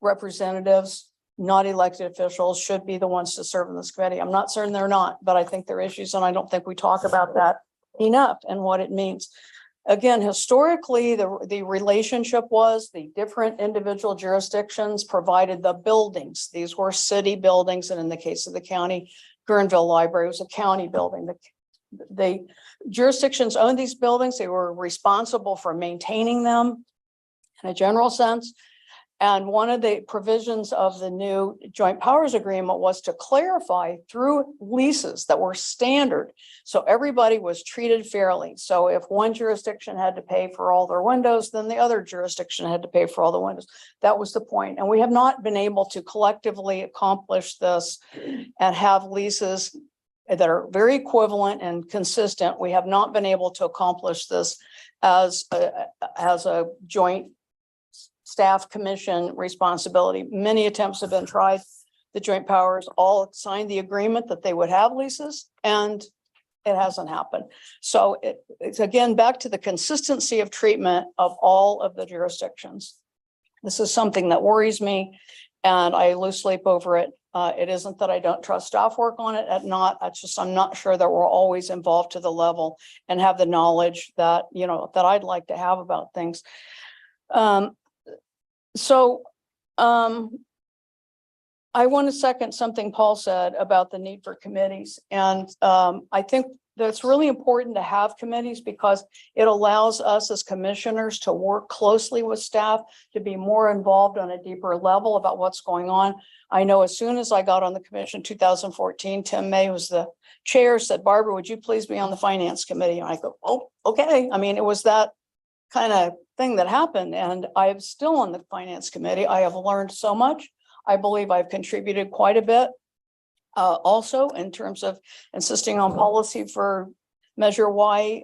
representatives, not elected officials, should be the ones to serve in this committee. I'm not certain they're not, but I think there are issues, and I don't think we talk about that enough and what it means. Again, historically, the relationship was the different individual jurisdictions provided the buildings. These were city buildings, and in the case of the county, Guerneville Library was a county building. The jurisdictions owned these buildings. They were responsible for maintaining them in a general sense. And one of the provisions of the new joint powers agreement was to clarify through leases that were standard. So everybody was treated fairly. So if one jurisdiction had to pay for all their windows, then the other jurisdiction had to pay for all the windows. That was the point. And we have not been able to collectively accomplish this and have leases that are very equivalent and consistent. We have not been able to accomplish this as a joint staff commission responsibility. Many attempts have been tried. The joint powers all signed the agreement that they would have leases, and it hasn't happened. So it's again back to the consistency of treatment of all of the jurisdictions. This is something that worries me. and I lose sleep over it. It isn't that I don't trust staff work on it, it's just, I'm not sure that we're always involved to the level and have the knowledge that, you know, that I'd like to have about things. I want to second something Paul said about the need for committees. And I think that's really important to have committees because it allows us as commissioners to work closely with staff, to be more involved on a deeper level about what's going on. I know as soon as I got on the commission, 2014, Tim May was the chair, said, Barbara, would you please be on the finance committee? And I go, oh, okay. I mean, it was that kind of thing that happened. And I am still on the finance committee. I have learned so much. I believe I've contributed quite a bit. Also in terms of insisting on policy for Measure Y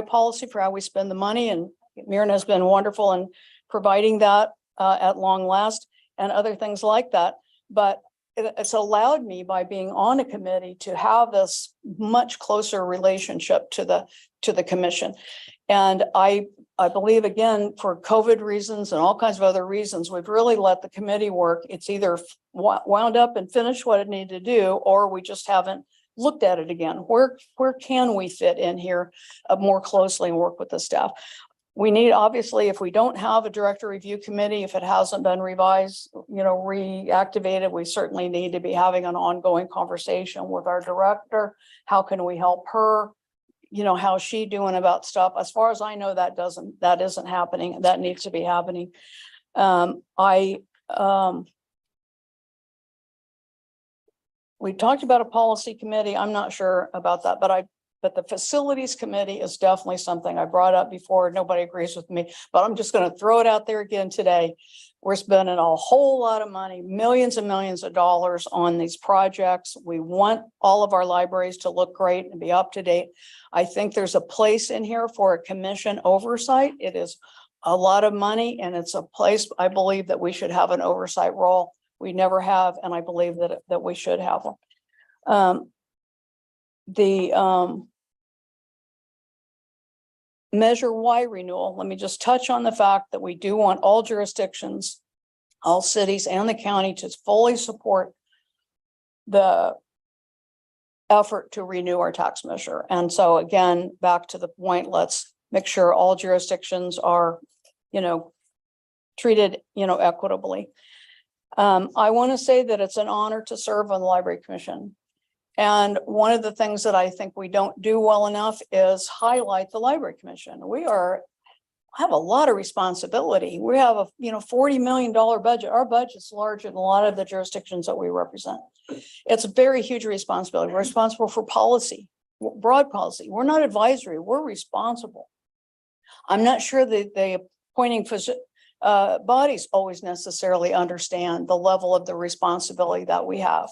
policy for how we spend the money. And Myrna has been wonderful in providing that at long last and other things like that. But it's allowed me by being on a committee to have this much closer relationship to the commission. And I believe, again, for COVID reasons and all kinds of other reasons, we've really let the committee work. It's either wound up and finished what it needed to do, or we just haven't looked at it again. Where can we fit in here more closely and work with the staff? We need, obviously, if we don't have a director review committee, if it hasn't been revised, you know, reactivated, we certainly need to be having an ongoing conversation with our director. How can we help her? You know, how's she doing about stuff? As far as I know, that isn't happening. That needs to be happening. We talked about a policy committee. I'm not sure about that, but the facilities committee is definitely something I brought up before. Nobody agrees with me, but I'm just going to throw it out there again today. We're spending a whole lot of money, millions and millions of dollars on these projects. We want all of our libraries to look great and be up to date. I think there's a place in here for a commission oversight. It is a lot of money and it's a place I believe that we should have an oversight role. We never have, and I believe that we should have one. Measure Y renewal. Let me just touch on the fact that we do want all jurisdictions, all cities and the county to fully support the effort to renew our tax measure. And so again, back to the point, let's make sure all jurisdictions are, you know, treated, you know, equitably. I want to say that it's an honor to serve on the Library Commission. And one of the things that I think we don't do well enough is highlight the Library Commission. We have a lot of responsibility. We have a $40 million budget. Our budget's larger than a lot of the jurisdictions that we represent. It's a very huge responsibility. We're responsible for policy, broad policy. We're not advisory. We're responsible. I'm not sure that the appointing bodies always necessarily understand the level of the responsibility that we have.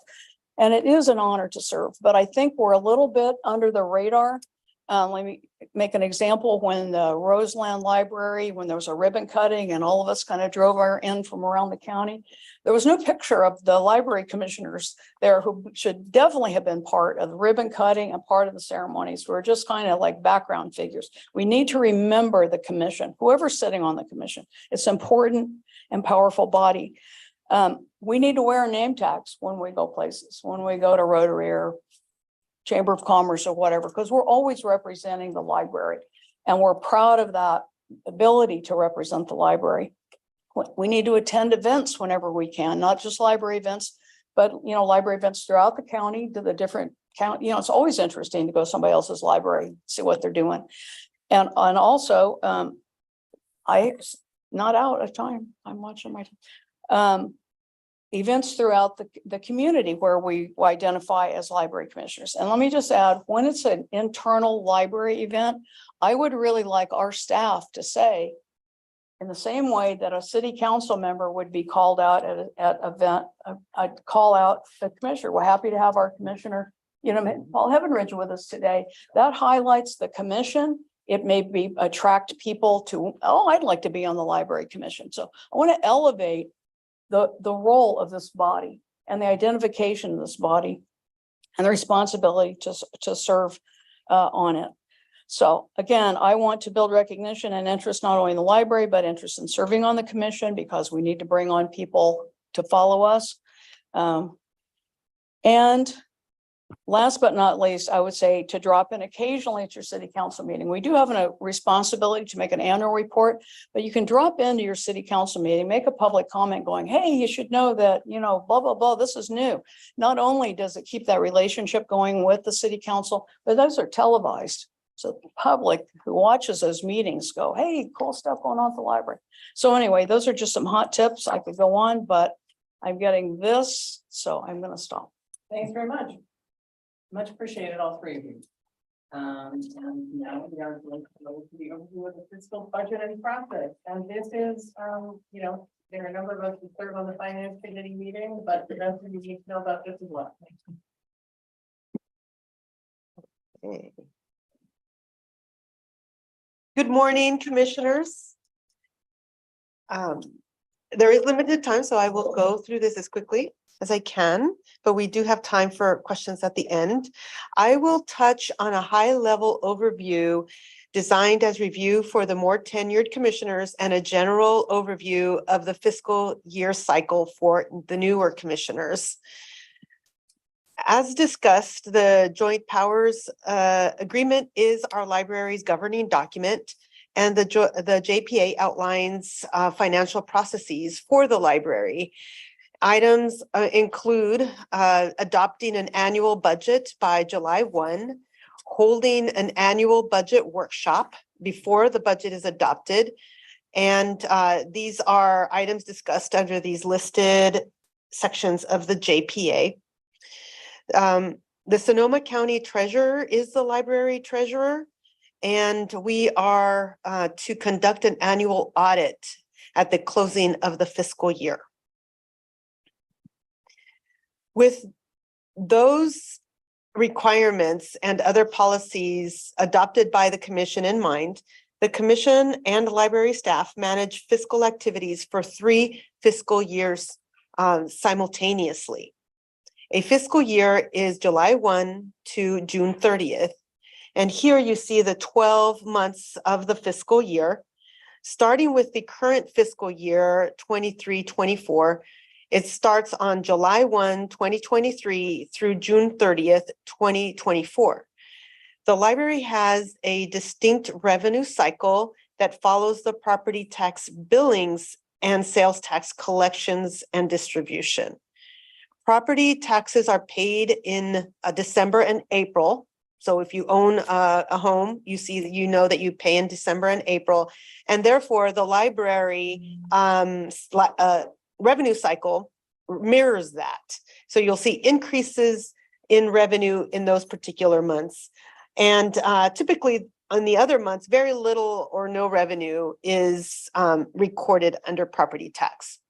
And it is an honor to serve, but I think we're a little bit under the radar. Let me make an example. When the Roseland Library, when there was a ribbon cutting and all of us kind of drove in from around the county, there was no picture of the library commissioners there who should definitely have been part of the ribbon cutting and part of the ceremonies. We're just kind of like background figures. We need to remember the commission, whoever's sitting on the commission. It's an important and powerful body. We need to wear name tags when we go places, when we go to Rotary or Chamber of Commerce or whatever, because we're always representing the library and we're proud of that ability to represent the library. We need to attend events whenever we can, not just library events, but library events throughout the county, to the different county. It's always interesting to go to somebody else's library, see what they're doing. And also, I not out of time. I'm watching my time. Events throughout the community where we identify as library commissioners. And let me just add, when it's an internal library event, I would really like our staff to say, in the same way that a city council member would be called out at event, I'd call out the commissioner. We're happy to have our commissioner, Paul Heavenridge with us today. That highlights the commission. It may attract people to, I'd like to be on the library commission. So I want to elevate the role of this body and the identification of this body and the responsibility to serve on it. So again, I want to build recognition and interest not only in the library, but interest in serving on the commission because we need to bring on people to follow us. And last but not least, I would say to drop in occasionally at your city council meeting. We do have a responsibility to make an annual report, but you can drop into your city council meeting, make a public comment going, hey, you should know that, you know, blah, blah, blah, this is new. Not only does it keep that relationship going with the city council, but those are televised. So the public who watches those meetings go, hey, cool stuff going on at the library. So anyway, those are just some hot tips. I could go on, but I'm getting this, so I'm going to stop. Thanks very much. Much appreciated, all three of you. And now we are going to go to the overview of the fiscal budget and process. And this is, you know, there are a number of us who serve on the finance committee meeting, but the rest of you need to know about this as well. Good morning, commissioners. There is limited time, so I will go through this as quickly as I can, but we do have time for questions at the end. I will touch on a high-level overview designed as review for the more tenured commissioners and a general overview of the fiscal year cycle for the newer commissioners. As discussed, the Joint Powers Agreement is our library's governing document, and the JPA outlines financial processes for the library. Items include adopting an annual budget by July 1, holding an annual budget workshop before the budget is adopted. And these are items discussed under these listed sections of the JPA. The Sonoma County Treasurer is the library treasurer, and we are to conduct an annual audit at the closing of the fiscal year. With those requirements and other policies adopted by the commission in mind, the commission and library staff manage fiscal activities for 3 fiscal years simultaneously. A fiscal year is July 1 to June 30th. And here you see the 12 months of the fiscal year, starting with the current fiscal year 23-24. It starts on July 1, 2023 through June 30th, 2024. The library has a distinct revenue cycle that follows the property tax billings and sales tax collections and distribution. Property taxes are paid in December and April. So if you own a home, you know that you pay in December and April, and therefore the library revenue cycle mirrors that. So you'll see increases in revenue in those particular months. And typically on the other months, very little or no revenue is recorded under property tax.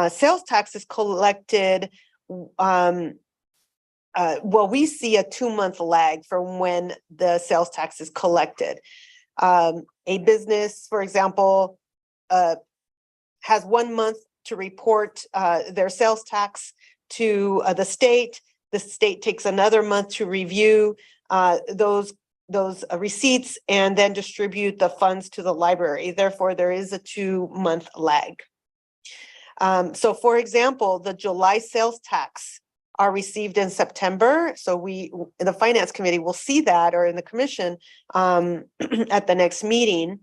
Sales tax is collected, well, we see a 2-month lag from when the sales tax is collected. A business, for example, has 1 month to report their sales tax to the state. The state takes another month to review those receipts and then distribute the funds to the library. Therefore, there is a 2-month lag. So for example, the July sales tax are received in September. So we, in the finance committee, will see that, or in the commission at the next meeting.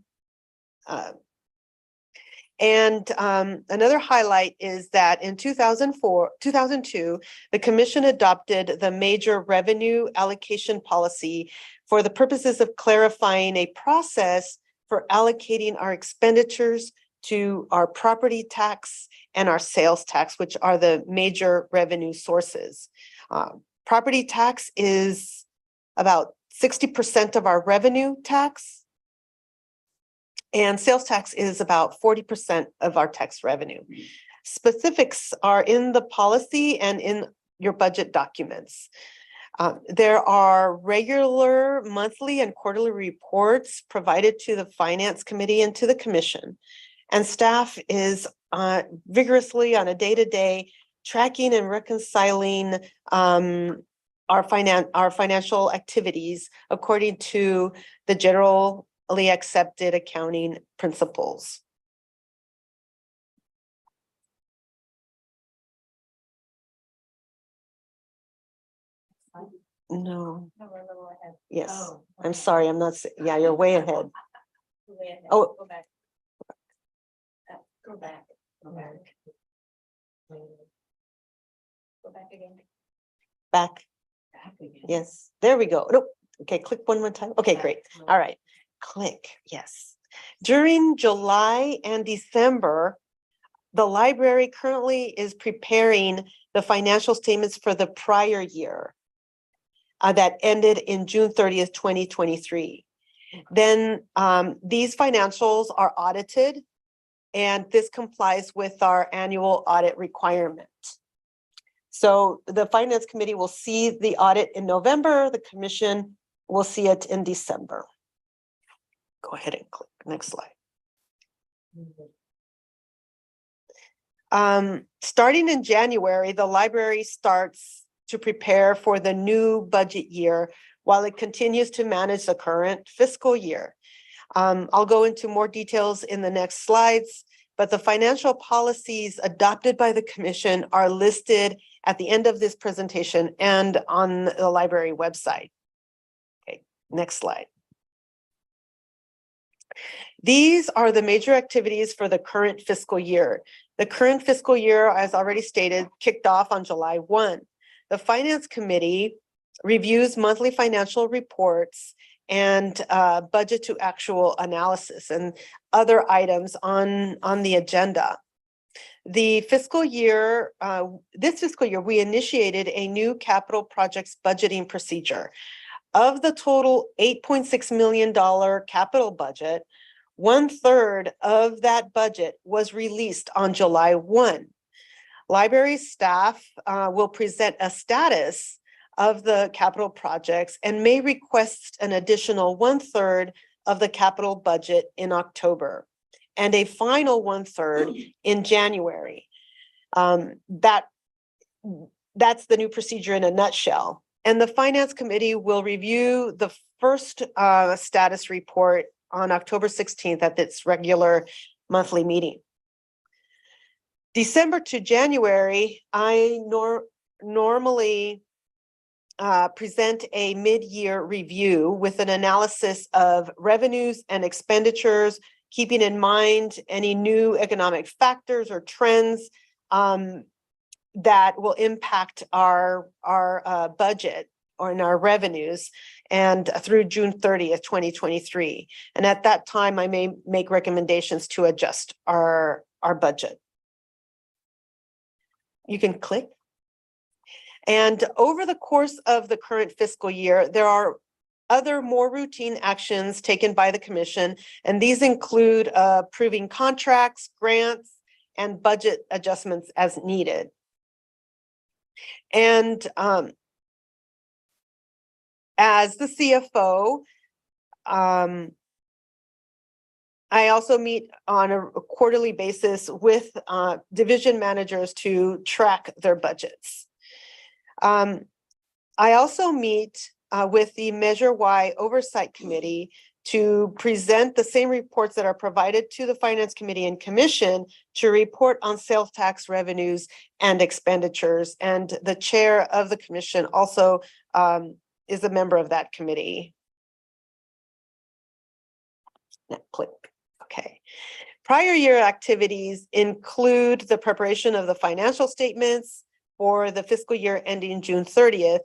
And another highlight is that in 2002, the commission adopted the major revenue allocation policy for the purposes of clarifying a process for allocating our expenditures to our property tax and our sales tax, which are the major revenue sources. Property tax is about 60% of our revenue tax, and sales tax is about 40% of our tax revenue. Specifics are in the policy and in your budget documents. There are regular monthly and quarterly reports provided to the finance committee and to the commission. And staff is vigorously on a day-to-day tracking and reconciling our financial activities according to the generally accepted accounting principles. No, yes, I'm sorry, I'm not, yeah, you're way ahead. Oh. Go back. Go back. Go back. Go back again. Back. Yes, there we go. Nope. Okay, click one more time. Okay, great. All right. Click, yes. During July and December, the library currently is preparing the financial statements for the prior year that ended in June 30th, 2023. Then these financials are audited, and this complies with our annual audit requirement. So the Finance Committee will see the audit in November, the Commission will see it in December. Go ahead and click next slide. Starting in January, the library starts to prepare for the new budget year while it continues to manage the current fiscal year. I'll go into more details in the next slides, but the financial policies adopted by the Commission are listed at the end of this presentation and on the library website. Okay, next slide. These are the major activities for the current fiscal year. The current fiscal year, as already stated, kicked off on July 1. The Finance Committee reviews monthly financial reports and budget to actual analysis and other items on the agenda. The fiscal year, this fiscal year, we initiated a new capital projects budgeting procedure. Of the total $8.6 million capital budget, 1/3 of that budget was released on July 1. Library staff will present a status of the capital projects and may request an additional 1/3 of the capital budget in October and a final 1/3 in January. That's the new procedure in a nutshell. And the Finance Committee will review the first status report on October 16th at its regular monthly meeting. December to January, I normally present a mid-year review with an analysis of revenues and expenditures, keeping in mind any new economic factors or trends that will impact our budget or in our revenues and through June 30th, 2023. And at that time, I may make recommendations to adjust our budget. You can click. And over the course of the current fiscal year, there are other more routine actions taken by the Commission, and these include approving contracts, grants, and budget adjustments as needed. And as the CFO, I also meet on a quarterly basis with division managers to track their budgets. I also meet with the Measure Y Oversight Committee to present the same reports that are provided to the Finance Committee and Commission to report on sales tax revenues and expenditures. And the chair of the Commission also is a member of that committee. Now, click. Okay. Prior year activities include the preparation of the financial statements for the fiscal year ending June 30th,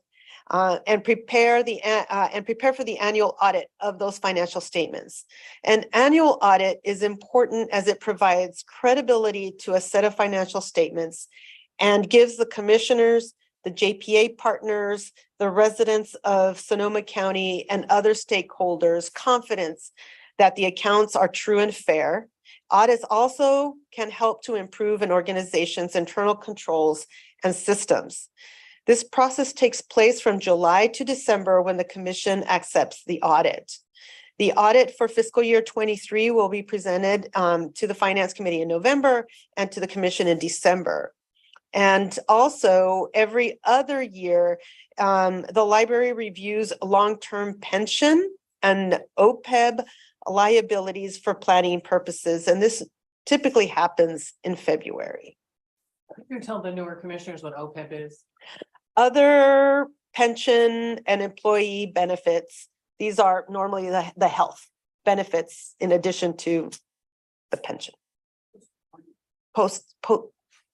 and prepare for the annual audit of those financial statements. An annual audit is important as it provides credibility to a set of financial statements and gives the commissioners, the JPA partners, the residents of Sonoma County, and other stakeholders confidence that the accounts are true and fair. Audits also can help to improve an organization's internal controls and systems. This process takes place from July to December when the Commission accepts the audit. The audit for fiscal year 23 will be presented to the Finance Committee in November and to the Commission in December. And also every other year, the library reviews long-term pension and OPEB liabilities for planning purposes. And this typically happens in February. You tell the newer commissioners what OPEB is. Other pension and employee benefits, these are normally the health benefits in addition to the pension.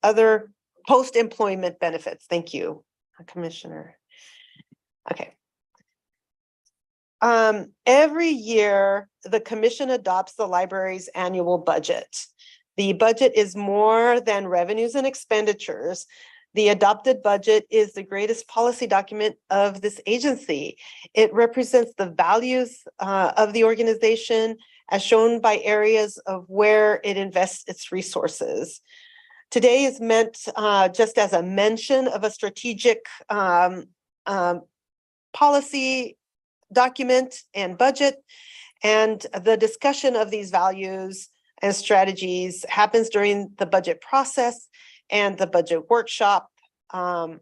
Other post-employment benefits. Thank you, Commissioner. Okay. Every year, the commission adopts the library's annual budget. The budget is more than revenues and expenditures. The adopted budget is the greatest policy document of this agency. It represents the values of the organization as shown by areas of where it invests its resources. Today is meant just as a mention of a strategic policy document and budget, and the discussion of these values and strategies happens during the budget process and the budget workshop and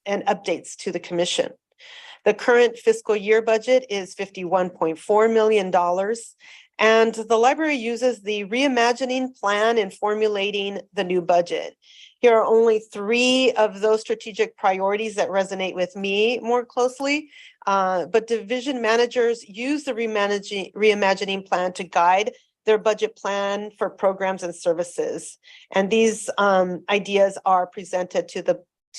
updates to the commission. The current fiscal year budget is $51.4 million. And the library uses the reimagining plan in formulating the new budget. Here are only 3 of those strategic priorities that resonate with me more closely. But division managers use the reimagining plan to guide their budget plan for programs and services. And these ideas are presented to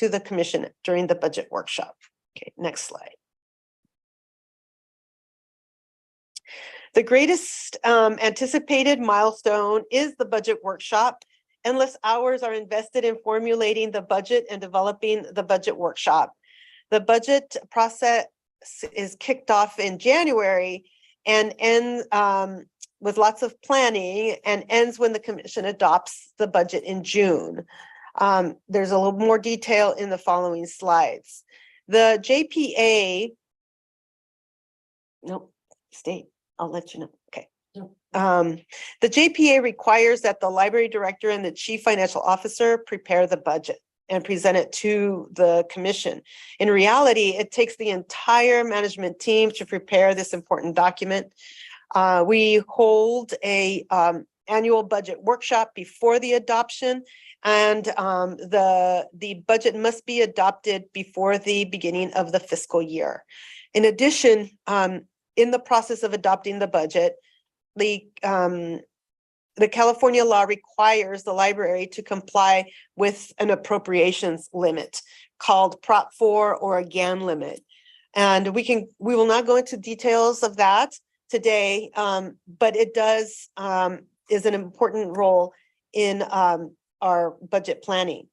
the commission during the budget workshop. Okay, next slide. The greatest anticipated milestone is the budget workshop. Endless hours are invested in formulating the budget and developing the budget workshop. The budget process is kicked off in January and ends with lots of planning and ends when the commission adopts the budget in June. There's a little more detail in the following slides. The JPA, I'll let you know. Okay. The JPA requires that the library director and the chief financial officer prepare the budget and present it to the commission. In reality, it takes the entire management team to prepare this important document. We hold a annual budget workshop before the adoption, and the budget must be adopted before the beginning of the fiscal year. In addition, in the process of adopting the budget, the California law requires the library to comply with an appropriations limit called Prop 4 or a GAN limit. And we will not go into details of that today, but it is an important role in our budget planning.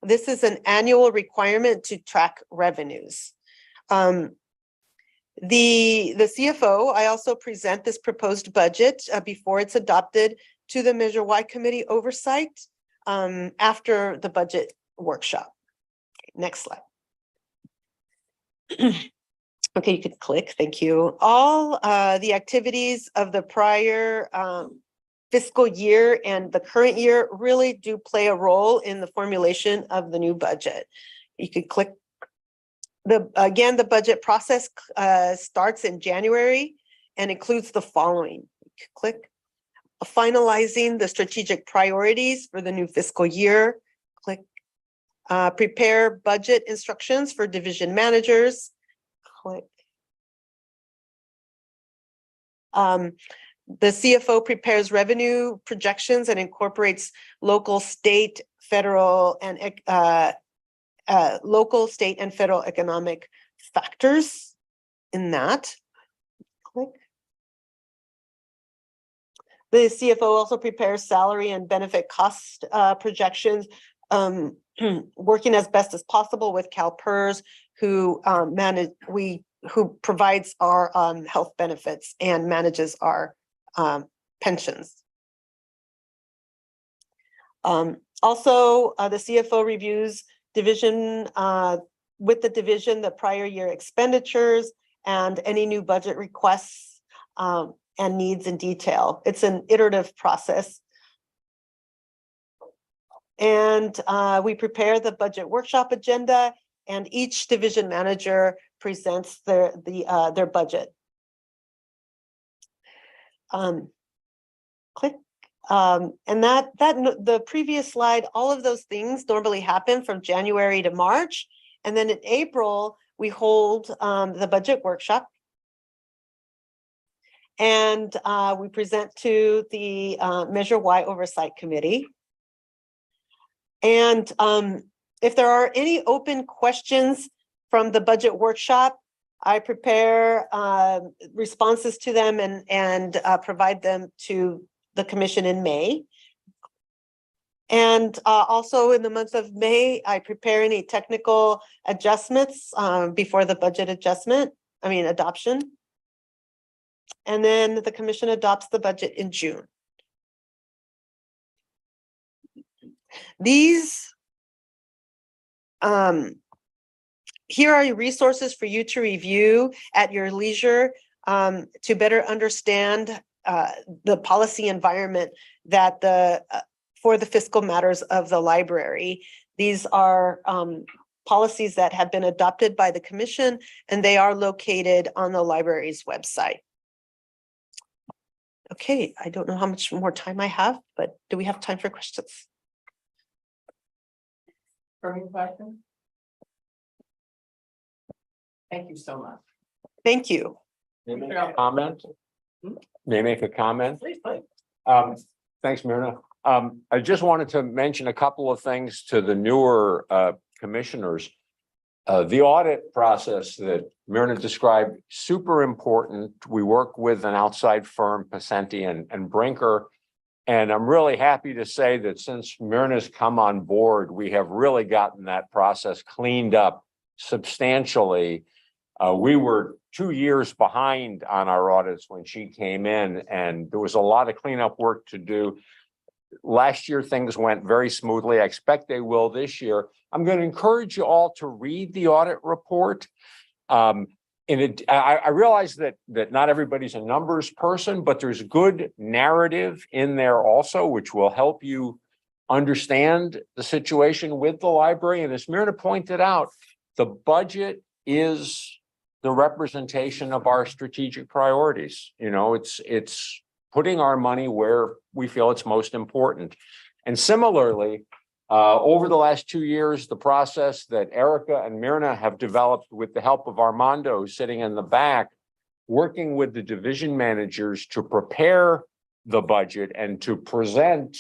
This is an annual requirement to track revenues. The CFO, I also present this proposed budget before it's adopted to the Measure Y committee oversight after the budget workshop. Okay, next slide. Okay, you could click, thank you. All the activities of the prior fiscal year and the current year really do play a role in the formulation of the new budget. You could click. Again, the budget process starts in January and includes the following. Click. Finalizing the strategic priorities for the new fiscal year. Click. Prepare budget instructions for division managers. Click. The CFO prepares revenue projections and incorporates local, state, federal, and local, state, and federal economic factors in that. Click. The CFO also prepares salary and benefit cost projections, working as best as possible with CalPERS, who provides our health benefits and manages our pensions. Also, the CFO reviews with the division, the prior year expenditures and any new budget requests and needs in detail. It's an iterative process. And we prepare the budget workshop agenda, and each division manager presents their budget. Click. And the previous slide, all of those things normally happen from January to March. And then in April, we hold the budget workshop. And we present to the Measure Y Oversight Committee. And if there are any open questions from the budget workshop, I prepare responses to them and provide them to the commission in May. And also in the month of May, I prepare any technical adjustments before the budget adoption. And then the commission adopts the budget in June. These here are resources for you to review at your leisure to better understand the policy environment that for the fiscal matters of the library. These are policies that have been adopted by the commission, and they are located on the library's website. Okay, I don't know how much more time I have, but do we have time for questions? Any questions? Thank you so much. Thank you. May I make a comment? May I make a comment? Please, please. Thanks, Myrna. I just wanted to mention a couple of things to the newer commissioners. The audit process that Myrna described, super important. We work with an outside firm, Pasenti and Brinker. And I'm really happy to say that since Myrna's come on board, we have really gotten that process cleaned up substantially. We were 2 years behind on our audits when she came in, and there was a lot of cleanup work to do. Last year, things went very smoothly. I expect they will this year. I'm going to encourage you all to read the audit report. I realize that not everybody's a numbers person, but there's good narrative in there also, which will help you understand the situation with the library. And as Myrna pointed out, the budget is the representation of our strategic priorities. You know, it's putting our money where we feel it's most important. And similarly, over the last 2 years, the process that Erica and Myrna have developed with the help of Armando sitting in the back, working with the division managers to prepare the budget and to present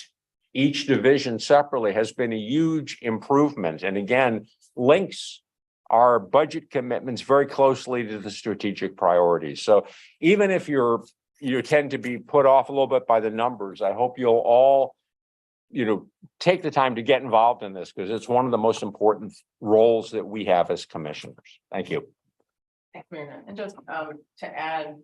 each division separately has been a huge improvement. And again, links our budget commitments very closely to the strategic priorities. So even if you tend to be put off a little bit by the numbers, I hope you'll all take the time to get involved in this, because it's one of the most important roles that we have as commissioners. Thank you. Thanks, Myrna. And just to add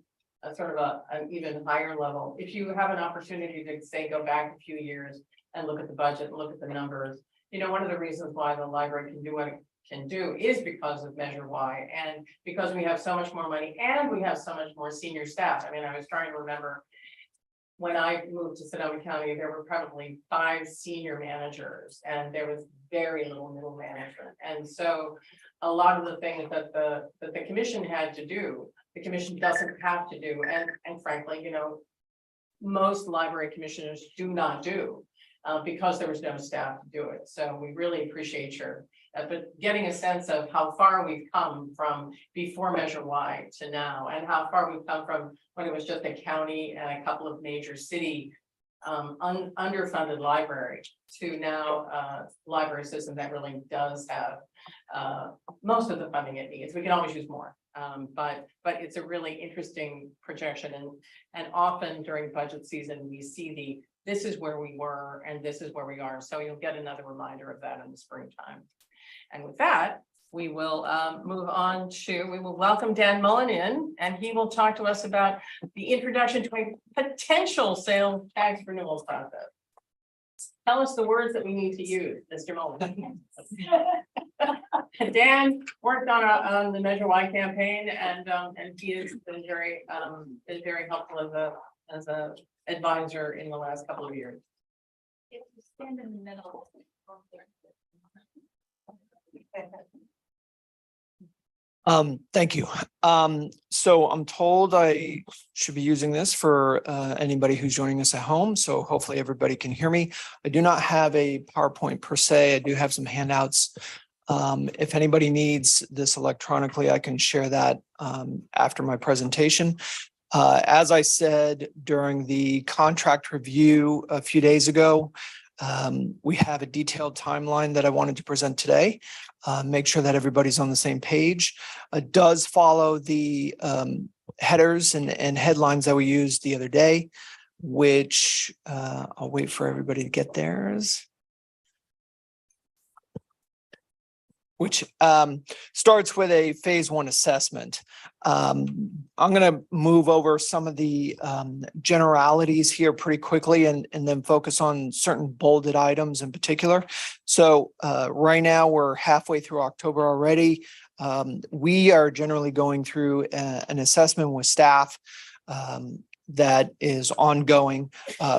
a sort of an even higher level, if you have an opportunity to say, go back a few years and look at the budget, look at the numbers, one of the reasons why the library can do what it can do is because of Measure Y, and because we have so much more money and we have so much more senior staff. I mean, I was trying to remember when I moved to Sonoma County, there were probably 5 senior managers and there was very little middle management. And so a lot of the things that the commission had to do, the commission doesn't have to do. And frankly, most library commissioners do not do because there was no staff to do it. So we really appreciate your but getting a sense of how far we've come from before Measure Y to now, and how far we've come from when it was just a county and a couple of major city underfunded library to now library system that really does have most of the funding it needs. We can always use more, but it's a really interesting projection, and often during budget season we see this is where we were and this is where we are. So you'll get another reminder of that in the springtime. And with that, we will move on we will welcome Dan Mullen in, and he will talk to us about the introduction to a potential sales tax renewal process. Tell us the words that we need to use, Mr. Mullen. Dan worked on the Measure Y campaign, and he has been very helpful as a advisor in the last couple of years. Stand in the middle. Thank you. So I'm told I should be using this for anybody who's joining us at home. So hopefully everybody can hear me. I do not have a PowerPoint per se. I do have some handouts. If anybody needs this electronically, I can share that after my presentation. As I said during the contract review a few days ago, we have a detailed timeline that I wanted to present today. Make sure that everybody's on the same page. It does follow the headers and headlines that we used the other day, which I'll wait for everybody to get theirs. Which starts with a phase one assessment. I'm going to move over some of the generalities here pretty quickly and then focus on certain bolded items in particular. So right now we're halfway through October already. We are generally going through an assessment with staff that is ongoing,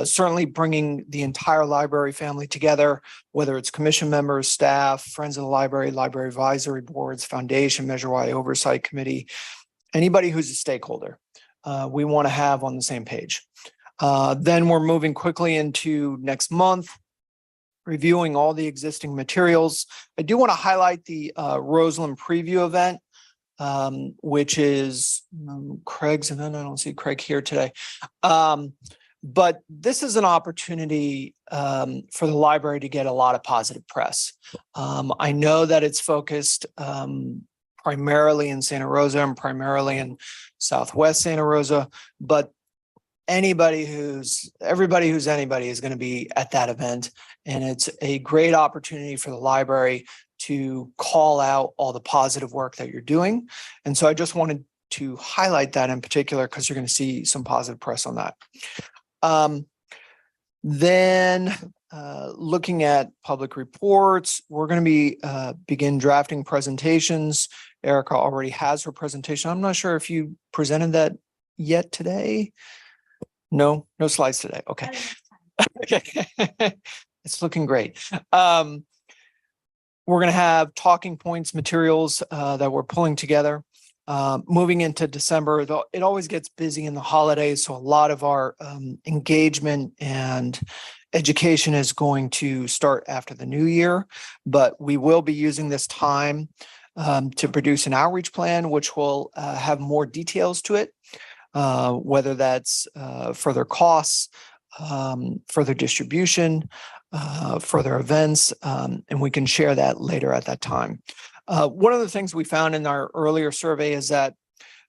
certainly bringing the entire library family together, whether it's commission members, staff, friends of the library, library advisory boards, foundation, Measure Y oversight committee, anybody who's a stakeholder, we want to have on the same page. Then we're moving quickly into next month, reviewing all the existing materials. I do want to highlight the Roseland preview event, which is Craig's event. I don't see Craig here today. But this is an opportunity for the library to get a lot of positive press. I know that it's focused primarily in Santa Rosa and primarily in Southwest Santa Rosa, but everybody who's anybody is going to be at that event. And it's a great opportunity for the library to call out all the positive work that you're doing. And so I just wanted to highlight that in particular because you're going to see some positive press on that. Then looking at public reports, we're going to be begin drafting presentations. Erica already has her presentation. I'm not sure if you presented that yet today. No slides today. Okay. Okay. It's looking great. We're going to have talking points materials that we're pulling together. Moving into December, it always gets busy in the holidays. So a lot of our engagement and education is going to start after the new year, but we will be using this time to produce an outreach plan, which will have more details to it, whether that's further costs, further distribution, further events, and we can share that later at that time. One of the things we found in our earlier survey is that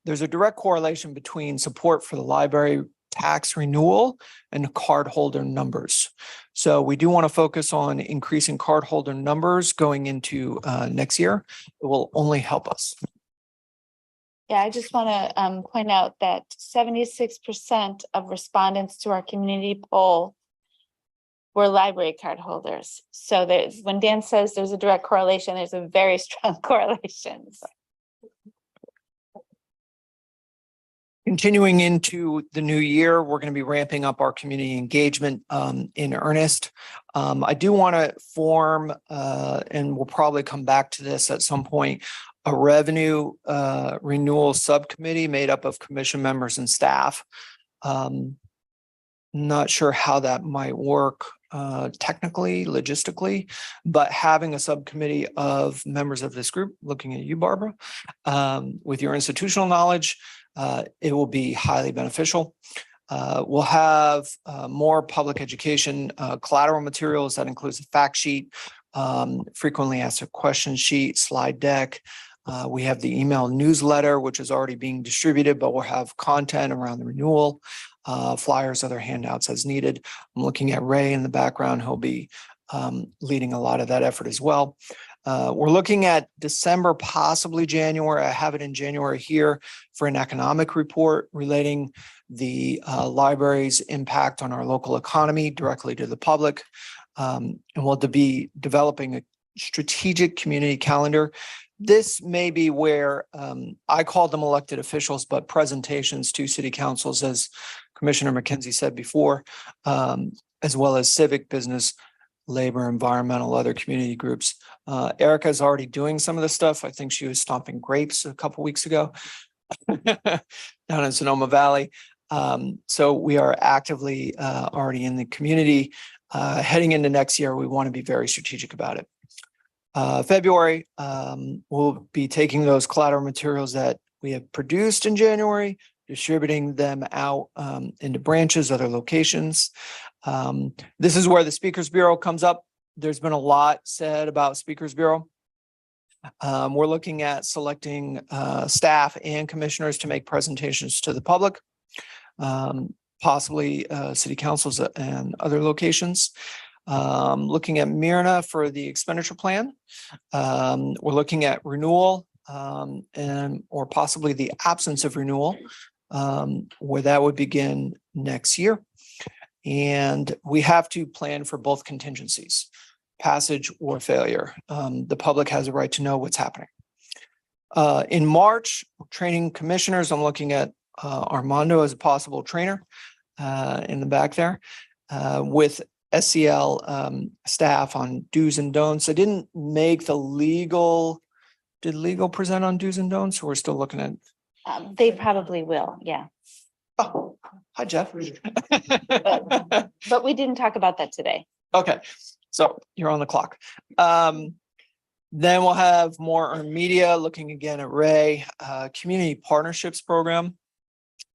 there's a direct correlation between support for the library tax renewal and cardholder numbers. So we do want to focus on increasing cardholder numbers going into next year. It will only help us. Yeah, I just want to point out that 76% of respondents to our community poll were library card holders. So there's, when Dan says there's a direct correlation, there's a very strong correlation. Continuing into the new year, we're going to be ramping up our community engagement in earnest. I do want to form, and we'll probably come back to this at some point, a revenue renewal subcommittee made up of commission members and staff. Not sure how that might work technically, logistically, but having a subcommittee of members of this group, looking at you, Barbara, with your institutional knowledge, it will be highly beneficial. We'll have more public education collateral materials that includes a fact sheet, frequently asked questions sheet, slide deck. We have the email newsletter, which is already being distributed, but we'll have content around the renewal, flyers, other handouts as needed. I'm looking at Ray in the background. He'll be leading a lot of that effort as well. We're looking at December, possibly January. I have it in January here for an economic report relating the library's impact on our local economy directly to the public. And we'll be developing a strategic community calendar. This may be where I call them elected officials, but presentations to city councils, as Commissioner McKenzie said before, as well as civic business labor, environmental, other community groups. Erica's already doing some of this stuff. I think she was stomping grapes a couple weeks ago down in Sonoma Valley. So we are actively already in the community. Heading into next year, we want to be very strategic about it. February, we'll be taking those collateral materials that we have produced in January, distributing them out into branches, other locations. This is where the Speakers Bureau comes up. There's been a lot said about Speakers Bureau. We're looking at selecting staff and commissioners to make presentations to the public, possibly city councils and other locations. Looking at Myrna for the expenditure plan. We're looking at renewal and or possibly the absence of renewal, where that would begin next year. And we have to plan for both contingencies, passage or failure. The public has a right to know what's happening. In March, training commissioners, I'm looking at Armando as a possible trainer in the back there with SCL staff on do's and don'ts. I didn't make the legal, did legal present on do's and don'ts? Or we're still looking at? They probably will, yeah. Oh, hi, Jeff. But we didn't talk about that today. Okay, so you're on the clock. Then we'll have more earned media, looking again at Ray, community partnerships program.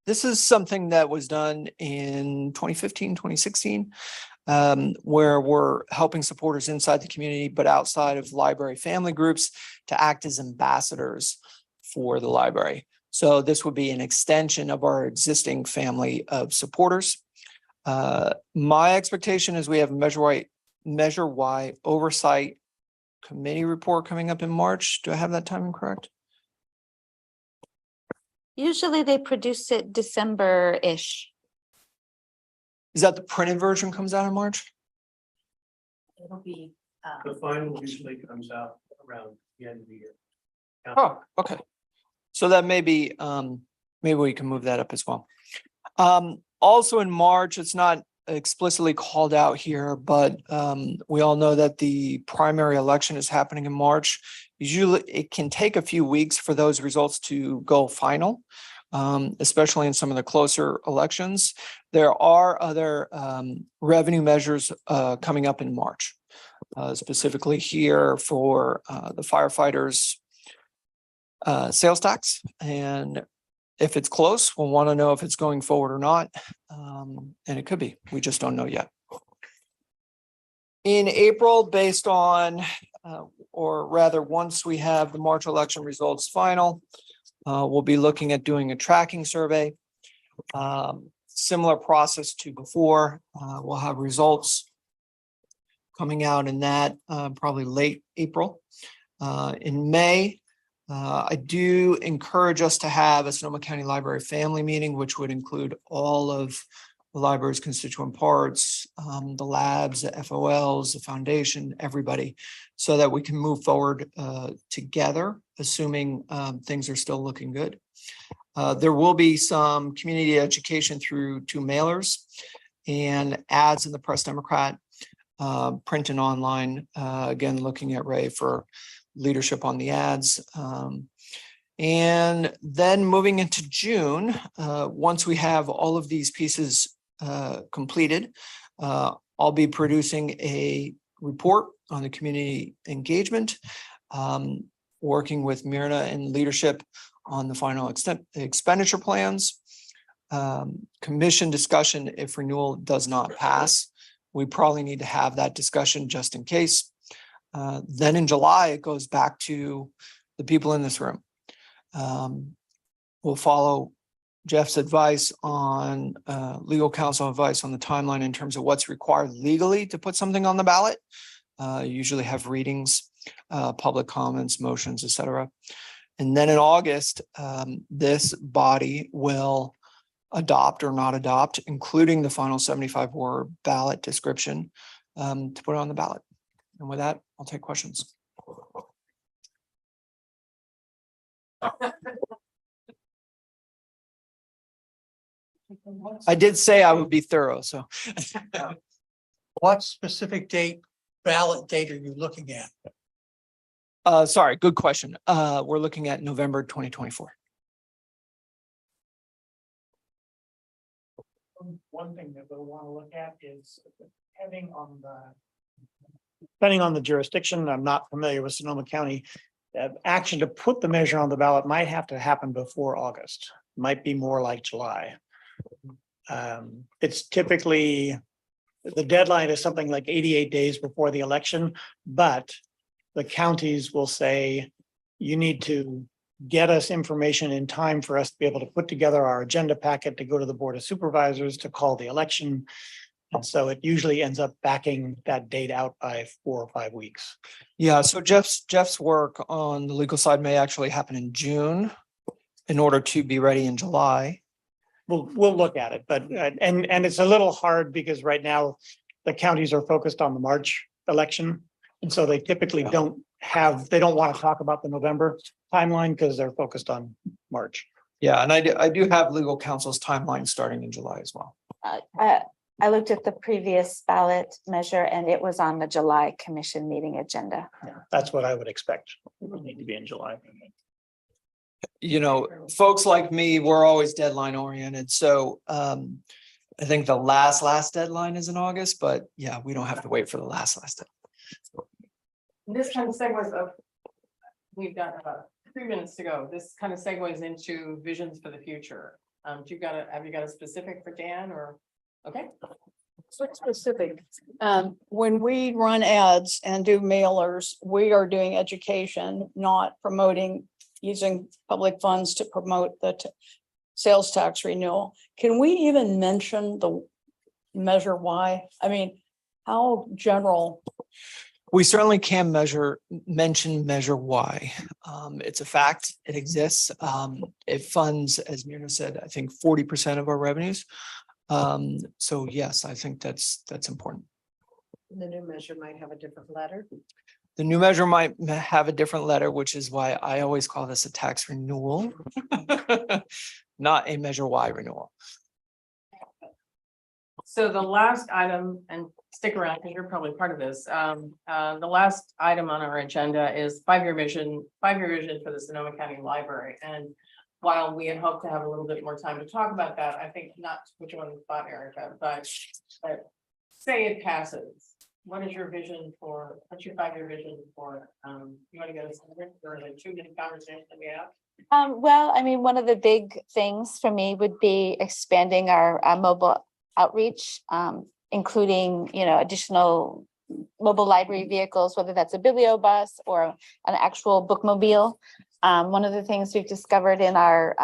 This is something that was done in 2015, 2016, where we're helping supporters inside the community, but outside of library family groups to act as ambassadors for the library. So this would be an extension of our existing family of supporters. My expectation is we have a Measure Y oversight committee report coming up in March. Do I have that timing correct? Usually they produce it December-ish. Is that the printed version comes out in March? It'll be. The final usually comes out around the end of the year. Oh, okay. So that may be, maybe we can move that up as well. Also in March, it's not explicitly called out here, but we all know that the primary election is happening in March. Usually it can take a few weeks for those results to go final, especially in some of the closer elections. There are other revenue measures coming up in March, specifically here for the firefighters' sales tax. And if it's close, we'll want to know if it's going forward or not. And it could be, we just don't know yet. In April, based on, or rather, once we have the March election results final, we'll be looking at doing a tracking survey. Similar process to before. We'll have results coming out in that probably late April. In May, I do encourage us to have a Sonoma County Library family meeting, which would include all of the library's constituent parts, the labs, the FOLs, the foundation, everybody, so that we can move forward together, assuming things are still looking good. There will be some community education through 2 mailers and ads in the Press Democrat, print and online, again, looking at Ray for leadership on the ads. And then moving into June, once we have all of these pieces completed, I'll be producing a report on the community engagement, working with Myrna and leadership on the final expenditure plans. Commission discussion if renewal does not pass. We probably need to have that discussion just in case. Then in July, it goes back to the people in this room. We'll follow Jeff's advice on legal counsel advice on the timeline in terms of what's required legally to put something on the ballot. Usually have readings, public comments, motions, etc. And then in August, this body will adopt or not adopt, including the final 75-word ballot description to put it on the ballot. And with that, I'll take questions. I did say I would be thorough, so. What specific date ballot date are you looking at? Sorry, good question. We're looking at November 2024. One thing that we'll want to look at is depending on the jurisdiction, I'm not familiar with Sonoma County. Action to put the measure on the ballot might have to happen before August, might be more like July. It's typically, the deadline is something like 88 days before the election, but the counties will say, you need to get us information in time for us to be able to put together our agenda packet to go to the Board of Supervisors to call the election. And so it usually ends up backing that date out by 4 or 5 weeks. Yeah, so Jeff's work on the legal side may actually happen in June in order to be ready in July. We'll look at it, but, and it's a little hard because right now the counties are focused on the March election. And so they typically they don't want to talk about the November timeline because they're focused on March. Yeah, and I do have legal counsel's timeline starting in July as well. I looked at the previous ballot measure and it was on the July commission meeting agenda. Yeah, that's what I would expect. It will need to be in July. You know, folks like me, we're always deadline oriented. So I think the last deadline is in August, but yeah, we don't have to wait for the last deadline. This kind of segues of, we've got about 3 minutes to go. This kind of segues into visions for the future. Have you got a specific for Dan or, okay? Specific. When we run ads and do mailers, we are doing education, not promoting, using public funds to promote the sales tax renewal. Can we even mention the Measure Y? I mean, how general? We certainly can mention Measure Y. It's a fact, it exists. It funds, as Myrna said, I think 40% of our revenues. So yes, I think that's important. The new measure might have a different letter. The new measure might have a different letter, which is why I always call this a tax renewal, not a Measure Y renewal. So the last item, and stick around because you're probably part of this. The last item on our agenda is five-year vision for the Sonoma County Library. And while we had hoped to have a little bit more time to talk about that, I think not to put you on the spot, Erica, but say it passes. What is your vision for, what's your five-year vision for, you want to get us or the 2 minute conversation that we have? Well, I mean, one of the big things for me would be expanding our mobile outreach, including, additional mobile library vehicles, whether that's a bibliobus or an actual bookmobile. One of the things we've discovered in our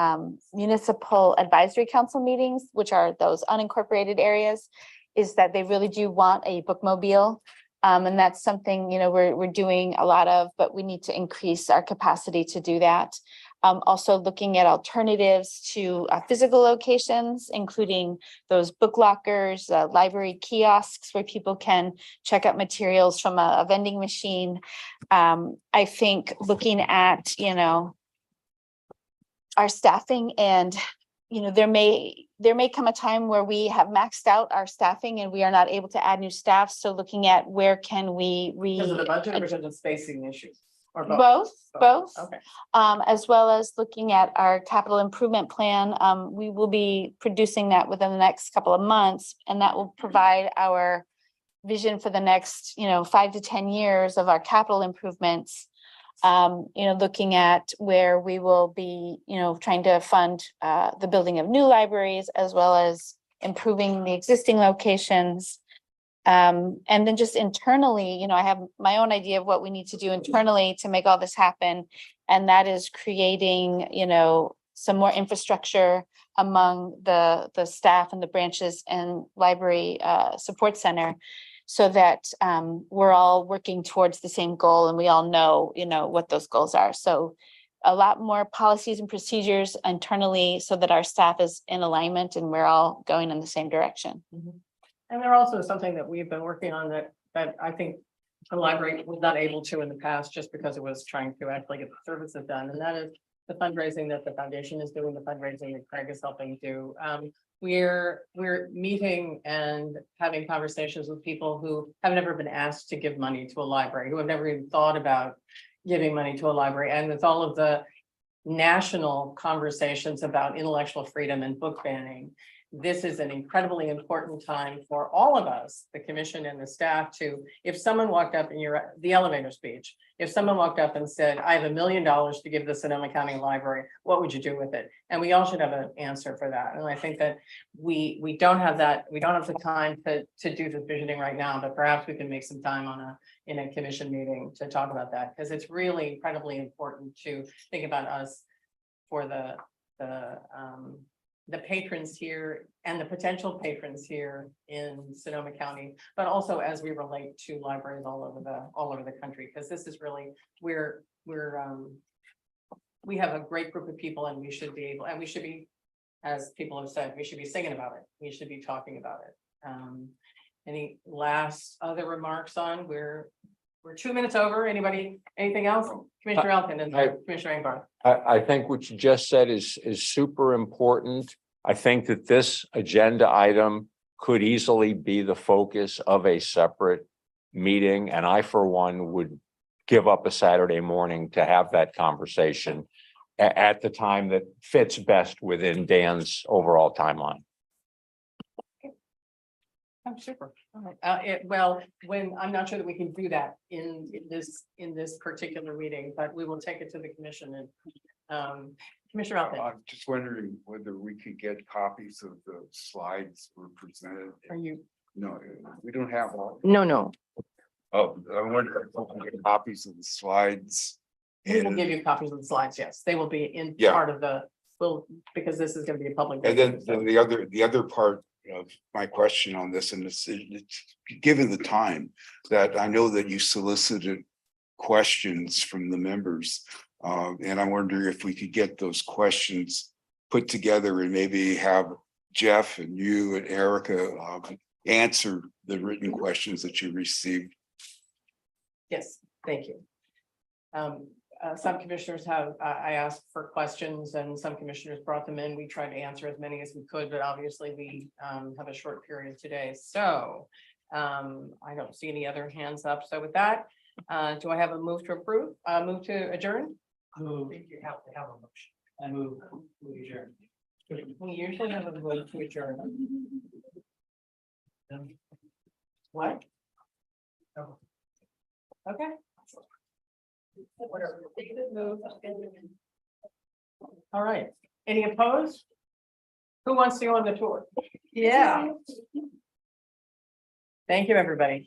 municipal advisory council meetings, which are those unincorporated areas, is that they really do want a bookmobile. And that's something, we're doing a lot of, but we need to increase our capacity to do that. Also looking at alternatives to physical locations, including those book lockers, library kiosks where people can check out materials from a vending machine. I think looking at, our staffing and, there may come a time where we have maxed out our staffing and we are not able to add new staff. So looking at where can we Because of the budget or because of spacing issues? Or both. Okay. As well as looking at our capital improvement plan. We will be producing that within the next couple of months, and that will provide our vision for the next, 5 to 10 years of our capital improvements. Looking at where we will be, trying to fund the building of new libraries as well as improving the existing locations. And then just internally, I have my own idea of what we need to do internally to make all this happen. And that is creating, some more infrastructure among the staff and the branches and library support center so that we're all working towards the same goal and we all know, what those goals are. So a lot more policies and procedures internally so that our staff is in alignment and we're all going in the same direction. Mm-hmm. And there also is something that we've been working on that I think the library was not able to in the past just because it was trying to actually get the services done. And that is the fundraising that the foundation is doing, the fundraising that Craig is helping do. We're meeting and having conversations with people who have never been asked to give money to a library, who have never even thought about giving money to a library. And with all of the national conversations about intellectual freedom and book banning, this is an incredibly important time for all of us, the commission and the staff, to, if someone walked up in the elevator speech, if someone walked up and said, I have $1 million to give the Sonoma County Library, what would you do with it? And we all should have an answer for that. And I think that we don't have that, we don't have the time to do the visioning right now, but perhaps we can make some time in a commission meeting to talk about that, because it's really incredibly important to think about us for the patrons here and the potential patrons here in Sonoma County, but also as we relate to libraries all over the country, because this is really, we have a great group of people, and we should be as people have said, we should be singing about it. We should be talking about it. Any last other remarks on, we're 2 minutes over. Anybody, anything else? Commissioner Elkin and Commissioner Engbar. I think what you just said is super important. I think that this agenda item could easily be the focus of a separate meeting, and I, for one, would give up a Saturday morning to have that conversation at the time that fits best within Dan's overall timeline. Oh, super. All right. Well, I'm not sure that we can do that in this particular meeting, but we will take it to the commission and Commissioner Elkin. I'm just wondering whether we could get copies of the slides were presented. Are you? No, we don't have all. No. Oh, I wonder if we can get copies of the slides. We will give you copies of the slides. Yes, they will be in Yeah. part of because this is going to be a public. And then meeting, so- the other part of my question on this, and it's given the time that I know that you solicited questions from the members. And I'm wondering if we could get those questions put together and maybe have Jeff and you and Erica answer the written questions that you received. Yes, thank you. Some commissioners I asked for questions, and some commissioners brought them in. We tried to answer as many as we could, but obviously we have a short period today. So I don't see any other hands up. So with that, do I have a move to approve? Move to adjourn? I think you have to have a motion. I move to adjourn. We usually have a vote to adjourn. What? Okay. Whatever. All right. Any opposed? Who wants to go on the tour? Yeah. Thank you, everybody.